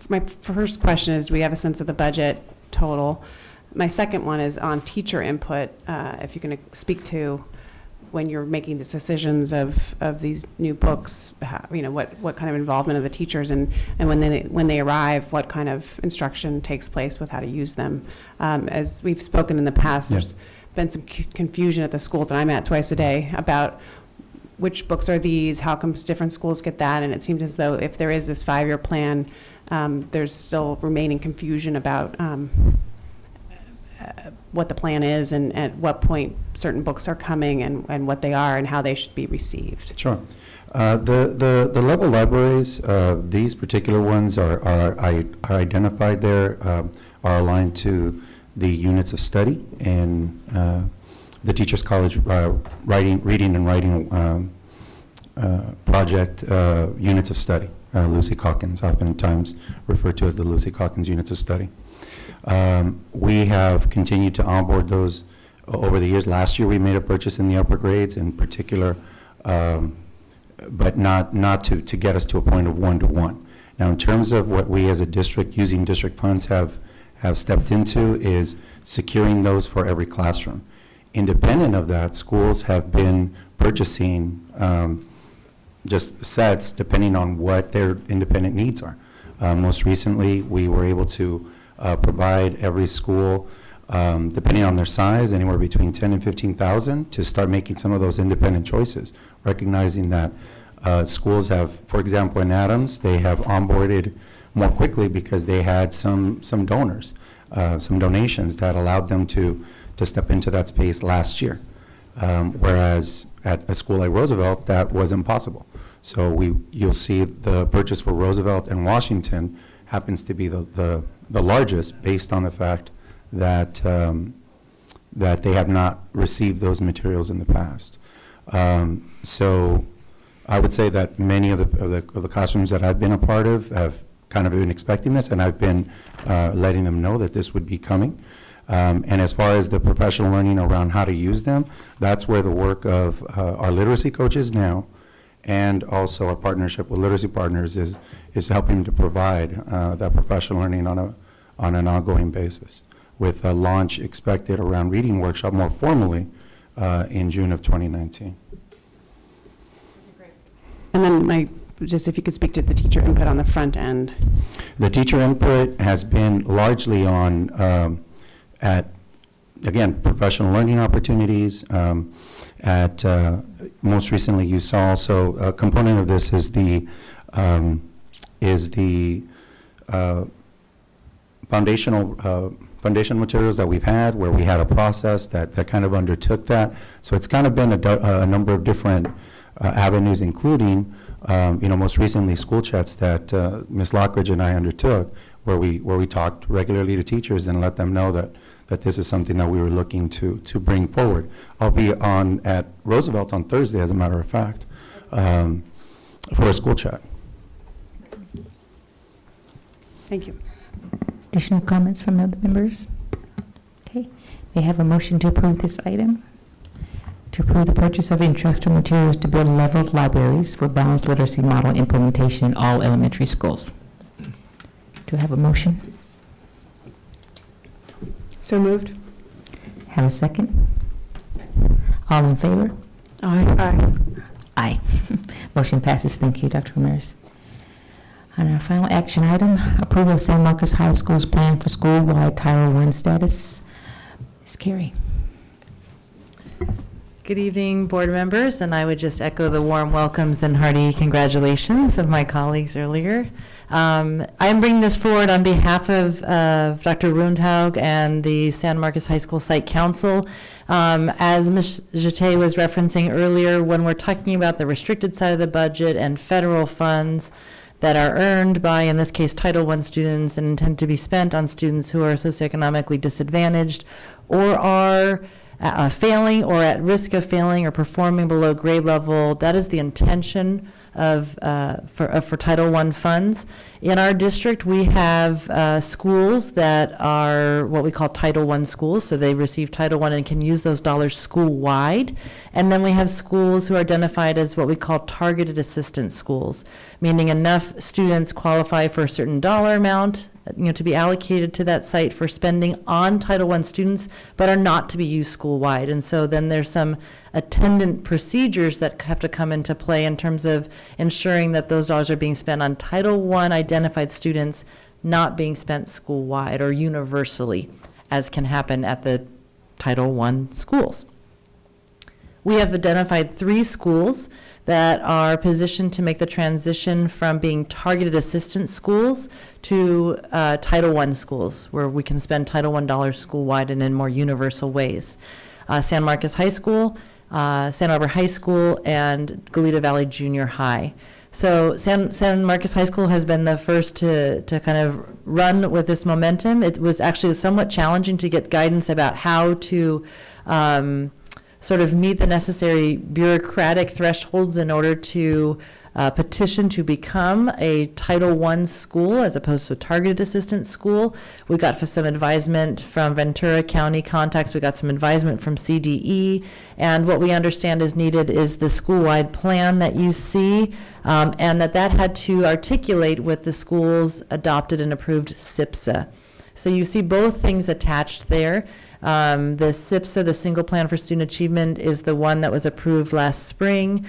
my first question is, do we have a sense of the budget total? My second one is on teacher input, if you can speak to when you're making these decisions of these new books, what kind of involvement of the teachers, and when they arrive, what kind of instruction takes place with how to use them. As we've spoken in the past, there's been some confusion at the school that I'm at twice a day about which books are these, how comes different schools get that, and it seems as though if there is this 5-year plan, there's still remaining confusion about what the plan is and at what point certain books are coming and what they are and how they should be received. Sure. The level libraries, these particular ones are identified there, are aligned to the units of study and the Teachers College reading and writing project units of study. Lucy Calkins, oftentimes referred to as the Lucy Calkins units of study. We have continued to onboard those over the years. Last year we made a purchase in the upper grades in particular, but not to get us to a point of 1-to-1. Now, in terms of what we as a district using district funds have stepped into is securing those for every classroom. Independent of that, schools have been purchasing just sets depending on what their independent needs are. Most recently, we were able to provide every school, depending on their size, anywhere between 10 and 15,000 to start making some of those independent choices, recognizing that schools have, for example, in Adams, they have onboarded more quickly because they had some donors, some donations that allowed them to step into that space last year. Whereas at a school like Roosevelt, that was impossible. So you'll see the purchase for Roosevelt and Washington happens to be the largest based on the fact that that they have not received those materials in the past. So I would say that many of the classrooms that I've been a part of have kind of been expecting this, and I've been letting them know that this would be coming. And as far as the professional learning around how to use them, that's where the work of our literacy coaches now and also our partnership with Literacy Partners is helping to provide that professional learning on an ongoing basis, with a launch expected around Reading Workshop more formally in June of 2019. And then just if you could speak to the teacher input on the front end. The teacher input has been largely on again, professional learning opportunities. Most recently, you saw also a component of this is the foundation materials that we've had, where we had a process that kind of undertook that. So it's kind of been a number of different avenues, including most recently school chats that Ms. Lockridge and I undertook, where we talked regularly to teachers and let them know that this is something that we were looking to bring forward. I'll be at Roosevelt on Thursday, as a matter of fact, for a school chat. Thank you. Additional comments from other members? Okay. May I have a motion to approve this item? To approve the purchase of instructional materials to build leveled libraries for balanced literacy model implementation in all elementary schools. Do I have a motion? So moved. Have a second? All in favor? Aye. Aye. Motion passes. Thank you, Dr. Ramirez. And our final action item, approval of San Marcos High School's plan for school-wide Title I status. Ms. Carey. Good evening, board members, and I would just echo the warm welcomes and hearty congratulations of my colleagues earlier. I'm bringing this forward on behalf of Dr. Rundhaug and the San Marcos High School Site Council. As Ms. Jete was referencing earlier, when we're talking about the restricted side of the budget and federal funds that are earned by, in this case, Title I students and intend to be spent on students who are socioeconomically disadvantaged or are failing or at risk of failing or performing below grade level, that is the intention for Title I funds. In our district, we have schools that are what we call Title I schools, so they receive Title I and can use those dollars school-wide. And then we have schools who are identified as what we call targeted assistance schools, meaning enough students qualify for a certain dollar amount, to be allocated to that site for spending on Title I students, but are not to be used school-wide. And so then there's some attendant procedures that have to come into play in terms of ensuring that those dollars are being spent on Title I identified students, not being spent school-wide or universally, as can happen at the Title I schools. We have identified 3 schools that are positioned to make the transition from being targeted assistance schools to Title I schools, where we can spend Title I dollars school-wide and in more universal ways. San Marcos High School, Santa Barbara High School, and Goleta Valley Junior High. So San Marcos High School has been the first to kind of run with this momentum. It was actually somewhat challenging to get guidance about how to sort of meet the necessary bureaucratic thresholds in order to petition to become a Title I school as opposed to a targeted assistance school. We got some advisement from Ventura County contacts. We got some advisement from CDE. And what we understand is needed is the school-wide plan that you see, and that had to articulate with the school's adopted and approved SIPSA. So you see both things attached there. The SIPSA, the Single Plan for Student Achievement, is the one that was approved last spring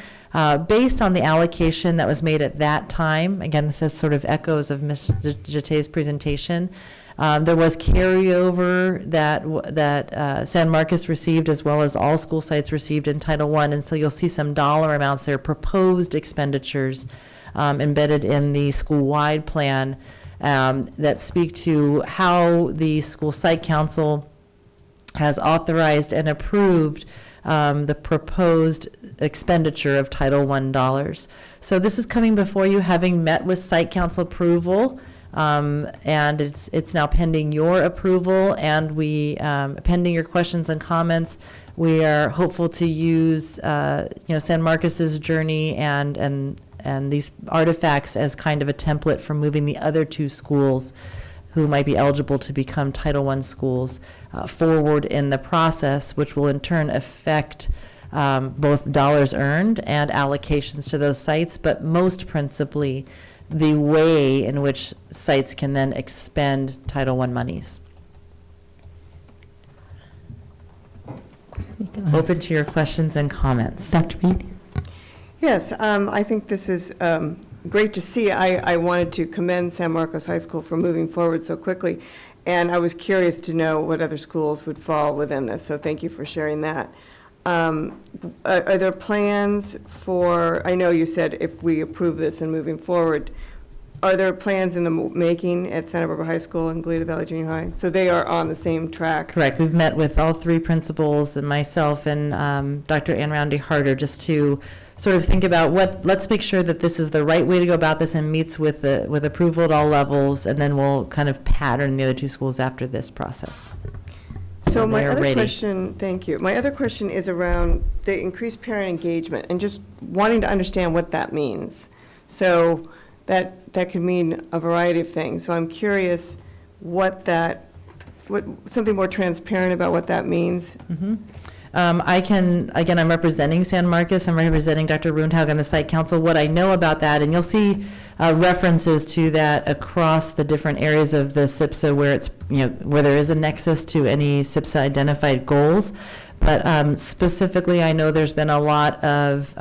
based on the allocation that was made at that time. Again, this is sort of echoes of Ms. Jette's presentation. There was carryover that San Marcos received, as well as all school sites received in Title I, and so you'll see some dollar amounts there, proposed expenditures embedded in the school-wide plan that speak to how the school site council has authorized and approved the proposed expenditure of Title I dollars. So this is coming before you, having met with site council approval, and it's now pending your approval, and we pending your questions and comments. We are hopeful to use San Marcos's journey and these artifacts as kind of a template for moving the other 2 schools who might be eligible to become Title I schools forward in the process, which will in turn affect both dollars earned and allocations to those sites, but most principally the way in which sites can then expend Title I monies. Open to your questions and comments. Dr. Reed? Yes, I think this is great to see. I wanted to commend San Marcos High School for moving forward so quickly, and I was curious to know what other schools would fall within this, so thank you for sharing that. Are there plans for, I know you said if we approve this and moving forward, are there plans in the making at Santa Barbara High School and Goleta Valley Junior High? So they are on the same track? Correct. We've met with all 3 principals and myself and Dr. Ann Roundy Harder just to sort of think about let's make sure that this is the right way to go about this and meets with approval at all levels, and then we'll kind of pattern the other 2 schools after this process. So my they're other ready. question, thank you. My other question is around the increased parent engagement and just wanting to understand what that means. So that could mean a variety of things. So I'm curious something more transparent about what that means. Mm-hmm. I'm representing San Marcos. I'm representing Dr. Rundhaug on the site council. What I know about that, and you'll see references to that across the different areas of the SIPSA where there is a nexus to any SIPSA identified goals. But specifically, I know there's been a lot of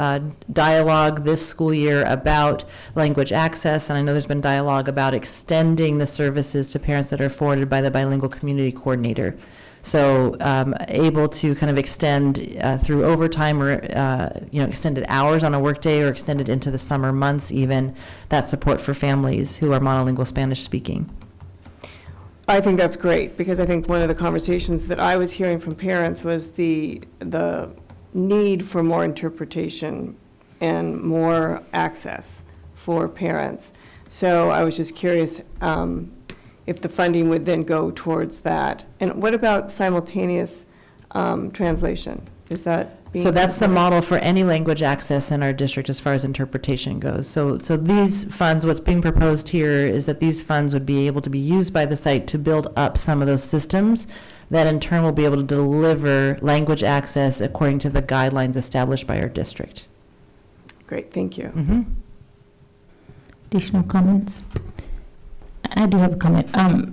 dialogue this school year about language access, and I know there's been dialogue about extending the services to parents that are afforded by the bilingual community coordinator. So able to kind of extend through overtime or extended hours on a workday or extended into the summer months even, that support for families who are monolingual Spanish speaking. I think that's great, because I think one of the conversations that I was hearing from parents was the need for more interpretation and more access for parents. So I was just curious if the funding would then go towards that. And what about simultaneous translation? Is that? So that's the model for any language access in our district as far as interpretation goes. So these funds, what's being proposed here is that these funds would be able to be used by the site to build up some of those systems that in turn will be able to deliver language access according to the guidelines established by our district. Great, thank you. Mm-hmm. Additional comments? I do have a comment.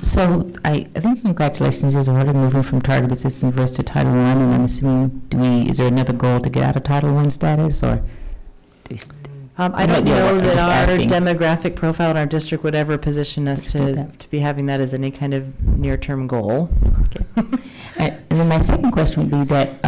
So I think congratulations is ordered moving from target assistance versus to Title I, and I'm assuming, is there another goal to get out of Title I status, or? I don't know that our demographic profile in our district would ever position us to be having that as any kind of near-term goal. Okay. And then my second question would be that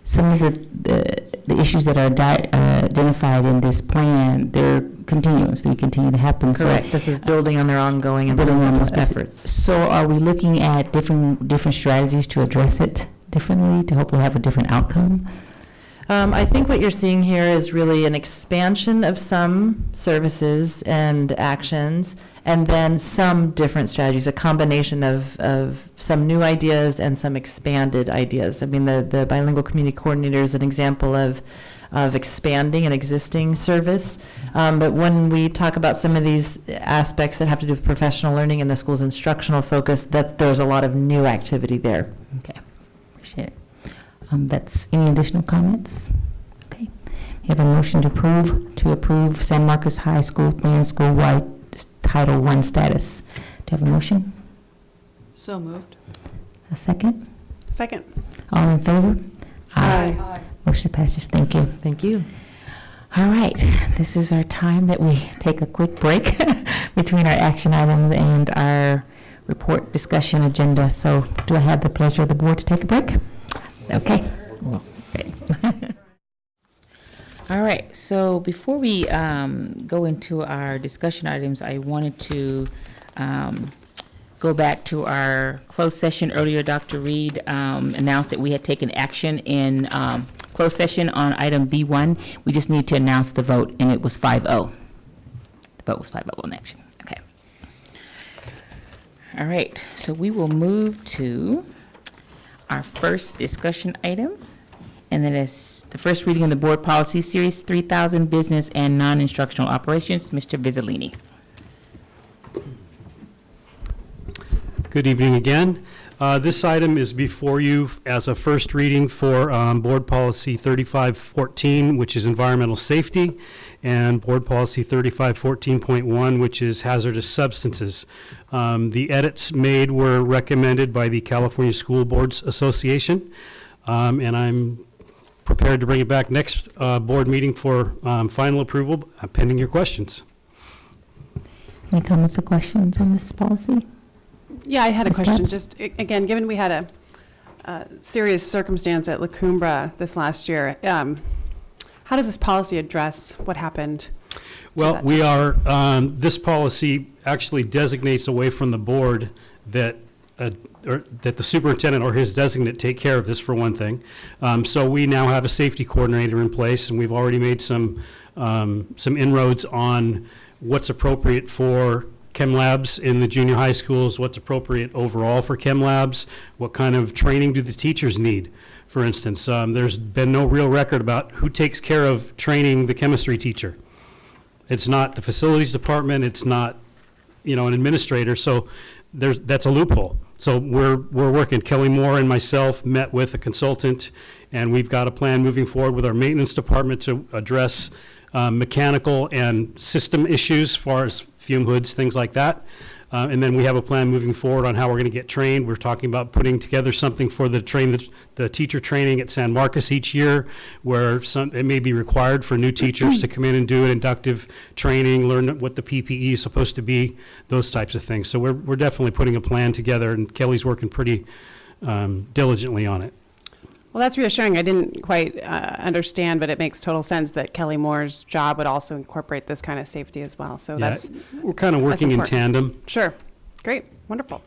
some of the issues that are identified in this plan, they're continuous, they continue to happen. Correct. So, this is building on their ongoing and building on those those efforts. So are we looking at different strategies to address it differently, to hopefully have a different outcome? I think what you're seeing here is really an expansion of some services and actions, and then some different strategies, a combination of some new ideas and some expanded ideas. I mean, the bilingual community coordinator is an example of expanding an existing service. But when we talk about some of these aspects that have to do with professional learning and the school's instructional focus, there's a lot of new activity there. Okay, appreciate it. That's any additional comments? Okay. We have a motion to approve San Marcos High School Plan School-wide Title I status. Do you have a motion? So moved. A second? Second. All in favor? Aye. Motion passes. Thank you. Thank you. All right. This is our time that we take a quick break between our action items and our report discussion agenda. So do I have the pleasure of the board to take a break? Okay. Well, great. All right. So before we go into our discussion items, I wanted to go back to our closed session earlier. Dr. Reed announced that we had taken action in closed session on item B1. We just need to announce the vote, and it was 5-0. The vote was 5-0 on action. Okay. All right. So we will move to our first discussion item, and that is the first reading of the Board Policy Series 3000, Business and Non-Instructional Operations. Mr. Vizzolini. Good evening again. This item is before you as a first reading for Board Policy 3514, which is environmental safety, and Board Policy 3514.1, which is hazardous substances. The edits made were recommended by the California School Boards Association, and I'm prepared to bring it back next board meeting for final approval, pending your questions. Any comments or questions on this policy? Yeah, I had a Ms. question. Capps? Just, again, given we had a serious circumstance at La Cumbra this last year, how does this policy address what happened? Well, we are, this policy actually designates away from the board that that the superintendent or his designate take care of this, for one thing. So we now have a safety coordinator in place, and we've already made some inroads on what's appropriate for chem labs in the junior high schools, what's appropriate overall for chem labs, what kind of training do the teachers need, for instance. There's been no real record about who takes care of training the chemistry teacher. It's not the facilities department, it's not, an administrator, so that's a loophole. So we're working, Kelly Moore and myself met with a consultant, and we've got a plan moving forward with our maintenance department to address mechanical and system issues as far as fume hoods, things like that. And then we have a plan moving forward on how we're going to get trained. We're talking about putting together something for the teacher training at San Marcos each year, where it may be required for new teachers to come in and do an inductive training, learn what the PPE is supposed to be, those types of things. So we're definitely putting a plan together, and Kelly's working pretty diligently on it. Well, that's reassuring. I didn't quite understand, but it makes total sense that Kelly Moore's job would also incorporate this kind of safety as well. So Yeah, that's we're kind of working in tandem. Sure. Great. Wonderful.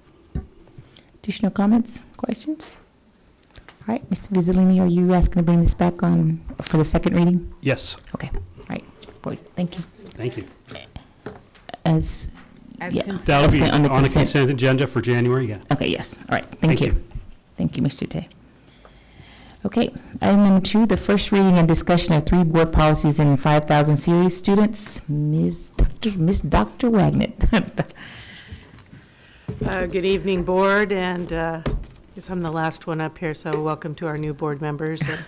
Additional comments, questions? All right, Mr. Vizzolini, are you asking to bring this back on for the second reading? Yes. Okay, all right. Boy, thank you. Thank you. As yeah, That'll be on the consent agenda for January, yeah. Okay, yes. All right, thank you. Thank you, Mr. Tay. Okay, item number 2, the first reading and discussion of 3 board policies in 5,000 series students. Ms. Dr. Wagner. Good evening, board, and I guess I'm the last one up here, so welcome to our new board members. And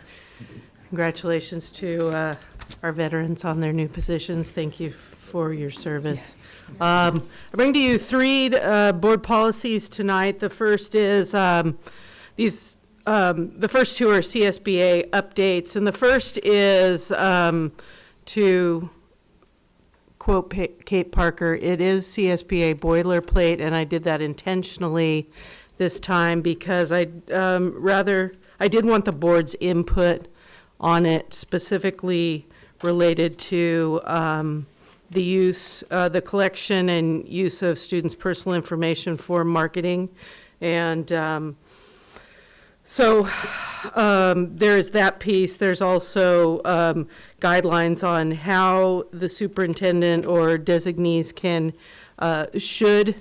congratulations to our veterans on their new positions. Thank you for your service. I bring to you 3 board policies tonight. The first is the first 2 are CSBA updates, and the first is to quote Kate Parker, it is CSBA boilerplate, and I did that intentionally this time because I did want the board's input on it, specifically related to the use, the collection and use of students' personal information for marketing. And so there's that piece. There's also guidelines on how the superintendent or designees should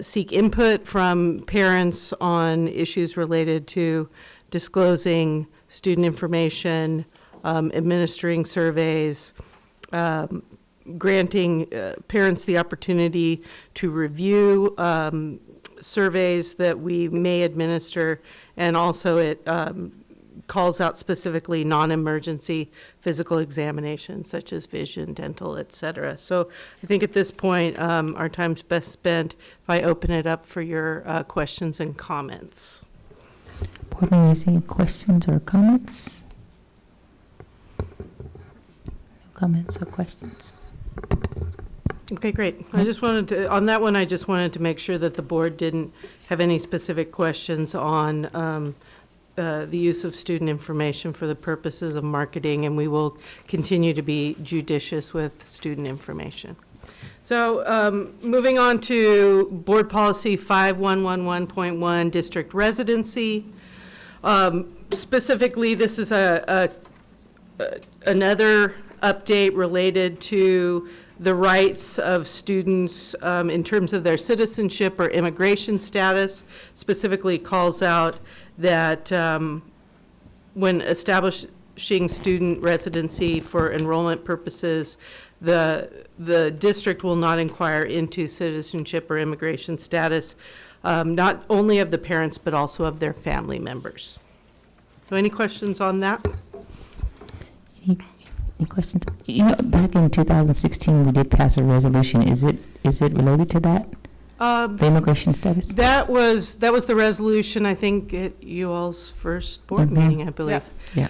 seek input from parents on issues related to disclosing student information, administering surveys, granting parents the opportunity to review surveys that we may administer, and also it calls out specifically non-emergency physical examinations such as vision, dental, et cetera. So I think at this point, our time's best spent if I open it up for your questions and comments. Board members, any questions or comments? No comments or questions? Okay, great. I just wanted to, on that one, I just wanted to make sure that the board didn't have any specific questions on the use of student information for the purposes of marketing, and we will continue to be judicious with student information. So moving on to Board Policy 5111.1, District Residency. Specifically, this is another update related to the rights of students in terms of their citizenship or immigration status. Specifically calls out that when establishing student residency for enrollment purposes, the district will not inquire into citizenship or immigration status, not only of the parents, but also of their family members. So any questions on that? Any questions? You know, back in 2016, we did pass a resolution. Is it related to that? The immigration status? That was the resolution, I think, at you all's first board meeting, I believe. Yeah.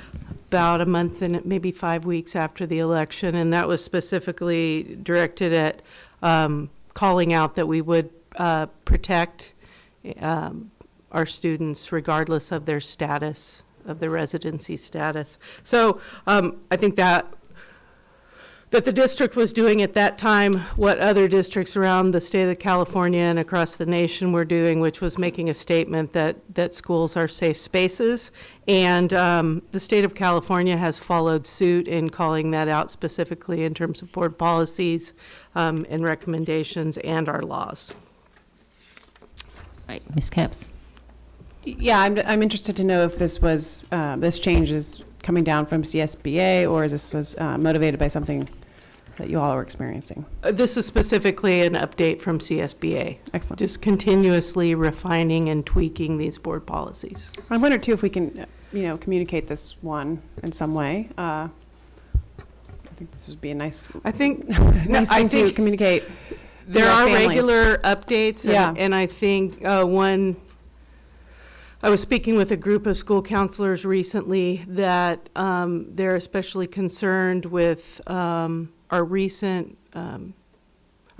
About a month and maybe 5 weeks after the election, and that was specifically directed at calling out that we would protect our students regardless of their status, of their residency status. So I think that the district was doing at that time what other districts around the state of California and across the nation were doing, which was making a statement that schools are safe spaces. And the state of California has followed suit in calling that out specifically in terms of board policies and recommendations and our laws. Right, Ms. Capps. Yeah, I'm interested to know if this was, this change is coming down from CSBA, or this was motivated by something that you all are experiencing? This is specifically an update from CSBA. Excellent. Just continuously refining and tweaking these board policies. I wonder too if we can, communicate this one in some way. I think this would be a nice. I think nice thing to communicate. There are regular updates, Yeah. and I think one. I was speaking with a group of school counselors recently that they're especially concerned with our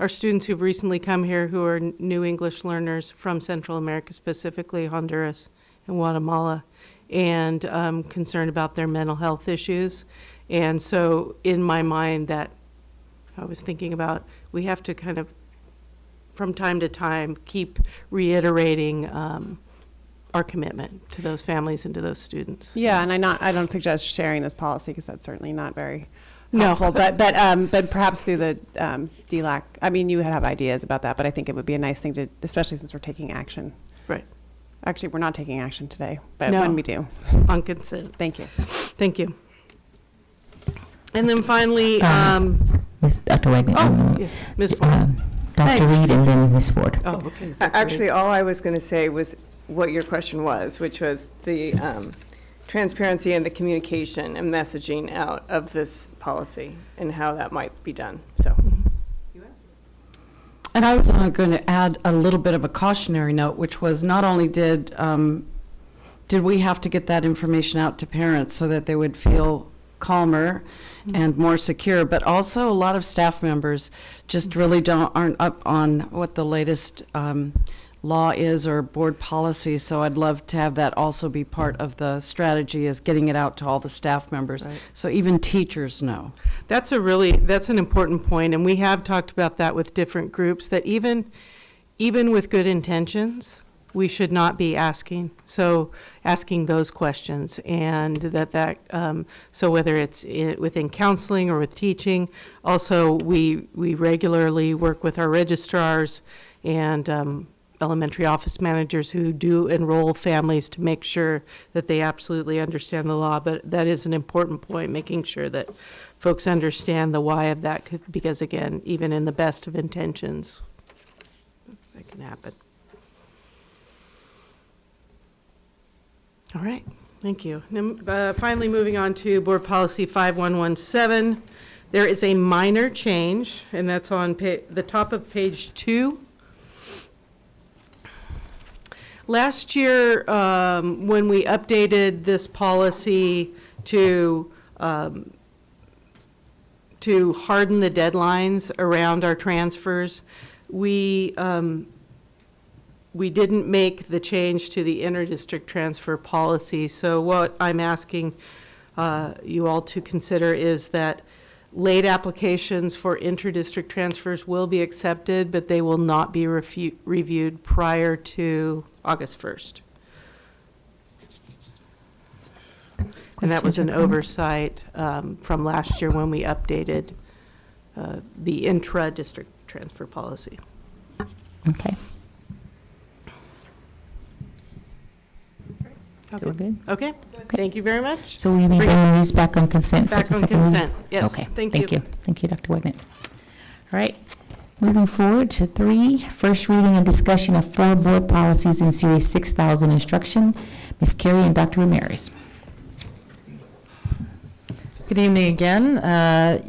students who've recently come here who are new English learners from Central America, specifically Honduras and Guatemala, and concerned about their mental health issues. And so in my mind that I was thinking about, we have to kind of, from time to time, keep reiterating our commitment to those families and to those students. Yeah, and I don't suggest sharing this policy because that's certainly not very No. helpful. But perhaps through the DLAC, I mean, you have ideas about that, but I think it would be a nice thing to, especially since we're taking action. Right. Actually, we're not taking action today, but No. when we do. On consent. Thank you. Thank you. And then finally, Ms. Dr. Wagner. yes, Ms. Ford. Dr. Thanks. Reed and then Ms. Ford. Oh, okay. Actually, all I was going to say was what your question was, which was the transparency and the communication and messaging out of this policy and how that might be done, so. And I was going to add a little bit of a cautionary note, which was not only did we have to get that information out to parents so that they would feel calmer and more secure, but also a lot of staff members just really aren't up on what the latest law is or board policy. So I'd love to have that also be part of the strategy, is getting it out to all the staff members, Right. so even teachers know. That's an important point, and we have talked about that with different groups, that even with good intentions, we should not be asking those questions, and so whether it's within counseling or with teaching. Also, we regularly work with our registrars and elementary office managers who do enroll families to make sure that they absolutely understand the law. But that is an important point, making sure that folks understand the why of that, because again, even in the best of intentions, that can happen. All right, thank you. Finally, moving on to Board Policy 5117. There is a minor change, and that's on the top of page 2. Last year, when we updated this policy to harden the deadlines around our transfers, we didn't make the change to the inter-district transfer policy. So what I'm asking you all to consider is that late applications for inter-district transfers will be accepted, but they will not be reviewed prior to August 1st. And that was Questions or an comments? oversight from last year when we updated the intra-district transfer policy. Okay. Okay. We're good? Okay, thank you very much. So will you be bringing these back on consent for Back the on second reading? consent, yes, Okay, thank thank you. you. Thank you, Dr. Wagner. All right, moving forward to 3, first reading and discussion of 4 board policies in Series 6000 instruction. Ms. Carey and Dr. Ramirez. Good evening again.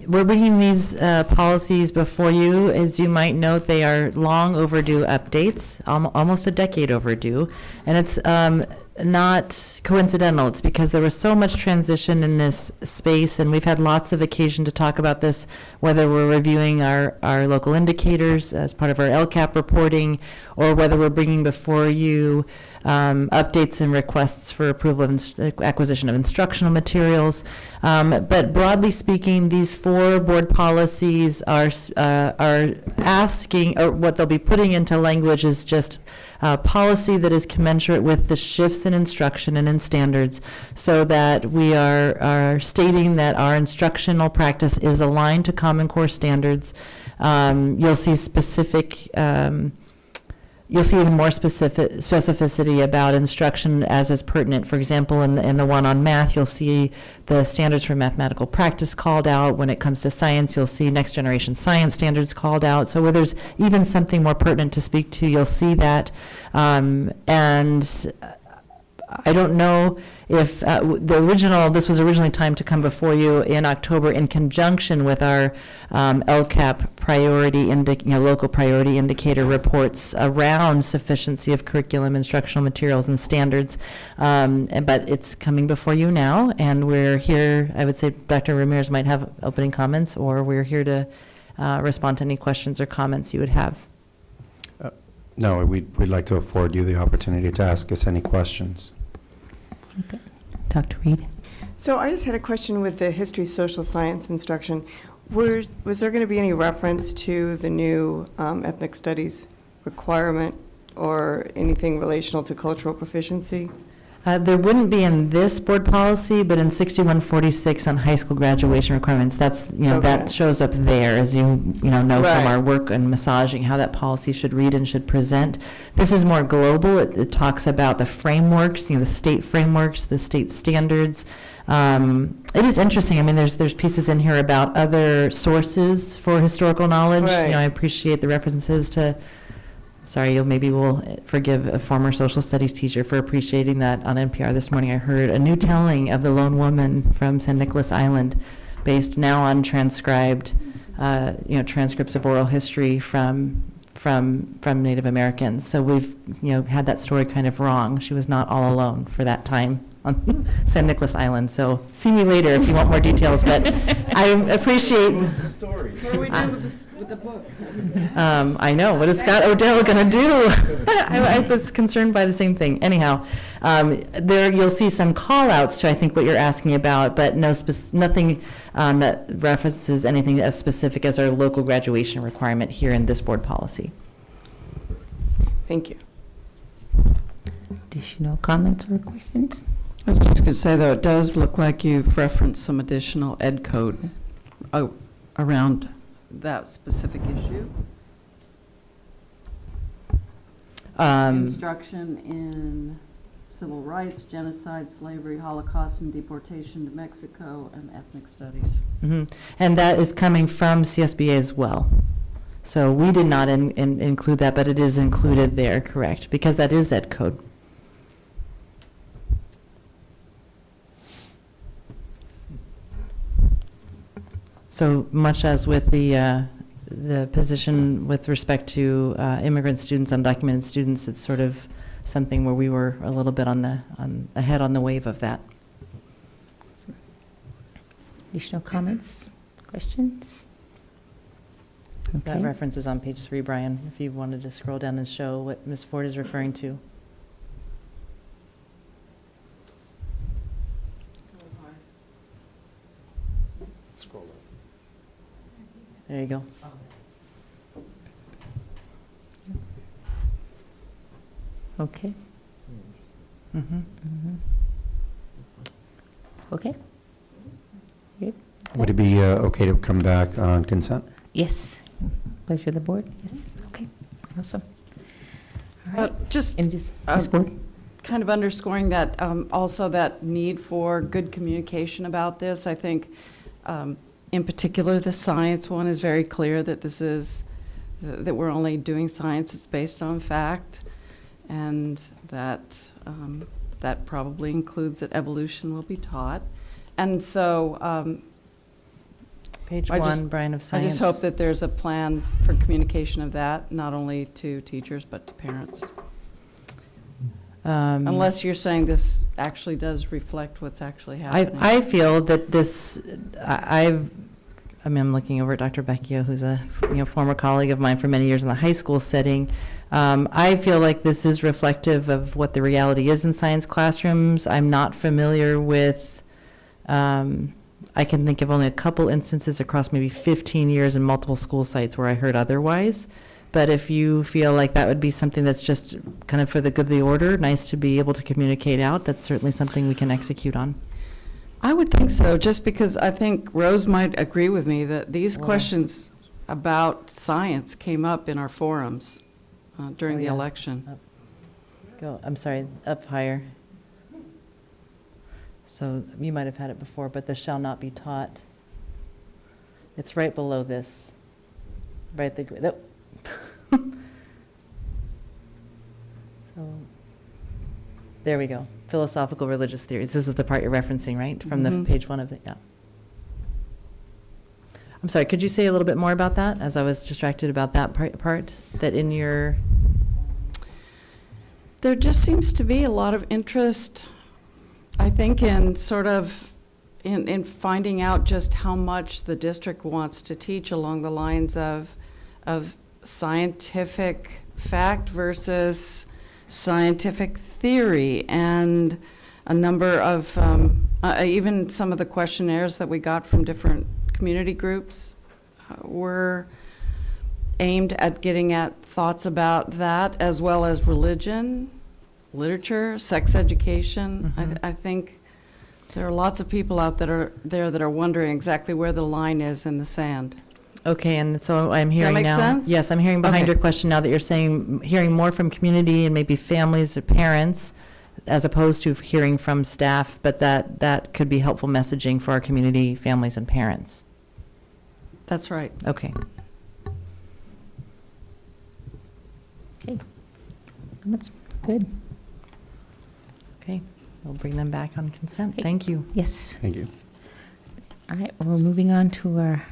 We're bringing these policies before you. As you might note, they are long overdue updates, almost a decade overdue. And it's not coincidental. It's because there was so much transition in this space, and we've had lots of occasion to talk about this, whether we're reviewing our local indicators as part of our LCAP reporting, or whether we're bringing before you updates and requests for approval of acquisition of instructional materials. But broadly speaking, these 4 board policies are asking, or what they'll be putting into language is just policy that is commensurate with the shifts in instruction and in standards, so that we are stating that our instructional practice is aligned to Common Core standards. You'll see specific you'll see even more specificity about instruction as is pertinent. For example, in the one on math, you'll see the standards for mathematical practice called out. When it comes to science, you'll see next generation science standards called out. So where there's even something more pertinent to speak to, you'll see that. And I don't know if this was originally timed to come before you in October in conjunction with our LCAP priority, local priority indicator reports around sufficiency of curriculum, instructional materials, and standards. But it's coming before you now, and we're here. I would say Dr. Ramirez might have opening comments, or we're here to respond to any questions or comments you would have. No, we'd like to afford you the opportunity to ask us any questions. Okay. Dr. Reed. So I just had a question with the history, social science instruction. Was there going to be any reference to the new ethnic studies requirement or anything relational to cultural proficiency? There wouldn't be in this board policy, but in 6146 on high school graduation requirements, that's, that shows up there, as you know from Right. our work in massaging, how that policy should read and should present. This is more global. It talks about the frameworks, the state frameworks, the state standards. It is interesting. I mean, there's pieces in here about other sources for historical knowledge. Right. I appreciate the references to, sorry, maybe we'll forgive a former social studies teacher for appreciating that on NPR this morning. I heard a new telling of the lone woman from San Nicolas Island, based now on transcribed, transcripts of oral history from Native Americans. So we've, had that story kind of wrong. She was not all alone for that time on San Nicolas Island. So see me later if you want more details, but I appreciate. What do we do with the book? I know. What is Scott Odell going to do? I was concerned by the same thing. Anyhow, there you'll see some call-outs to, I think, what you're asking about, but nothing that references anything as specific as our local graduation requirement here in this board policy. Thank you. Additional comments or questions? I was just going to say, though, it does look like you've referenced some additional ed code around that specific issue. Instruction in civil rights, genocide, slavery, Holocaust, and deportation to Mexico, and ethnic studies. And that is coming from CSBA as well. So we did not include that, but it is included there, correct? Because that is ed code. So much as with the position with respect to immigrant students, undocumented students, it's sort of something where we were a little bit ahead on the wave of that. Additional comments, questions? That Okay. reference is on page 3, Brian, if you wanted to scroll down and show what Ms. Ford is referring to. Scroll up. There you go. Okay. Mhm. Okay. Good. Would it be okay to come back on consent? Yes. Pleasure of the board. Yes. Okay. Awesome. All right. Just And just, Ms. Board? kind of underscoring that, also that need for good communication about this. I think, in particular, the science one is very clear that this is, that we're only doing science that's based on fact, and that, that probably includes that evolution will be taught. And so, Page I 1, just- Brian, of I science. just hope that there's a plan for communication of that, not only to teachers, but to parents. Unless you're saying this actually does reflect what's actually happening. I feel that this, I'm looking over at Dr. Becchio, who's a former colleague of mine for many years in the high school setting. I feel like this is reflective of what the reality is in science classrooms. I'm not familiar with, I can think of only a couple instances across maybe 15 years in multiple school sites where I heard otherwise. But if you feel like that would be something that's just kind of for the good of the order, nice to be able to communicate out, that's certainly something we can execute on. I would think so, just because I think Rose might agree with me that these Well- questions about science came up in our forums during Oh, the yeah. election. Go, I'm sorry, up higher. So you might have had it before, but the shall not be taught. It's right below this. Right, so, there we go. Philosophical religious theories. This is the part you're referencing, right? From the Mhm. page 1 of the, yeah. I'm sorry, could you say a little bit more about that, as I was distracted about that part that in your... There just seems to be a lot of interest, I think, in sort of, in finding out just how much the district wants to teach along the lines of scientific fact versus scientific theory, and a number of, even some of the questionnaires that we got from different community groups were aimed at getting at thoughts about that, as well as religion, literature, sex education. I think there are lots of people out that are there that are wondering exactly where the line is in the sand. Okay, and so I'm Does that hearing make now. sense? Yes, I'm hearing behind Okay. your question now that you're saying, hearing more from community and maybe families or parents, as opposed to hearing from staff, but that could be helpful messaging for our community, families, and parents. That's right. Okay. Okay. That's good. Okay, we'll bring them back on consent. Okay. Thank you. Yes. Thank you. All right, well, moving on to our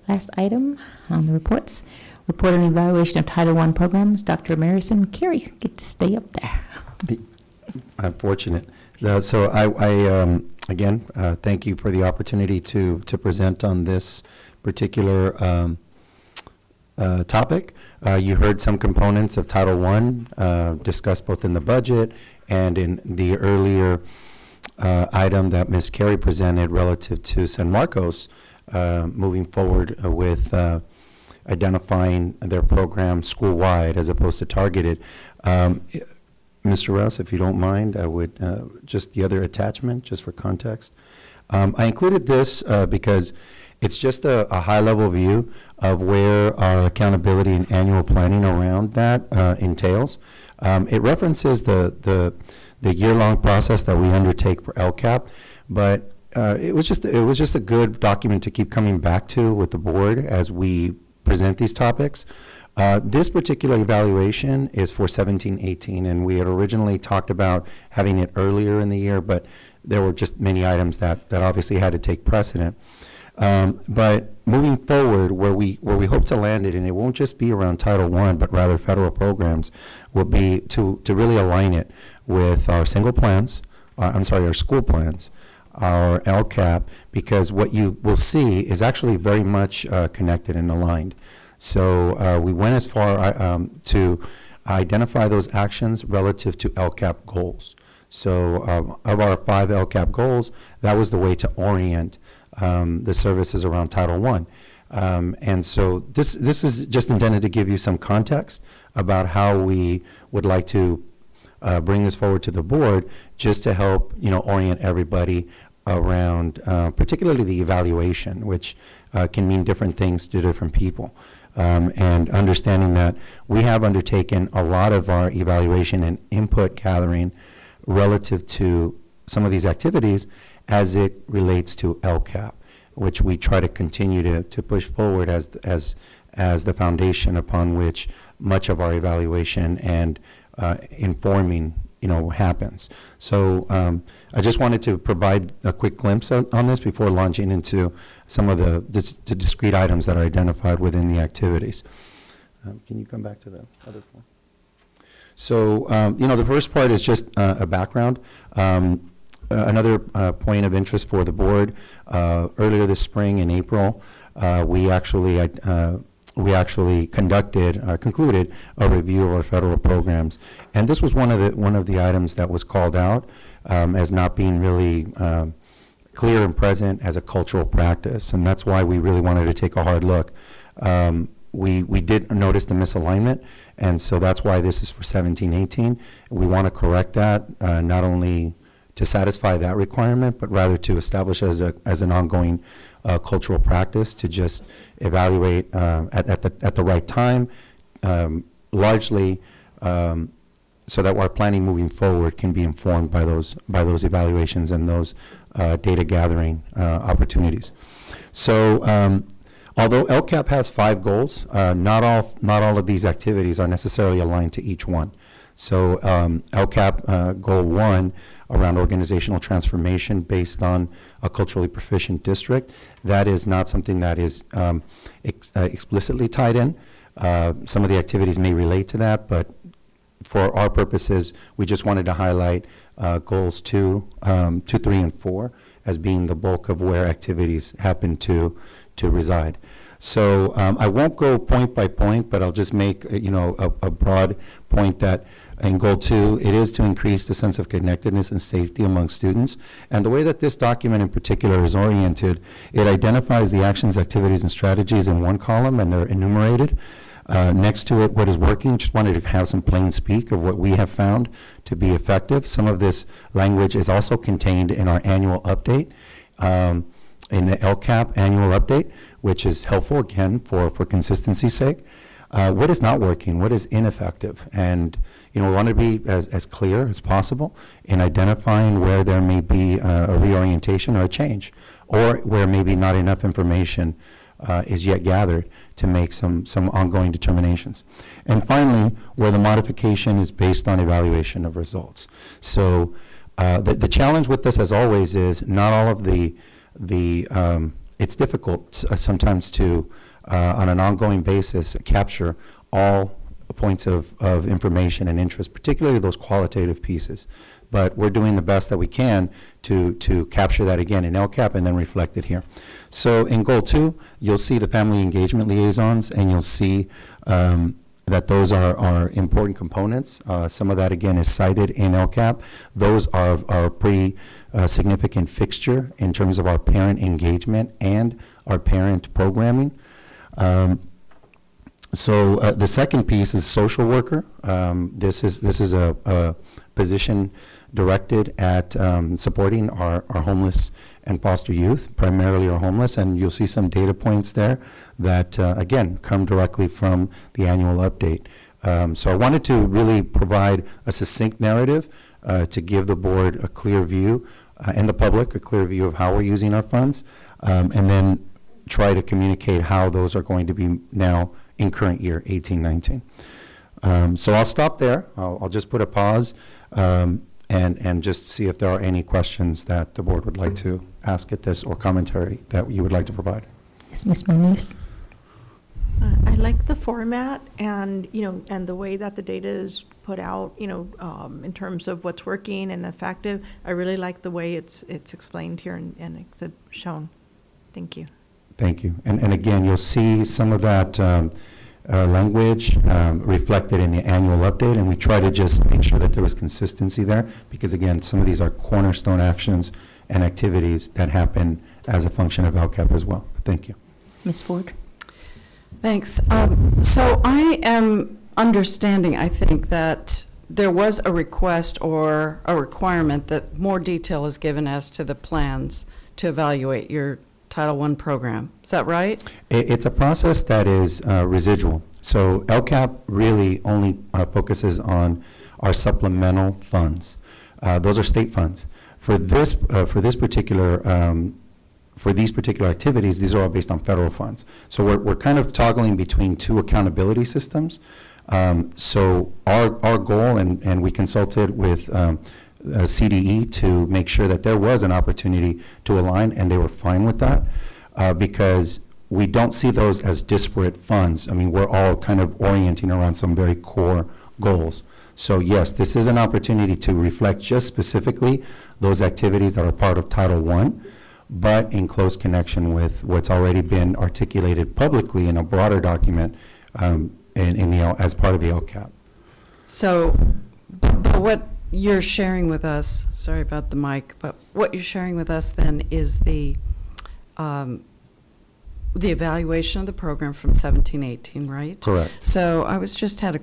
last item on the reports. Report on evaluation of Title I programs. Dr. Marison Carey, get to stay up there. I'm fortunate. So I again, thank you for the opportunity to present on this particular topic. You heard some components of Title I discussed both in the budget and in the earlier item that Ms. Carey presented relative to San Marcos moving forward with identifying their program school-wide as opposed to targeted. Mr. Rouse, if you don't mind, I would, just the other attachment, just for context. I included this because it's just a high-level view of where our accountability and annual planning around that entails. It references the year-long process that we undertake for LCAP, but it was just a good document to keep coming back to with the board as we present these topics. This particular evaluation is for 17-18, and we had originally talked about having it earlier in the year, but there were just many items that obviously had to take precedent. But moving forward, where we hope to land it, and it won't just be around Title I, but rather federal programs, will be to really align it with our single plans, our school plans, our LCAP, because what you will see is actually very much connected and aligned. So we went as far to identify those actions relative to LCAP goals. So of our 5 LCAP goals, that was the way to orient the services around Title I. And so this is just intended to give you some context about how we would like to bring this forward to the board, just to help orient everybody around particularly the evaluation, which can mean different things to different people. And understanding that we have undertaken a lot of our evaluation and input gathering relative to some of these activities as it relates to LCAP, which we try to continue to push forward as the foundation upon which much of our evaluation and informing happens. So I just wanted to provide a quick glimpse on this before launching into some of the discrete items that are identified within the activities. Can you come back to the other form? So, the first part is just a background. Another point of interest for the board, earlier this spring in April, we actually concluded a review of our federal programs. And this was one of the items that was called out as not being really clear and present as a cultural practice. And that's why we really wanted to take a hard look. We did notice the misalignment, and so that's why this is for 17-18. We want to correct that, not only to satisfy that requirement, but rather to establish as an ongoing cultural practice to just evaluate at the right time, largely so that our planning moving forward can be informed by those evaluations and those data gathering opportunities. So although LCAP has 5 goals, not all of these activities are necessarily aligned to each one. So LCAP Goal 1 around organizational transformation based on a culturally proficient district, that is not something that is explicitly tied in. Some of the activities may relate to that, but for our purposes, we just wanted to highlight goals 2, 3, and 4 as being the bulk of where activities happen to reside. So I won't go point by point, but I'll just make a broad point that in Goal 2, it is to increase the sense of connectedness and safety among students. And the way that this document in particular is oriented, it identifies the actions, activities, and strategies in one column, and they're enumerated. Next to it, what is working, just wanted to have some plain speak of what we have found to be effective. Some of this language is also contained in our annual update, in the LCAP annual update, which is helpful, again, for consistency's sake. What is not working? What is ineffective? And, we want to be as clear as possible in identifying where there may be a reorientation or a change, or where maybe not enough information is yet gathered to make some ongoing determinations. And finally, where the modification is based on evaluation of results. So the challenge with this, as always, is not all of it's difficult sometimes to, on an ongoing basis, capture all points of information and interest, particularly those qualitative pieces. But we're doing the best that we can to capture that again in LCAP and then reflect it here. So in Goal 2, you'll see the family engagement liaisons, and you'll see that those are important components. Some of that, again, is cited in LCAP. Those are a pretty significant fixture in terms of our parent engagement and our parent programming. So the second piece is social worker. This is a position directed at supporting our homeless and foster youth, primarily our homeless, and you'll see some data points there that, again, come directly from the annual update. So I wanted to really provide a succinct narrative to give the board a clear view, and the public a clear view of how we're using our funds, and then try to communicate how those are going to be now in current year 18-19. So I'll stop there. I'll just put a pause and just see if there are any questions that the board would like to ask at this, or commentary that you would like to provide. Yes, Ms. Moniz? I like the format and, and the way that the data is put out, in terms of what's working and effective. I really like the way it's explained here and it's shown. Thank you. Thank you. And again, you'll see some of that language reflected in the annual update, and we try to just make sure that there was consistency there, because again, some of these are cornerstone actions and activities that happen as a function of LCAP as well. Thank you. Ms. Ford? Thanks. So I am understanding, I think, that there was a request or a requirement that more detail is given as to the plans to evaluate your Title I program. Is that right? It's a process that is residual. So LCAP really only focuses on our supplemental funds. Those are state funds. For these particular activities, these are all based on federal funds. So we're kind of toggling between two accountability systems. So our goal, and we consulted with CDE to make sure that there was an opportunity to align, and they were fine with that, because we don't see those as disparate funds. I mean, we're all kind of orienting around some very core goals. So yes, this is an opportunity to reflect just specifically those activities that are part of Title I, but in close connection with what's already been articulated publicly in a broader document as part of the LCAP. So, but what you're sharing with us, sorry about the mic, but what you're sharing with us then is the evaluation of the program from 17-18, right? Correct. So I just had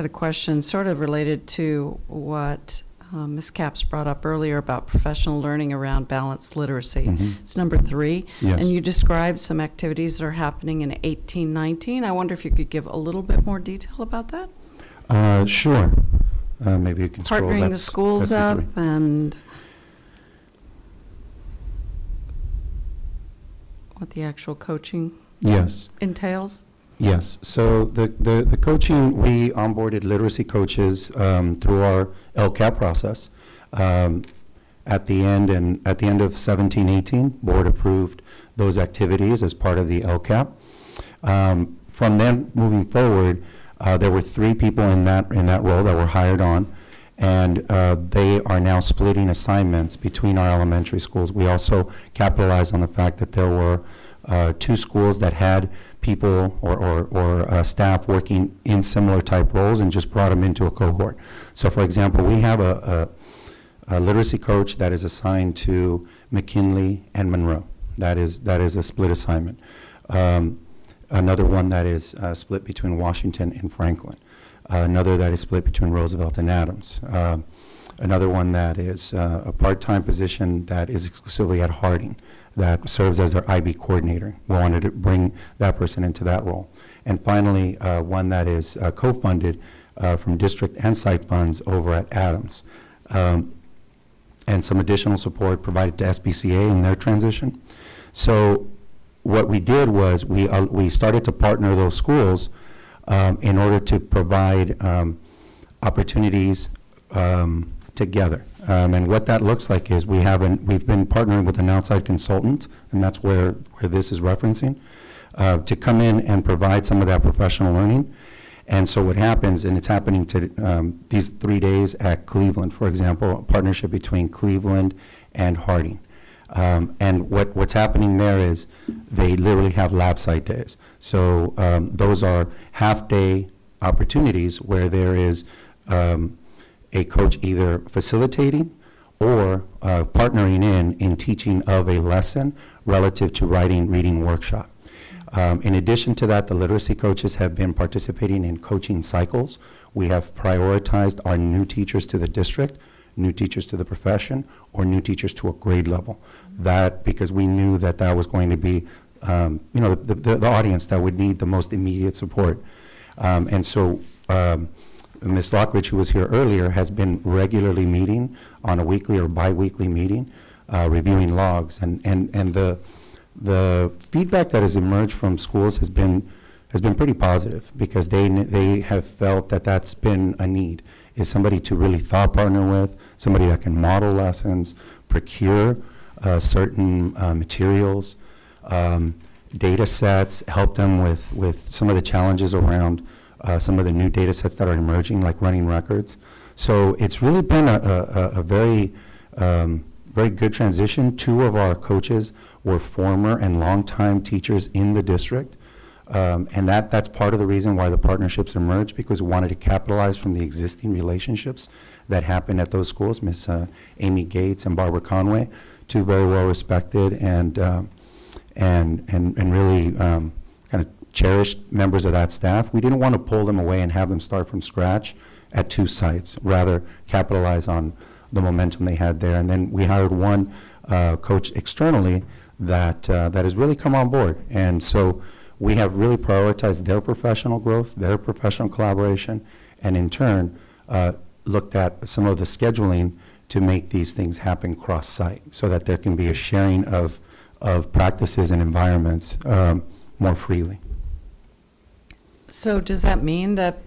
a question sort of related to what Ms. Capps brought up earlier about professional learning around balanced literacy. Mm-hmm. It's number 3. Yes. And you described some activities that are happening in 18-19. I wonder if you could give a little bit more detail about that? Sure. Maybe you can scroll. Partnering the schools up and what the actual coaching entails? Yes. So the coaching, we onboarded literacy coaches through our LCAP process. At the end of 17-18, board approved those activities as part of the LCAP. From then moving forward, there were 3 people in that role that were hired on, and they are now splitting assignments between our elementary schools. We also capitalized on the fact that there were 2 schools that had people or staff working in similar type roles, and just brought them into a cohort. So for example, we have a literacy coach that is assigned to McKinley and Monroe. That is a split assignment. another one that is split between Washington and Franklin, another that is split between Roosevelt and Adams, another one that is a part-time position that is exclusively at Harding, that serves as their IB coordinator. We wanted to bring that person into that role. And finally, one that is co-funded from district and site funds over at Adams. And some additional support provided to SBCA in their transition. So what we did was we started to partner those schools in order to provide opportunities together. And what that looks like is we've been partnering with an outside consultant, and that's where this is referencing, to come in and provide some of that professional learning. And so what happens, and it's happening to these 3 days at Cleveland, for example, a partnership between Cleveland and Harding. And what's happening there is they literally have lab site days. So those are half-day opportunities where there is a coach either facilitating or partnering in teaching of a lesson relative to writing, reading workshop. In addition to that, the literacy coaches have been participating in coaching cycles. We have prioritized our new teachers to the district, new teachers to the profession, or new teachers to a grade level. That because we knew that that was going to be, the audience that would need the most immediate support. And so Ms. Lockridge, who was here earlier, has been regularly meeting on a weekly or bi-weekly meeting, reviewing logs, and the feedback that has emerged from schools has been pretty positive, because they have felt that that's been a need, is somebody to really thought partner with, somebody that can model lessons, procure certain materials, data sets, help them with some of the challenges around some of the new data sets that are emerging, like running records. So it's really been a very, very good transition. 2 of our coaches were former and longtime teachers in the district. And that's part of the reason why the partnerships emerged, because we wanted to capitalize from the existing relationships that happened at those schools. Miss Amy Gates and Barbara Conway, 2 very well respected and really kind of cherished members of that staff. We didn't want to pull them away and have them start from scratch at 2 sites, rather capitalize on the momentum they had there. And then we hired one coach externally that has really come on board. And so we have really prioritized their professional growth, their professional collaboration, and in turn looked at some of the scheduling to make these things happen cross-site, so that there can be a sharing of practices and environments more freely. So does that mean that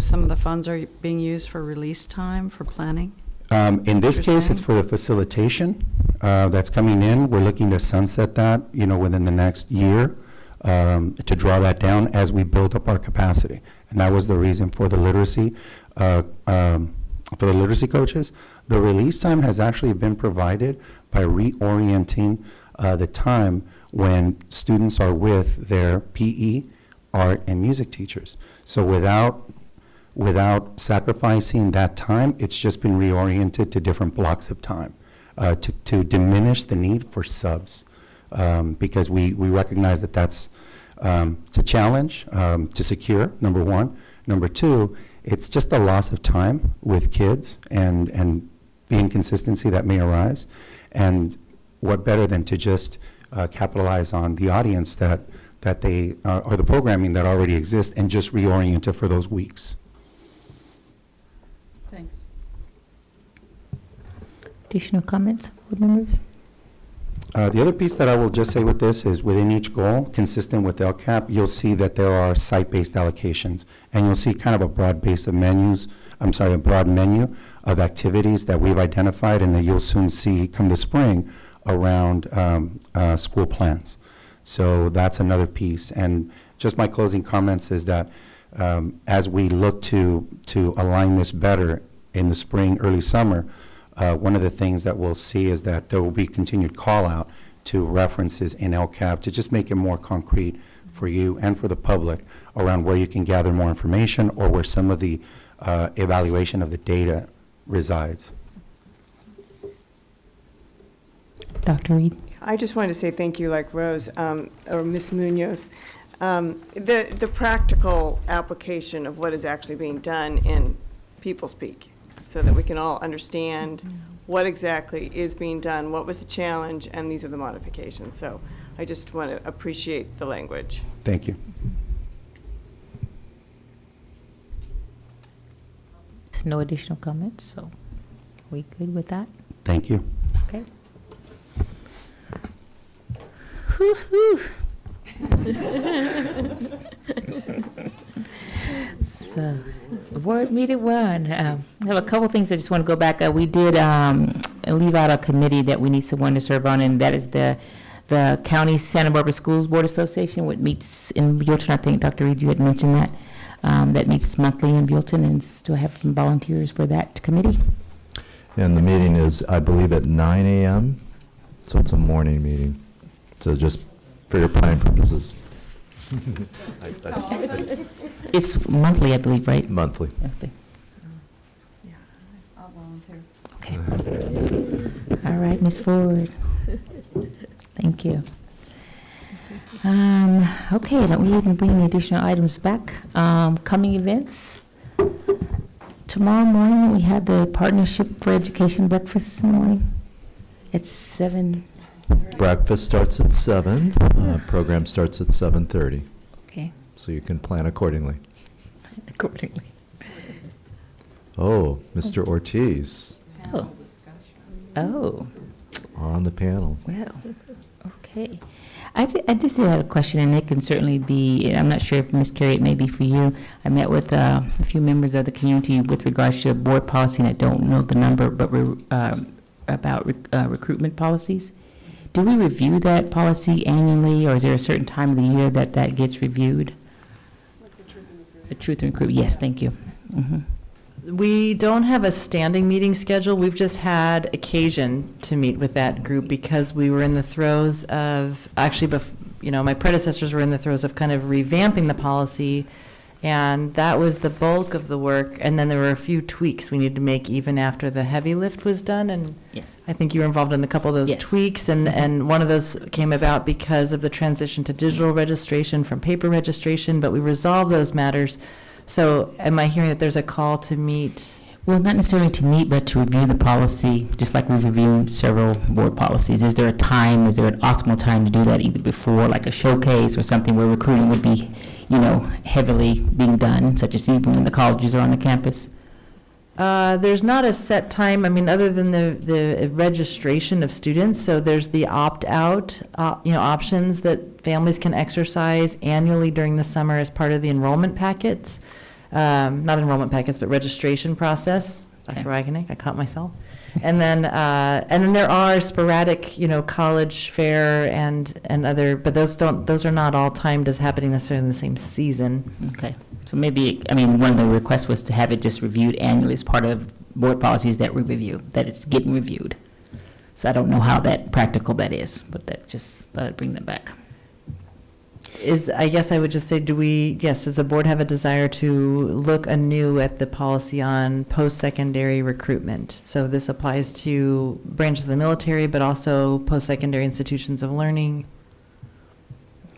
some of the funds are being used for release time, for planning? In this case, it's for the facilitation that's coming in. We're looking to sunset that, within the next year, to draw that down as we build up our capacity. And that was the reason for the literacy coaches. The release time has actually been provided by reorienting the time when students are with their PE, art, and music teachers. So without sacrificing that time, it's just been reoriented to different blocks of time to diminish the need for subs, because we recognize that that's it's a challenge to secure, number one. Number two, it's just a loss of time with kids and the inconsistency that may arise. And what better than to just capitalize on the audience that they or the programming that already exists, and just reorient it for those weeks. Thanks. Additional comments, board members? The other piece that I will just say with this is, within each goal, consistent with LCAP, you'll see that there are site-based allocations, and you'll see kind of a broad base of a broad menu of activities that we've identified, and that you'll soon see come the spring around school plans. So that's another piece. And just my closing comments is that as we look to align this better in the spring, early summer, one of the things that we'll see is that there will be continued call out to references in LCAP to just make it more concrete for you and for the public around where you can gather more information, or where some of the evaluation of the data resides. Dr. Reed? I just wanted to say thank you, like Rose, or Ms. Munoz. The practical application of what is actually being done in people speak, so that we can all understand what exactly is being done, what was the challenge, and these are the modifications. So I just want to appreciate the language. Thank you. No additional comments, so we good with that? Thank you. Okay. Woo-hoo. So, board meeting one. I have a couple things I just want to go back. We did leave out a committee that we need someone to serve on, and that is the County Santa Barbara Schools Board Association, which meets in Buellton. I think, Dr. Reed, you had mentioned that. That meets monthly in Buellton, and do I have some volunteers for that committee? And the meeting is, I believe, at 9 a.m., so it's a morning meeting. So just for your planning purposes. It's monthly, I believe, right? Monthly. Monthly. I'll volunteer. Okay. All right, Ms. Ford. Thank you. Okay, don't we even bring any additional items back? Coming events. Tomorrow morning, we have the Partnership for Education breakfast in the morning. It's 7. Breakfast starts at 7. Program starts at 7:30. Okay. So you can plan accordingly. Accordingly. Oh, Mr. Ortiz Oh. Oh. on the panel. Well, okay. I just did have a question, and it can certainly be, I'm not sure if, Ms. Carey, it may be for you. I met with a few members of the community with regards to board policy, and I don't know the number, but about recruitment policies. Do we review that policy annually, or is there a certain time of the year that gets reviewed? The truth and recruitment, yes, thank you. We don't have a standing meeting schedule. We've just had occasion to meet with that group because we were in the throes of, actually, my predecessors were in the throes of kind of revamping the policy, and that was the bulk of the work. And then there were a few tweaks we needed to make even after the heavy lift was done. And Yes. I think you were involved in a couple of those Yes. tweaks, and one of those came about because of the transition to digital registration from paper registration, but we resolved those matters. So am I hearing that there's a call to meet? Well, not necessarily to meet, but to review the policy, just like we've reviewed several board policies. Is there an optimal time to do that, either before, like a showcase or something where recruiting would be, heavily being done, such as even when the colleges are on the campus? There's not a set time, other than the registration of students. So there's the opt-out, options that families can exercise annually during the summer as part of the enrollment packets. Not enrollment packets, but registration process. Dr. Wagenig, I caught myself. And then there are sporadic, college fair and other, but those are not all timed as happening necessarily in the same season. Okay. So maybe, one of the requests was to have it just reviewed annually as part of board policies that we review, that it's getting reviewed. So I don't know how practical that is, but that just thought I'd bring that back. I guess I would just say, does the board have a desire to look anew at the policy on post-secondary recruitment? So this applies to branches of the military, but also post-secondary institutions of learning.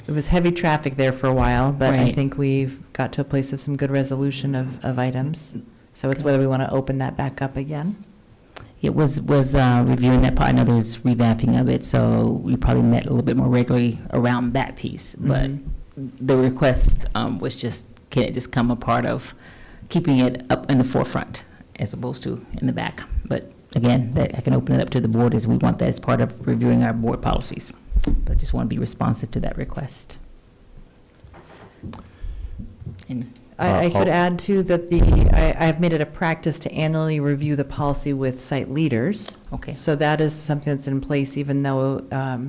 It was heavy traffic there for a while, but I Right. think we've got to a place of some good resolution of items. So it's whether we want to open that back up again. It was reviewing that part. I know there was revamping of it, so we probably met a little bit more regularly around that piece. But the request was just, can it just come a part of keeping it up in the forefront as opposed to in the back? But again, I can open it up to the board as we want that as part of reviewing our board policies. But I just want to be responsive to that request. And I could add too that I've made it a practice to annually review the policy with site leaders. Okay. So that is something that's in place, even though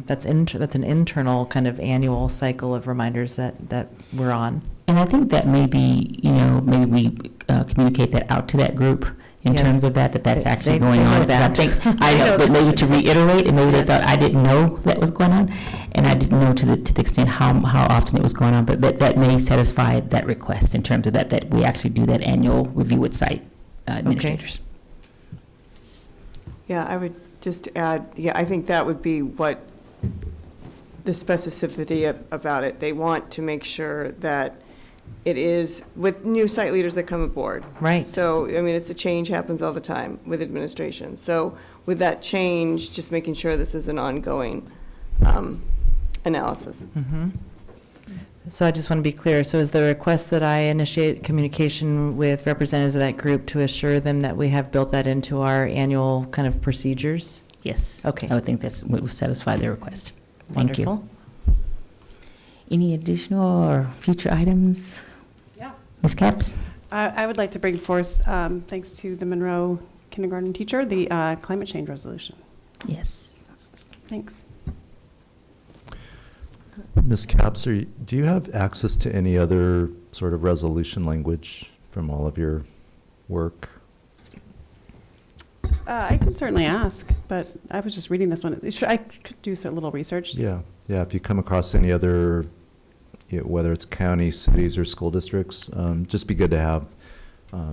that's an internal kind of annual cycle of reminders that we're on. And I think that maybe, maybe we communicate that out to that group in terms of that's actually going on. Because I know, but maybe to reiterate, and maybe they thought I didn't know that was going on, and I didn't know to the extent how often it was going on, but that may satisfy that request in terms of that we actually do that annual review with site administrators. Yeah, I would just add, I think that would be what the specificity about it. They want to make sure that it is, with new site leaders that come aboard. Right. So, I mean, it's a change happens all the time with administration. So with that change, just making sure this is an ongoing analysis. Mhm. So I just want to be clear. So is the request that I initiate communication with representatives of that group to assure them that we have built that into our annual kind of procedures? Yes. Okay. I would think that's, would satisfy their request. Thank you. Wonderful. Any additional or future items? Yeah. Ms. Capps? I would like to bring forth, thanks to the Monroe kindergarten teacher, the climate change resolution. Yes. Thanks. Ms. Capps, do you have access to any other sort of resolution language from all of your work? I can certainly ask, but I was just reading this one. I could do a little research. Yeah, if you come across any other, whether it's counties, cities, or school districts, just be good to have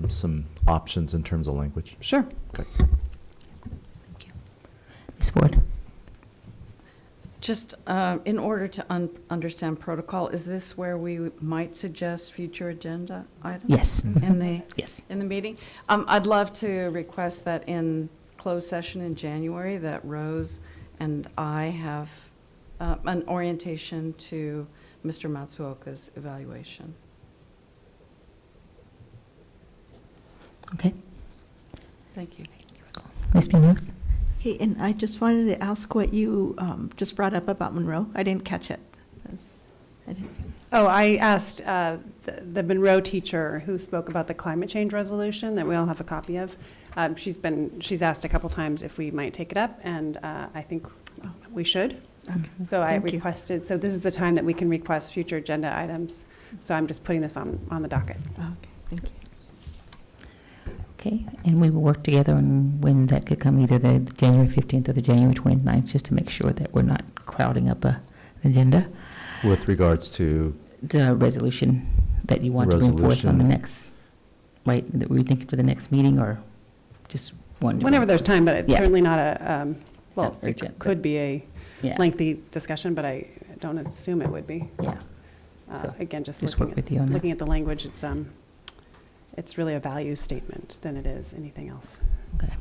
some options in terms of language. Sure. Okay. Ms. Ford? Just in order to understand protocol, is this where we might suggest future agenda items? Yes. In the, Yes. in the meeting? I'd love to request that in closed session in January, that Rose and I have an orientation to Mr. Matsuoka's evaluation. Okay. Thank you. Ms. Munoz? Okay, and I just wanted to ask what you just brought up about Monroe. I didn't catch it. I didn't. Oh, I asked the Monroe teacher who spoke about the climate change resolution that we all have a copy of. She's asked a couple times if we might take it up, and I think we should. Okay. So I Thank you. requested, so this is the time that we can request future agenda items. So I'm just putting this on the docket. Okay, thank you. Okay, and we will work together on when that could come, either the January 15th or the January 29th, just to make sure that we're not crowding up an agenda. With regards to The resolution that you want to bring forth on the Resolution. next, right, that we were thinking for the next meeting, or just one? Whenever there's time, but it's Yeah. certainly not a, well, Not urgent, it could be a Yeah. lengthy discussion, but I don't assume it would be. Yeah. So Again, just just work looking with you on at, that. looking at the language, it's really a value statement than it is anything else. Okay.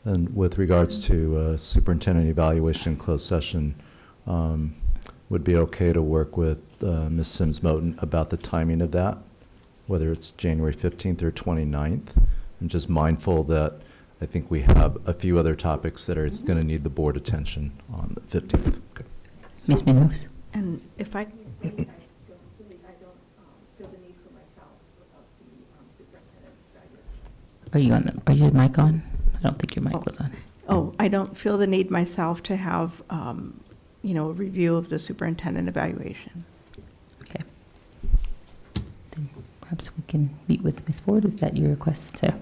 And with regards to superintendent evaluation in closed session, would be okay to work with Ms. Sims-Moten about the timing of that, whether it's January 15th or 29th? I'm just mindful that I think we have a few other topics that are going to need the board attention on the 15th. Okay. Ms. Munoz? And if I, Are you on are your mic on? I don't think your mic was on. I don't feel the need myself to have, a review of the superintendent evaluation. Okay. Then perhaps we can meet with Ms. Ford. Is that your request to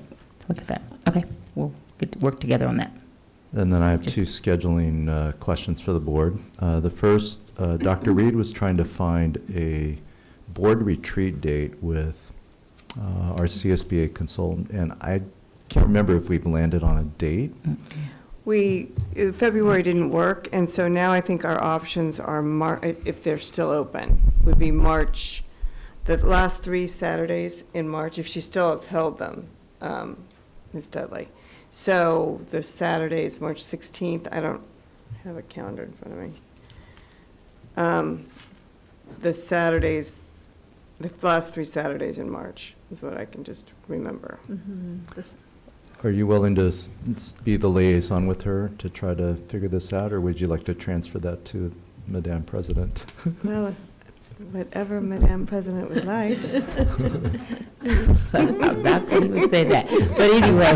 look at that? Okay, we'll get to work together on that. And then I have two scheduling questions for the board. The first, Dr. Reed was trying to find a board retreat date with our CSBA consultant, and I can't remember if we've landed on a date. February didn't work, and so now I think our options are, if they're still open, would be March, the last 3 Saturdays in March, if she still has held them, Ms. Dudley. So the Saturdays, March 16th, I don't have a calendar in front of me. The Saturdays, the last 3 Saturdays in March is what I can just remember. Are you willing to be the liaison with her to try to figure this out, or would you like to transfer that to Madame President? Well, whatever Madame President would like. About could even say that. But anyway.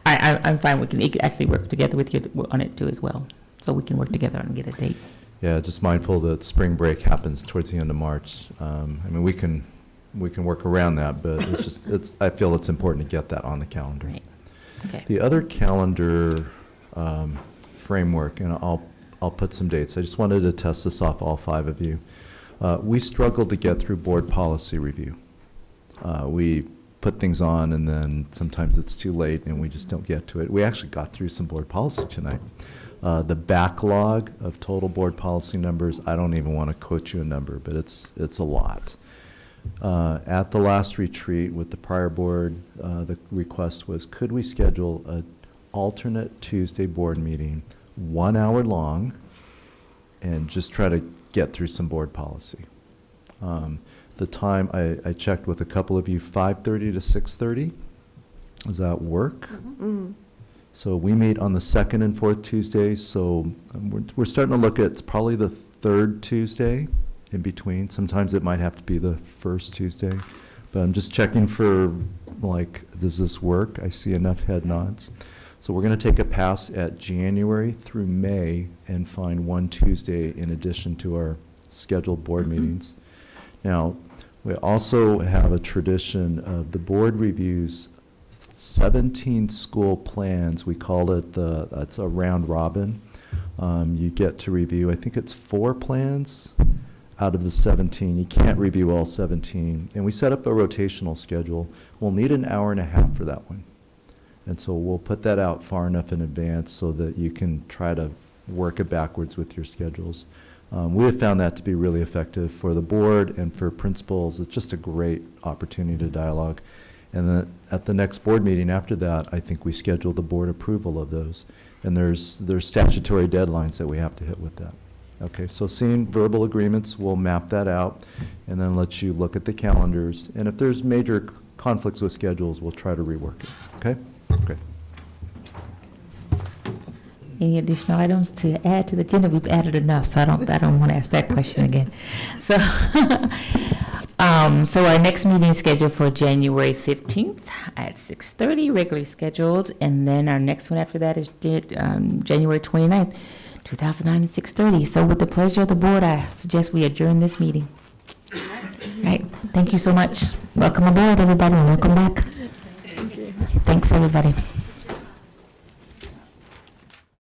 I'm fine. We can actually work together with you on it too as well. So we can work together and get a date. Yeah, just mindful that spring break happens towards the end of March. I mean, we can work around that, but I feel it's important to get that on the calendar. Right. Okay. The other calendar framework, and I'll put some dates. I just wanted to test this off all 5 of you. We struggled to get through board policy review. We put things on, and then sometimes it's too late, and we just don't get to it. We actually got through some board policy tonight. The backlog of total board policy numbers, I don't even want to quote you a number, but it's a lot. At the last retreat with the prior board, the request was, could we schedule an alternate Tuesday board meeting, 1 hour long, and just try to get through some board policy? The time, I checked with a couple of you, 5:30 to 6:30. Does that work? So we meet on the second and fourth Tuesdays, so we're starting to look at, it's probably the third Tuesday in between. Sometimes it might have to be the first Tuesday, but I'm just checking for, like, does this work? I see enough head nods. So we're going to take a pass at January through May and find one Tuesday in addition to our scheduled board meetings. Now, we also have a tradition of the board reviews 17 school plans. We call it that's a round robin. You get to review, I think it's 4 plans out of the 17. You can't review all 17. And we set up a rotational schedule. We'll need an hour and a half for that one. And so we'll put that out far enough in advance so that you can try to work it backwards with your schedules. We have found that to be really effective for the board and for principals. It's just a great opportunity to dialogue. And then at the next board meeting after that, I think we schedule the board approval of those. And there's statutory deadlines that we have to hit with that. Okay, so seeing verbal agreements, we'll map that out and then let you look at the calendars. And if there's major conflicts with schedules, we'll try to rework it. Okay? Okay. Any additional items to add to the agenda? We've added enough, so I don't want to ask that question again. So, so our next meeting is scheduled for January 15th at 6:30, regularly scheduled, and then our next one after that is January 29th, 2009 at 6:30. So with the pleasure of the board, I suggest we adjourn this meeting. Right. Thank you so much. Welcome aboard, everybody, and welcome back. Thanks, everybody.